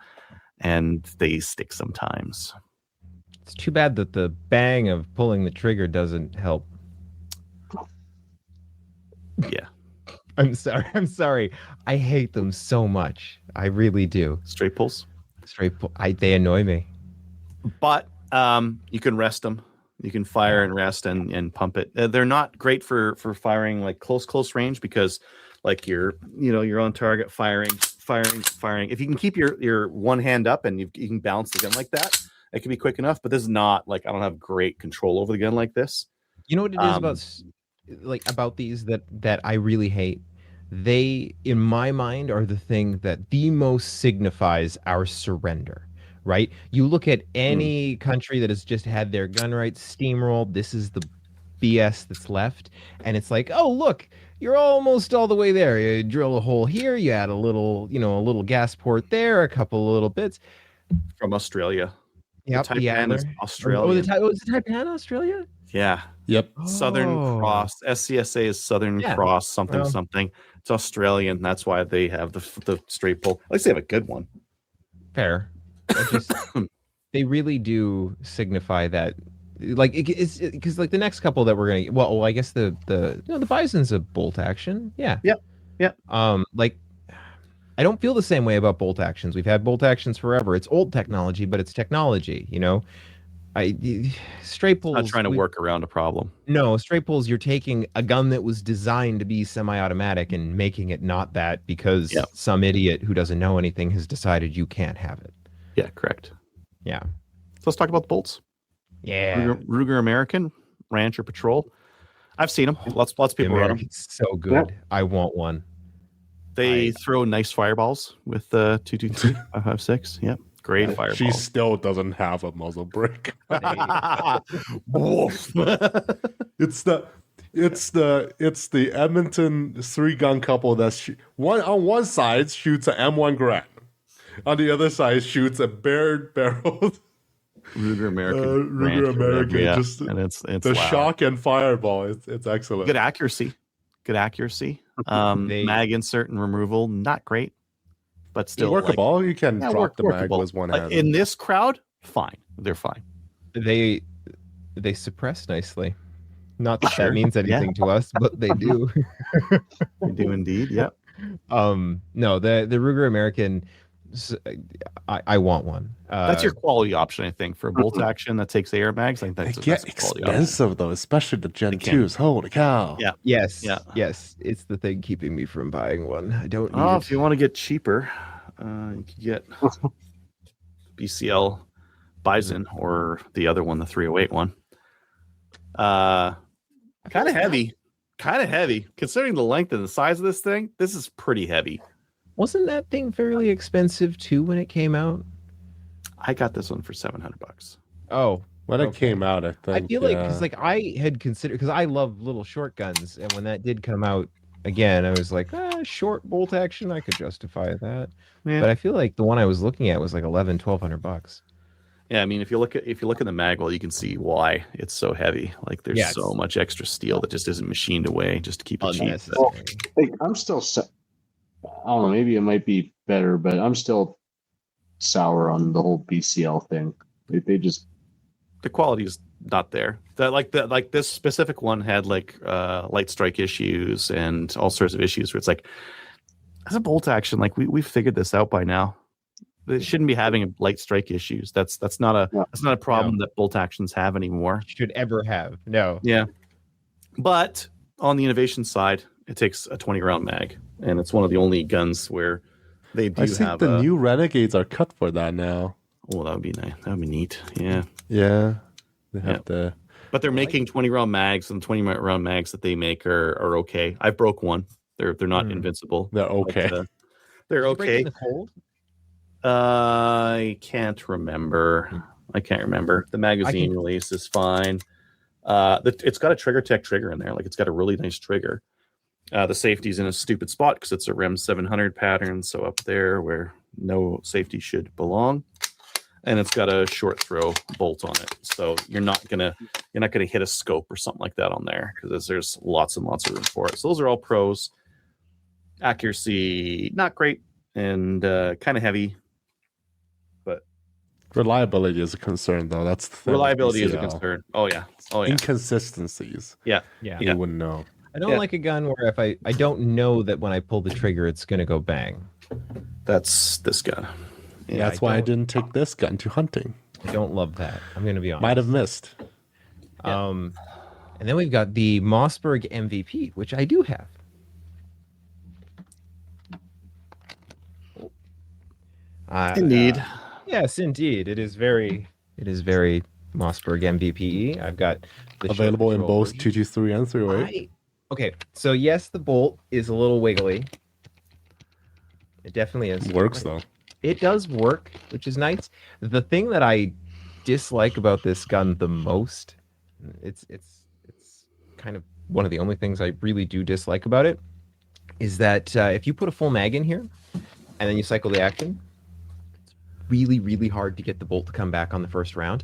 and they stick sometimes. It's too bad that the bang of pulling the trigger doesn't help. Yeah, I'm sorry. I hate them so much. I really do. straight pulls. Straight pull. They annoy me. But you can rest them. You can fire and rest and pump it. They're not great for firing like close range because like you're on target firing. If you can keep your one hand up and you can balance the gun like that, it can be quick enough. But this is not like I don't have great control over the gun like this. You know what it is about these that I really hate? They, in my mind, are the thing that the most signifies our surrender, right? You look at any country that has just had their gun rights steamrolled, this is the BS that's left. And it's like, oh, look, you're almost all the way there. You drill a hole here, you add a little gas port there, a couple of little bits. From Australia. Yep, The Taipan is Oh, Australian. was the Taipan Australia? Yeah. Yep. Southern Oh. Cross. SCSA is Southern Yeah. Cross something Well. something. It's Australian. That's why they have the straight pull. At least they have a good one. Fair. They really do signify that, like, it's because like the next couple that we're gonna, well, I guess the Bison's a bolt action, yeah. Like, I don't feel the same way about bolt actions. We've had bolt actions forever. It's old technology, but it's technology, straight pulls. Not trying to work around a problem. No, straight pulls. You're taking a gun that was designed to be semi-automatic and making it not that because some idiot who doesn't know anything has decided you can't have it. Yeah, correct. Yeah. So let's talk about the bolts. Yeah. Ruger American, Ranch or Patrol. I've seen them. Lots of people run them. It's so good. I want one. They throw nice fireballs with 223, 556. Yep. Great fireballs. She still doesn't have a muzzle brake. Woof. It's the Edmonton 3-gun couple that's one on one side shoots an M1 Garand, on the other side shoots a barreled Ruger American. Ruger Ranch or whatever, American. yeah. Just and it's the loud. shock and fireball. It's excellent. Good accuracy. Mag insert and removal, not great, but still workable. You can like, drop the mag workable. with one Like, hand. in this crowd, fine. They're fine. They suppress nicely. Not that Sure. that means anything to us, but they do. They do indeed. Yep. No, the Ruger American, I want one. That's your quality option, I think, for a bolt action that takes AR mags. I think They that's get a quality option. expensive though, especially the Gen They can. 2s. Holy cow! Yeah. Yes. Yeah. Yes. It's the thing keeping me from buying one. I don't need Oh, it. if you want to get cheaper, you could get BCL Bison or the other one, the 308 one. Kind of heavy. Considering the length and the size of this thing, this is pretty heavy. Wasn't that thing fairly expensive too when it came out? I got this one for $700. Oh, When it Okay. came out, I think. I feel like because I had considered because I love little short guns, and when that did come out again, I was like, short bolt action, I could justify that. Yeah. But I feel like the one I was looking at was like $1,100-$1,200. Yeah, I mean, if you look at the magwell, you can see why it's so heavy. Like, there's Yeah, so much extra steel that just isn't machined away just to keep it cheap. Unnecessary. Like, I'm still, I don't know, maybe it might be better, but I'm still sour on the whole BCL thing. They just, The quality is not there. Like this specific one had like light strike issues and all sorts of issues where it's like, as a bolt action, like we've figured this out by now. It shouldn't be having light strike issues. That's not a problem that bolt actions have anymore. Should ever have. No. Yeah. But on the innovation side, it takes a 20 round mag, and it's one of the only guns where they do I think have the new Renegades are cut for that now. Oh, that would be nice. That would be neat. Yeah. Yeah, they have the. But they're making 20 round mags, and 20 round mags that they make are okay. I broke one. They're not invincible. They're okay. But, they're Did you break it okay. in the cold? I can't remember. The magazine release is fine. It's got a Trigger Tech trigger in there. Like, it's got a really nice trigger. The safety's in a stupid spot because it's a REM 700 pattern, so up there where no safety should belong. And it's got a short throw bolt on it, so you're not gonna hit a scope or something like that on there because there's lots and lots of room for it. So those are all pros. Accuracy not great and kind of heavy. Reliability is a concern, though. That's the thing. Reliability is a BCL. concern. Oh yeah. Inconsistencies. Yeah. You wouldn't know. I don't like a gun where if I don't know that when I pull the trigger, it's going to go bang. That's this gun. Yeah, that's why I didn't take this gun to hunting. I don't love that. I'm going to be honest. Might have missed. And then we've got the Mossberg MVP, which I do have. Indeed. Yes, indeed. It is very Mossberg MVP. I've got the Available in short both version. 223 and 308. Okay, so yes, the bolt is a little wiggly. It definitely is. Works though. It does work, which is nice. The thing that I dislike about this gun the most, it's kind of one of the only things I really do dislike about it, is that if you put a full mag in here and then you cycle the action, it's really, really hard to get the bolt to come back on the first round.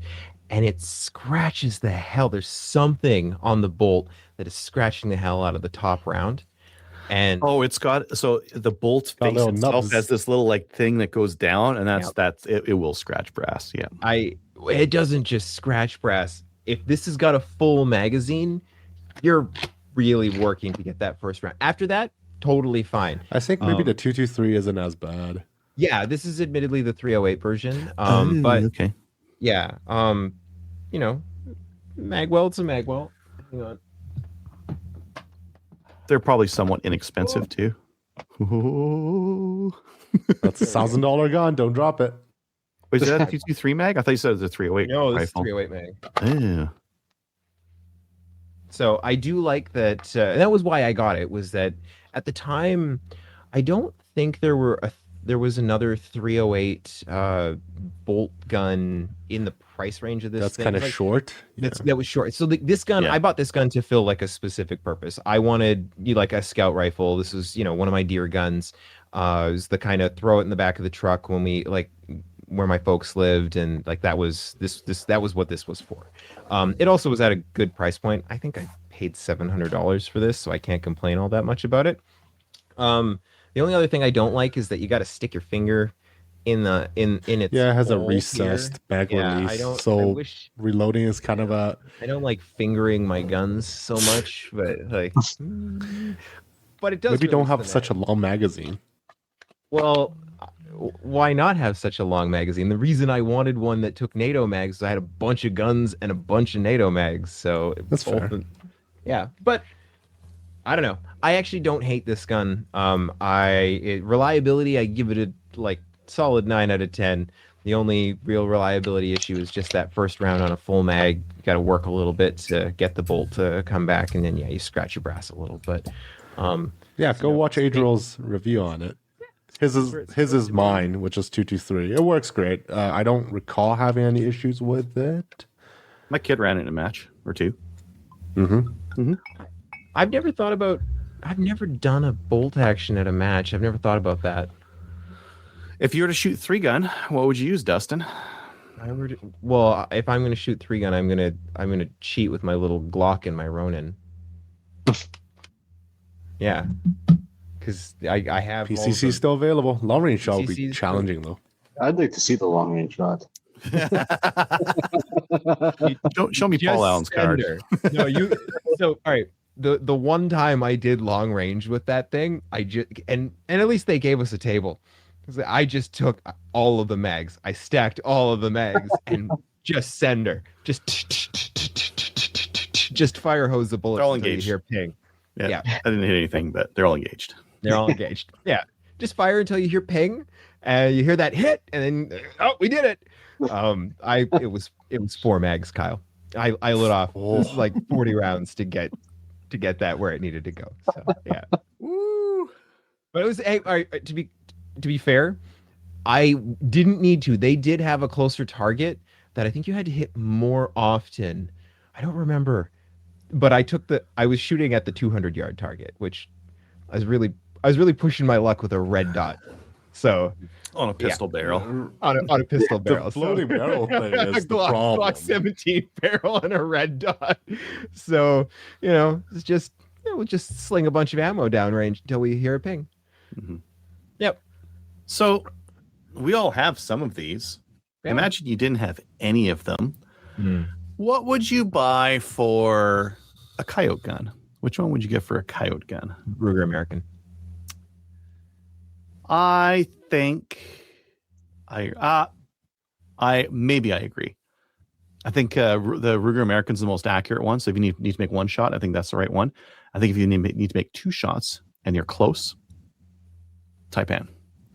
And it scratches the hell. There's something on the bolt that is scratching the hell out of the top round. And it's got so the bolt Got face little itself nubs. has this little like thing that goes down, and it will scratch brass. Yeah. it doesn't just scratch brass. If this has got a full magazine, you're really working to get that first round. After that, totally fine. I think maybe the 223 isn't as bad. Yeah, this is admittedly the 308 version. But okay. yeah, you know, magwell, it's a magwell. Hang on. They're probably somewhat inexpensive too. Ooh. That's a $1,000 gun. Don't drop it. Wait, is that a 223 mag? I thought you said it was a 308. No, this is rifle. 308 mag. Yeah. So I do like that. And that was why I got it. Was that at the time, I don't think there was another 308 bolt gun in the price range of this. That's thing. kind of Like, short. That was short. So this gun, Yeah. I bought this gun to fill like a specific purpose. I wanted like a scout rifle. This was, one of my deer guns. It was the kind of throw it in the back of the truck when we where my folks lived, and like that was that was what this was for. It also was at a good price point. I think I paid $700 for this, so I can't complain all that much about it. The only other thing I don't like is that you got to stick your finger in its Yeah, it has a hole recessed here. back Yeah, release. I So wish reloading is kind of a. I don't like fingering my guns so much, but but it does. Maybe don't release have the such a long magazine. Well, why not have such a long magazine? The reason I wanted one that took NATO mags is I had a bunch of guns and a bunch of NATO mags. So That's fair. Yeah, but I don't know. I actually don't hate this gun. Reliability, I give it a solid 9 out of 10. The only real reliability issue is just that first round on a full mag. You got to work a little bit to get the bolt to come back, and then you scratch your brass a little. But Yeah, go watch Adriel's review on it. His is mine, which is 223. It works great. I don't recall having any issues with it. My kid ran it in a match or two. Mm-hmm. I've never done a bolt action at a match. I've never thought about that. If you were to shoot 3-gun, what would you use, Dustin? Well, if I'm going to shoot 3-gun, I'm going to cheat with my little Glock and my Ronin. Yeah. Because I have PCC still available. Long range shot will be PCC 's challenging though. I'd like to see the long range shot. Show me Paul Allen's card. No, you. So all right. The one time I did long range with that thing, I just and at least they gave us a table. 'Cause I just took all of the mags. I stacked all of the mags and just send her. Just fire hose the bullets They're all until you engaged. hear ping. Yeah. I didn't hit anything, but they're all engaged. They're all engaged. Yeah. Just fire until you hear ping, and you hear that hit, and then we did it. It was 4 mags, Kyle. I lit off. It was like 40 rounds to get that where it needed to go. So yeah. Woo. But it was all right, to be fair, I didn't need to. They did have a closer target that I think you had to hit more often. I don't remember, but I was shooting at the 200-yard target, which I was really pushing my luck with a red dot. So On a pistol barrel. on a pistol barrel. The floating barrel thing is the Glock problem. 17 barrel and a red dot. So, it's just we'll just sling a bunch of ammo downrange until we hear a ping. Mhm. Yep. So we all have some of these. Yeah. Imagine you didn't have any of them. Mm. What would you buy for a coyote gun? Which one would you get for a coyote gun? Ruger American. I think I agree. I think the Ruger American is the most accurate one. So if you need to make one shot, I think that's the right one. I think if you need to make 2 shots and you're close, Taipan.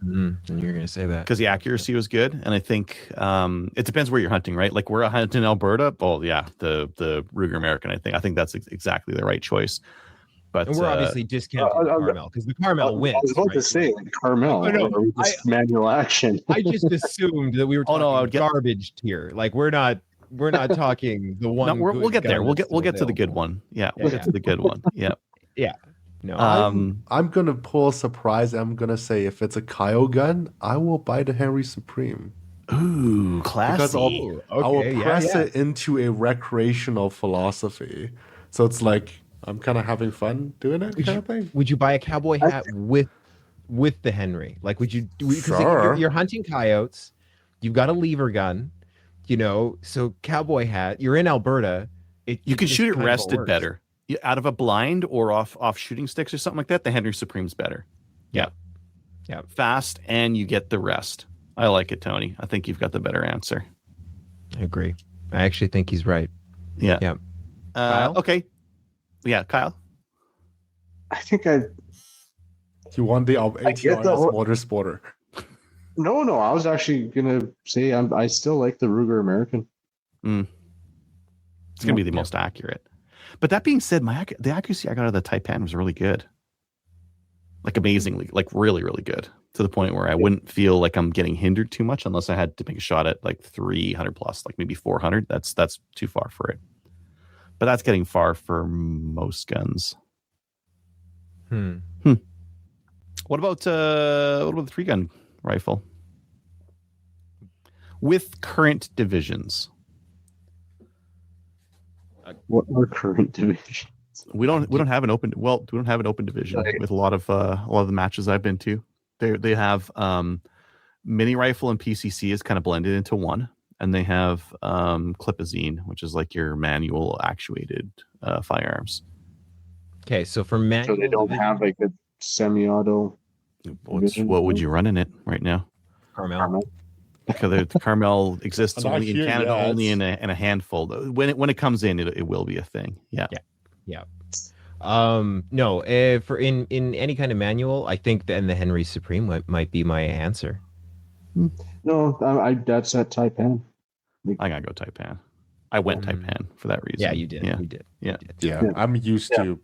And you're gonna say that Because the accuracy was good, and I think it depends where you're hunting, right? Like we're hunting in Alberta. Oh yeah, the Ruger American. I think that's exactly the right choice. But and we're obviously discounting Carmel because the Carmel wins. I was about right? to say like Carmel. Oh, no, or just manual action. I just assumed that we were Oh, talking no, I would get- garbage tier. Like we're not talking the one. no, we'll good get there. gun We'll that's get to the good available. one. Yeah, we'll get to the good one. Yeah. No, I'm gonna pull a surprise. I'm gonna say if it's a Kyle gun, I will buy the Henry Supreme Ooh, classy. because I will okay, press yeah. it into a recreational philosophy. So it's like I'm kind of having fun doing it, kind of thing. would you buy a cowboy hat with the Henry? Like, would you? Because Sure. you're hunting coyotes, you've got a lever gun, so cowboy hat. You're in Alberta. You can just shoot it kind of rested works. better. Out of a blind or off shooting sticks or something like that. The Henry Supreme's better. Yeah. Yeah. Fast, and you get the rest. I like it, Tony. I think you've got the better answer. I agree. I actually think he's right. Yeah. Yeah. Kyle? Okay. Yeah, Kyle. I think You want the get the whole- Motor Sporter. No. I was actually gonna say I still like the Ruger American. It's gonna be the most accurate. But that being said, the accuracy I got out of the Taipan was really good. Like amazingly, like really, really good. To the point where I wouldn't feel like I'm getting hindered too much unless I had to make a shot at like 300 plus, like maybe 400. That's too far for it. But that's getting far for most guns. What about the 3-gun rifle? With current divisions. What are current divisions? We don't have an open division Right. with a lot of the matches I've been to. They have mini rifle and PCC is kind of blended into one, and they have clipazine, which is like your manual actuated firearms. Okay, so for So manual, they don't have like a semi-auto. What would you run in it right now? Carmel. Because the Carmel exists Not only in here Canada, yet. only in a handful. When it comes in, it will be a thing. Yeah. No, for in any kind of manual, I think then the Henry Supreme might be my answer. No, that's at Taipan. I gotta go Taipan. I went Taipan for that reason. Yeah, you did. Yeah. You did. Yeah. You did. Yeah, Yeah. I'm used to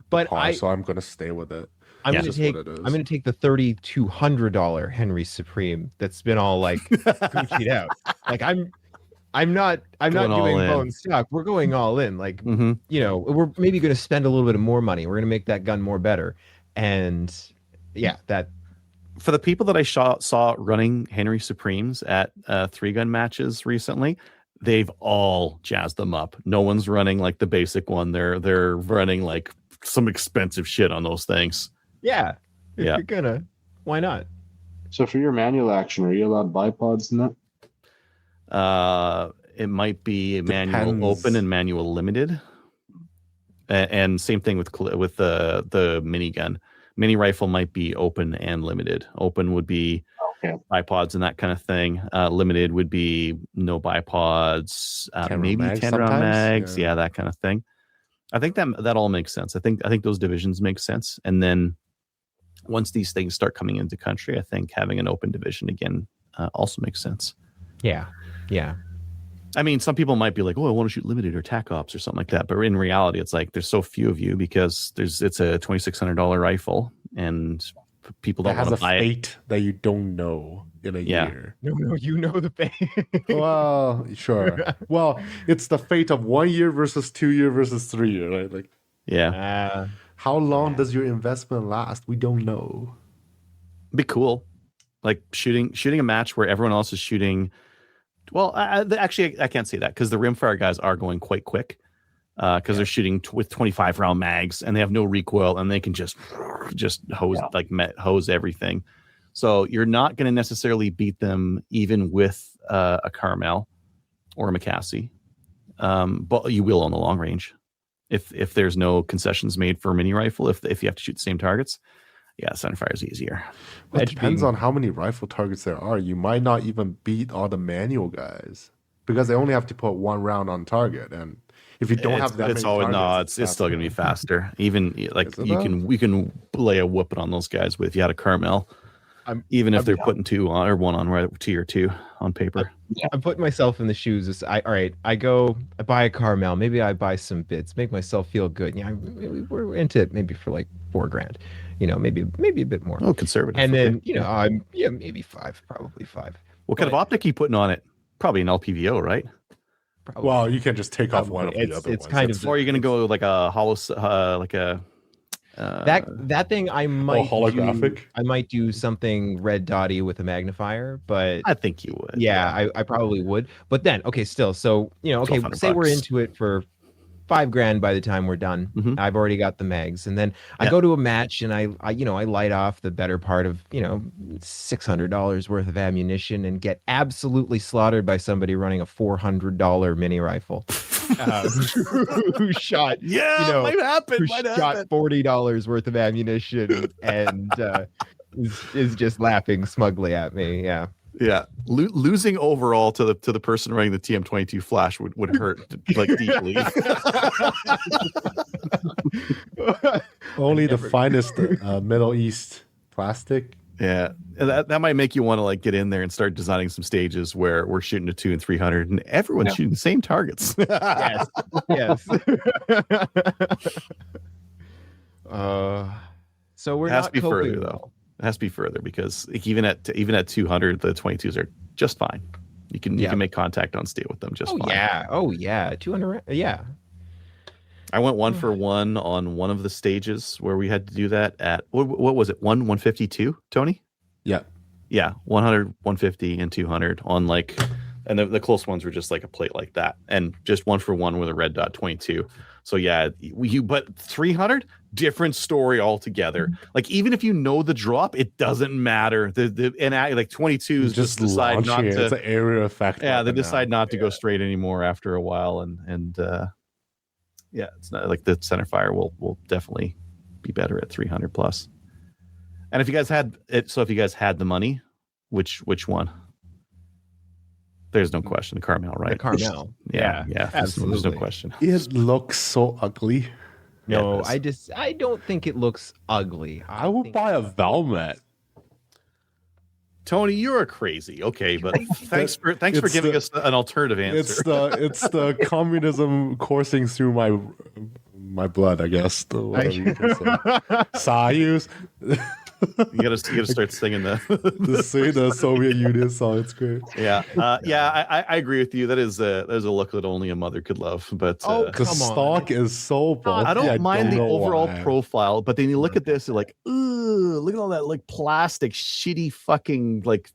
But par, so I'm gonna stay with it. I'm Yeah. gonna Just take what it is. I'm gonna take the $3,200 Henry Supreme that's been all like Gucci'd out. Like I'm not Going all doing in. bone stock. We're going all in. Like, Mhm. we're maybe going to spend a little bit more money. We're going to make that gun more better. And yeah, that For the people that I saw running Henry Supremes at 3-gun matches recently, they've all jazzed them up. No one's running like the basic one. They're running like some expensive shit on those things. yeah. If Yeah. you're gonna, why not? So for your manual action, are you allowed bipods in that? It might be manual Depends. open and manual limited, and same thing with the minigun. Mini rifle might be open and limited. Open would be Okay. bipods and that kind of thing. Limited would be no bipods, 10 maybe round mags 10 round sometimes, mags, yeah. yeah, that kind of thing. I think that all makes sense. I think those divisions make sense, and then once these things start coming into country, I think having an open division again also makes sense. Yeah. Yeah. I mean, some people might be like, "Oh, I want to shoot limited or TAC ops or something like that," but in reality, it's like there's so few of you because it's a $2,600 rifle, and people That don't has want a to buy it. fate that you don't know in a Yeah. year. No, you know the pain. Well, sure. Well, it's the fate of 1 year versus 2 year versus 3 year, right? Like, Yeah, how long does your investment last? We don't know. it'd be cool, like shooting a match where everyone else is shooting. Well, actually, I can't say that because the rimfire guys are going quite quick because they're shooting with 25 round mags and they have no recoil and they can just hose hose everything. So you're not going to necessarily beat them even with a Carmel or a McCasey, but you will on the long range if there's no concessions made for a mini rifle. If you have to shoot the same targets, yeah, centerfire is easier. It depends on how many rifle targets there are. You might not even beat all the manual guys because they only have to put 1 round on target. And if you don't have that it's many always targets, it's still going to be faster. Even like Is it we can lay a whooping on those guys with if you had a Carmel. Even if they're putting 2 on or 1 on right tier 2 on paper. I'm putting myself in the shoes. I buy a Carmel. Maybe I buy some bits, make myself feel good. Yeah, we're into it maybe for like $4,000. Maybe a bit more. Oh, conservative. And okay. then I'm maybe 5, probably 5. What kind of optic are you putting on it? Probably an LPVO, right? Probably. well, you can just take off one of the It's- other it's ones. kind That's of- Or are you going to go like a hollow, like a that thing I might holographic? I might do something red dotty with a magnifier, but I think you would. yeah, I probably would. But then, okay, still, so okay, $1,200 say we're bucks. into it for $5,000 by the time we're done. Mhm. I've already got the mags, and then I Yeah. go to a match and I light off the better part of $600 worth of ammunition and get absolutely slaughtered by somebody running a $400 mini rifle. Who shot might happen. who shot $40 worth of ammunition and is just laughing smugly at me. Yeah. Yeah, losing overall to the person running the TM22 flash would hurt like deeply. Only the finest Middle East plastic. Yeah, and that might make you want to like get in there and start designing some stages where we're shooting a 2 and 300 and everyone's shooting the same targets. Yes. Yes. So we're It has not to be coping further well. though. It has to be further because like, even at 200, the 22s are just fine. You can make contact on steel with them just fine. Yeah. Oh yeah. 200. Yeah. I went 1-for-1 on one of the stages where we had to do that at what was it? 152, Tony? Yeah. Yeah, 100, 150, and 200 on like, and the close ones were just like a plate like that, and just 1-for-1 with a red dot 22. So yeah, but 300, different story altogether. Like even if you know the drop, it doesn't matter. Like 22s just decide not launching it. to. It's an area effect. Yeah, they weapon now. decide not to go straight anymore after a while, and yeah, it's not like the center fire will definitely be better at 300 plus. And if you guys had it, so if you guys had the money, which one? There's no question, the Carmel, right? The Carmel. Yeah, there's no Absolutely. question. It looks so ugly. No, Yeah, it does. I don't think it looks ugly. I will think- buy a Velmet. Tony, you're crazy. Okay, but thanks for It's giving the- us an alternative answer. It's the communism coursing through my blood, I guess. Whatever you can say. Soyuz. You gotta start singing the the Soviet Union song. It's great. yeah. I agree with you. There's a look that only a mother could love. But Oh, The Come on. stock is so bulky. I don't mind the know overall why. profile, but then you look at this, you're like, ooh, look at all that like plastic, shitty fucking like,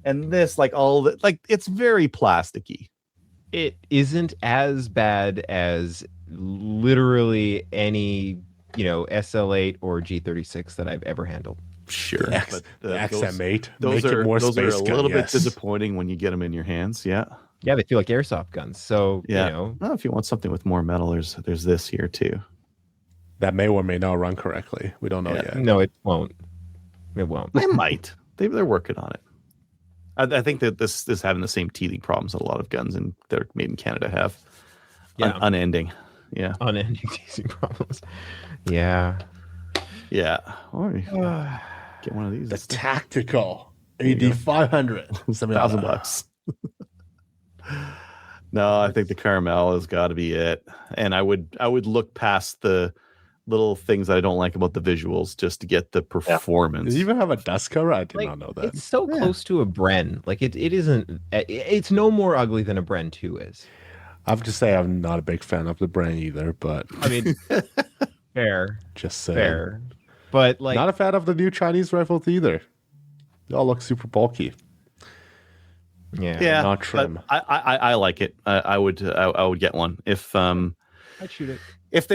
and this like all that like it's very plasticky. It isn't as bad as literally any, SL8 or G36 that I've ever handled. Sure, The those- XM8. Those Make it are more those are a space gun, little bit yes. disappointing when you get them in your hands. Yeah. Yeah, they feel like airsoft guns. So, Yeah. Well, if you want something with more metal, there's this here too. That may or may not run correctly. We don't know yet. no, it won't. It won't. They might. They're working on it. I think that this is having the same teething problems that a lot of guns that are made in Canada have. Yeah. Unending. Yeah. Unending teasing problems. Yeah. Yeah. Or get one of these. The It's tactical you go. AD 500. $1,000. No, I think the caramel has got to be it. And I would look past the little things that I don't like about the visuals just to get the performance. Does it even have a dust cover? I did Like, not know that. it's so close to a Bren. Like it isn't. It's no more ugly than a Bren 2 is. I have to say I'm not a big fan of the brand either, but I mean, fair, just saying. fair. But like, Not a fan of the new Chinese rifles either. They all look super bulky. yeah, not but trim. I like it. I would get one if I'd shoot it. if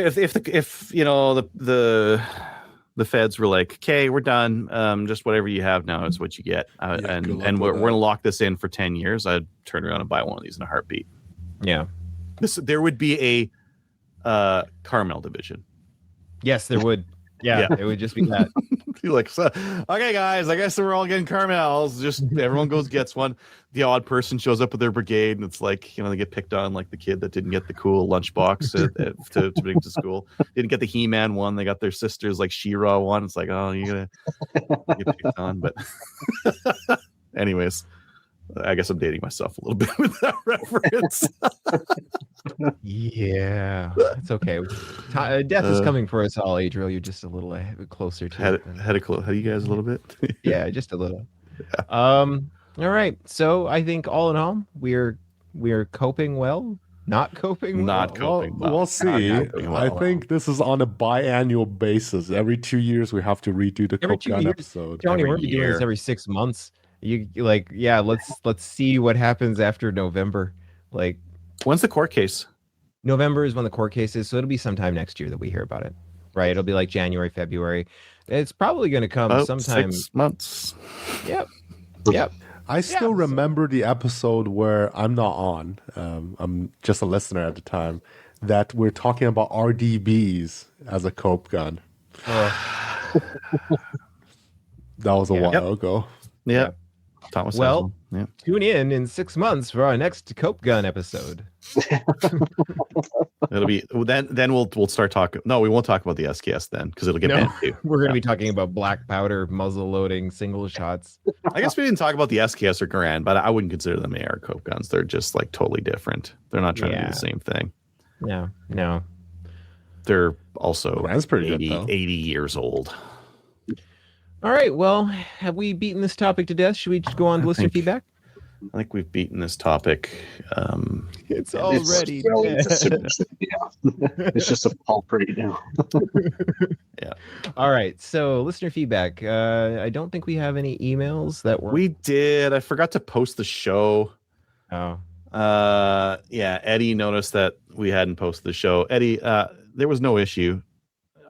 the feds were like, okay, we're done. Just whatever you have now is what you get. good luck And we're with gonna that. lock this in for 10 years. I'd turn around and buy one of these in a heartbeat. Yeah. There would be a Carmel division. Yes, there would. Yeah, Yeah. it would just be that. You're like, so, okay, guys, I guess we're all getting Carmels. Just everyone gets one. The odd person shows up with their brigade, and it's like, they get picked on, like the kid that didn't get the cool lunchbox to bring to school. Didn't get the He-Man one. They got their sister's like She-Ra one. It's like, oh, you're gonna get picked on. But anyways, I guess I'm dating myself a little bit with that reference. Yeah, it's okay. Death is coming for us all, Adriel. You're just a little closer to it. Had you guys a little bit. Yeah, just a little. All right. So I think all in all, we're coping well. Not coping Not well. coping. We'll see. coping I well. think this is on a biannual basis. Every 2 years, we have to redo the Every Coke 2 Gun years. episode. Tony, every we're doing year. this every 6 months. You like, yeah. Let's see what happens after November. Like When's the court case? November is when the court case is, so it'll be sometime next year that we hear about it. Right? It'll be like January, February. It's probably going to come About sometime. 6 months. Yep. Yep. I still remember the episode where I'm not on. I'm just a listener at the time. That we're talking about RDBs as a cope gun. That was a while ago. Yeah. Thomas. has Well, one. Yeah. Tune in 6 months for our next Cope Gun episode. It'll be then we'll start talking. No, we won't talk about the SKS then because it'll get No. banned too. We're going to be talking about black powder, muzzle loading, single shots. I guess we didn't talk about the SKS or Garand, but I wouldn't consider them AR cope guns. They're just like totally different. They're not trying to do Yeah. the same thing. No. They're also Garand's pretty good, 80, though. 80 years old. All right. Well, have we beaten this topic to death? Should we just go on to I listener think- feedback? I think we've beaten this topic. It's already It's just a pulp right now. All right. So listener feedback. I don't think we have any emails that were. We did. I forgot to post the show. Oh. Yeah, Eddie noticed that we hadn't posted the show. Eddie, there was no issue.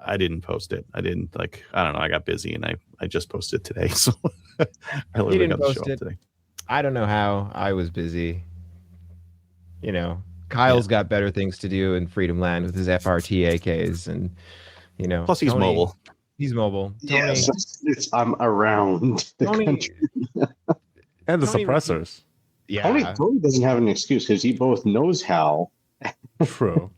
I didn't post it. I don't know. I got busy and I just posted it today. So I literally didn't got the post show it. up today. I don't know how. I was busy. Kyle's got better things to do in Freedom Land with his FRT AKs, and Plus he's Tony- mobile. He's mobile. Tony, Yes, I'm around the Tony, country. And the Tony- suppressors. yeah, Tony doesn't have an excuse because he both knows how. True.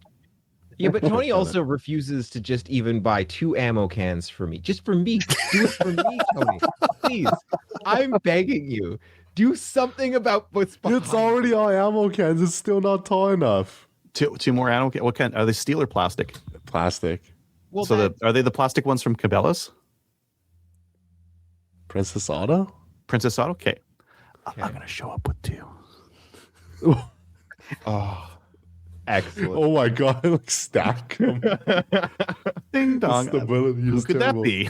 yeah, but Tony also refuses to just even buy 2 ammo cans for me. Just for me. Do it for me, Tony. Please. I'm begging you. Do something about what's behind. It's already on ammo cans. It's still not tall enough. Two more animal. What kind? Are they steel or plastic? Plastic. Well, Are they the plastic ones from Cabela's? Princess Auto? Princess Auto? Okay. Okay. I'm going to show up with 2. Oh, excellent. Oh my god, like stack them. Ding The dong. stability Who is could terrible. that be?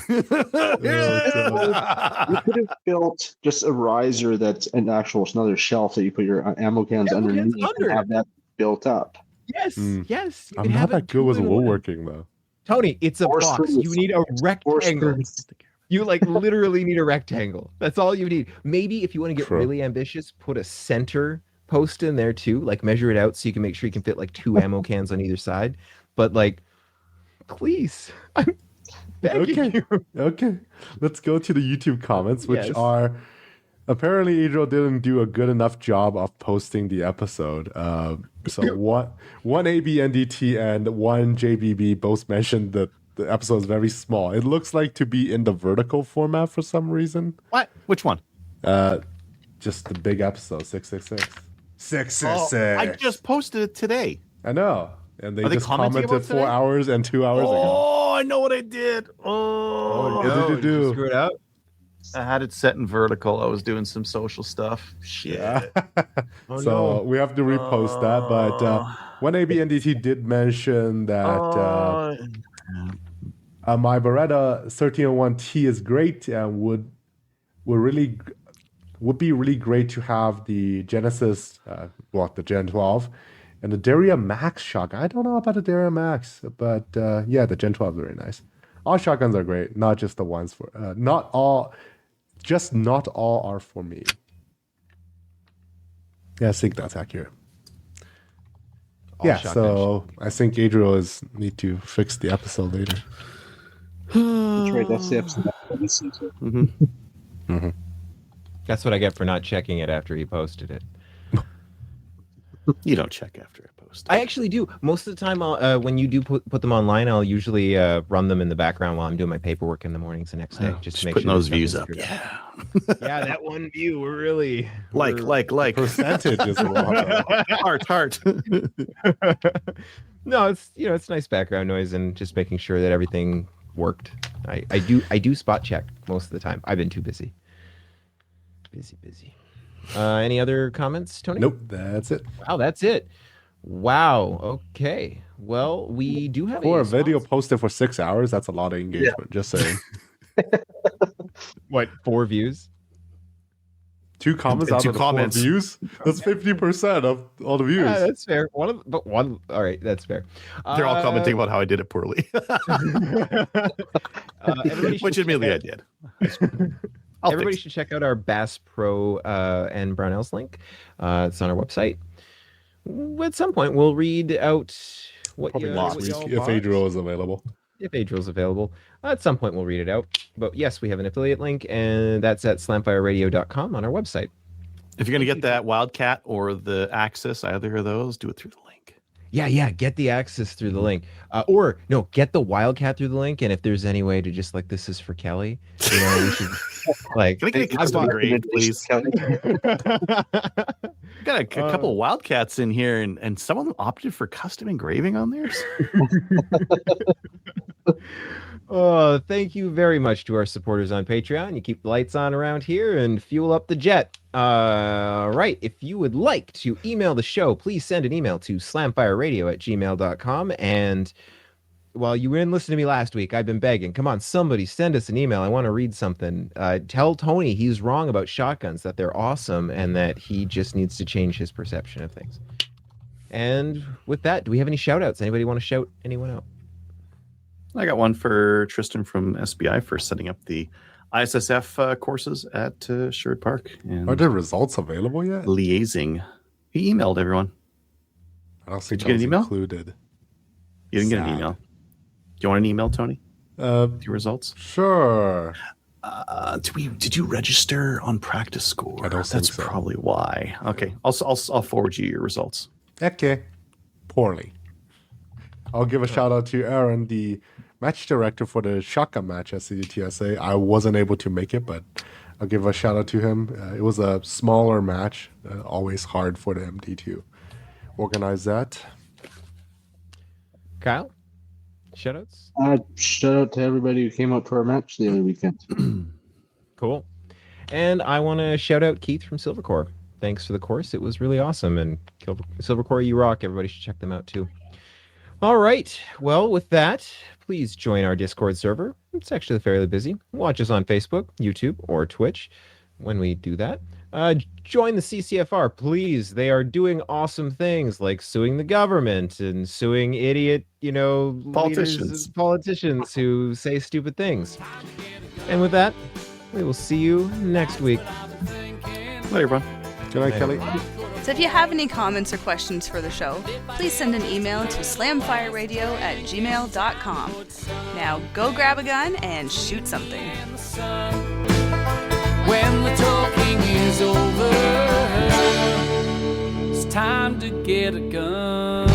You could have built just a riser that's an actual another shelf that you put your ammo cans Ammo cans underneath under. and have that built up. Yes, Mm. yes. you I'm can not have it that good with 2 in 1. woodworking though. Tony, it's a Or box. screws. You need a Or rectangle. screws. You like literally need a rectangle. That's all you need. Maybe if you want to get True. really ambitious, put a center post in there too. Like measure it out so you can make sure you can fit like 2 ammo cans on either side. But like, please, I'm begging Okay. you. Okay, let's go to the YouTube comments, which Yes. are apparently Adriel didn't do a good enough job of posting the episode. So one ABNDT and one JBB both mentioned that the episode is very small. It looks like to be in the vertical format for some reason. What? Which one? Just the big episode 666. Oh, 666. I just posted it today. I know. And they Are they just commenting commented about 4 today? hours and 2 hours ago. Oh, I know what I did. Oh, What did you do? Screw it up. I had it set in vertical. I was doing some social stuff. Shit. Yeah. Oh, So no. we have to repost that. But one ABNDT did mention that my Beretta 1301T is great and would be really great to have the Genesis, the Gen 12, and the Daria Max shotgun. I don't know about the Daria Max, but yeah, the Gen 12 is very nice. All shotguns are great, not just the ones for not all are for me. Yeah, I think that's accurate. All Yeah, shotgun so I think Adriel need to fix the episode later. That's right. That's the episode I listened to. That's what I get for not checking it after he posted it. You don't check after I post. I actually do. Most of the time, when you do put them online, I'll usually run them in the background while I'm doing my paperwork in the mornings the next day, just to make putting sure those that views stuff up. is screwed Yeah. Yeah, that one view, we're really Like. Percentage is wrong. Heart. No, it's nice background noise and just making sure that everything worked. I do spot check most of the time. I've been too busy. Busy. Any other comments, Tony? Nope, that's it. Wow, that's it. Wow. Okay. Well, we do have For a sponsor. video posted for 6 hours, that's a lot of engagement. Just saying. What, 4 views? 2 comments And out 2 of the comments. 4 views. That's 50% of all the views. Yeah, that's fair. One. All right, that's fair. They're all commenting about how I did it poorly. Everybody should Which admittedly I did. Everybody should check out our Bass Pro and Brownells link. It's on our website. At some point, we'll read out what Probably you, last what week y'all if bought. Adriel is available. If Adriel's available. At some point, we'll read it out. But yes, we have an affiliate link, and that's at slamfireradio.com on our website. If you're going to get that Wildcat or the Axis, either of those, do it through the link. Yeah, get the access through the link. Or, no, get the Wildcat through the link, and if there's any way to just, like, this is for Kelly, we should, like... Can I get a custom grade, please? We got a couple of Wildcats in here, and some of them opted for custom engraving on theirs. Oh, thank you very much to our supporters on Patreon. You keep the lights on around here and fuel up the jet. Right. If you would like to email the show, please send an email to slamfireradio@gmail.com. And while you didn't listen to me last week, I've been begging. Come on, somebody send us an email. I want to read something. Tell Tony he's wrong about shotguns, that they're awesome, and that he just needs to change his perception of things. And with that, do we have any shout outs? Anybody want to shout anyone out? I got one for Tristan from SBI for setting up the ISSF courses at Sherwood Park. And Are the results available yet? liaising. He emailed everyone. I don't think Did you get an that was email? included. You didn't get an Sad. email. Do you want an email, Tony? With your results? Sure. Did you register on Practice Score? I don't think That's so. probably why. Okay, I'll forward you your results. Okay. Poorly. I'll give a shout out to Aaron, the match director for the shotgun match at CDTSA. I wasn't able to make it, but I'll give a shout out to him. It was a smaller match, always hard for the MD to organize that. Kyle? Shout outs? Shout out to everybody who came out to our match the other weekend. Cool. And I want to shout out Keith from Silvercore. Thanks for the course. It was really awesome. And Silvercore, you rock. Everybody should check them out too. All right. Well, with that, please join our Discord server. It's actually fairly busy. Watch us on Facebook, YouTube, or Twitch when we do that. Join the CCFR, please. They are doing awesome things like suing the government and suing idiot, politicians who say stupid things. And with that, we will see you next week. Bye, everyone. Good night, Kelly. So if you have any comments or questions for the show, please send an email to slamfireradio@gmail.com. Now go grab a gun and shoot something. When the talking is over, it's time to get a gun.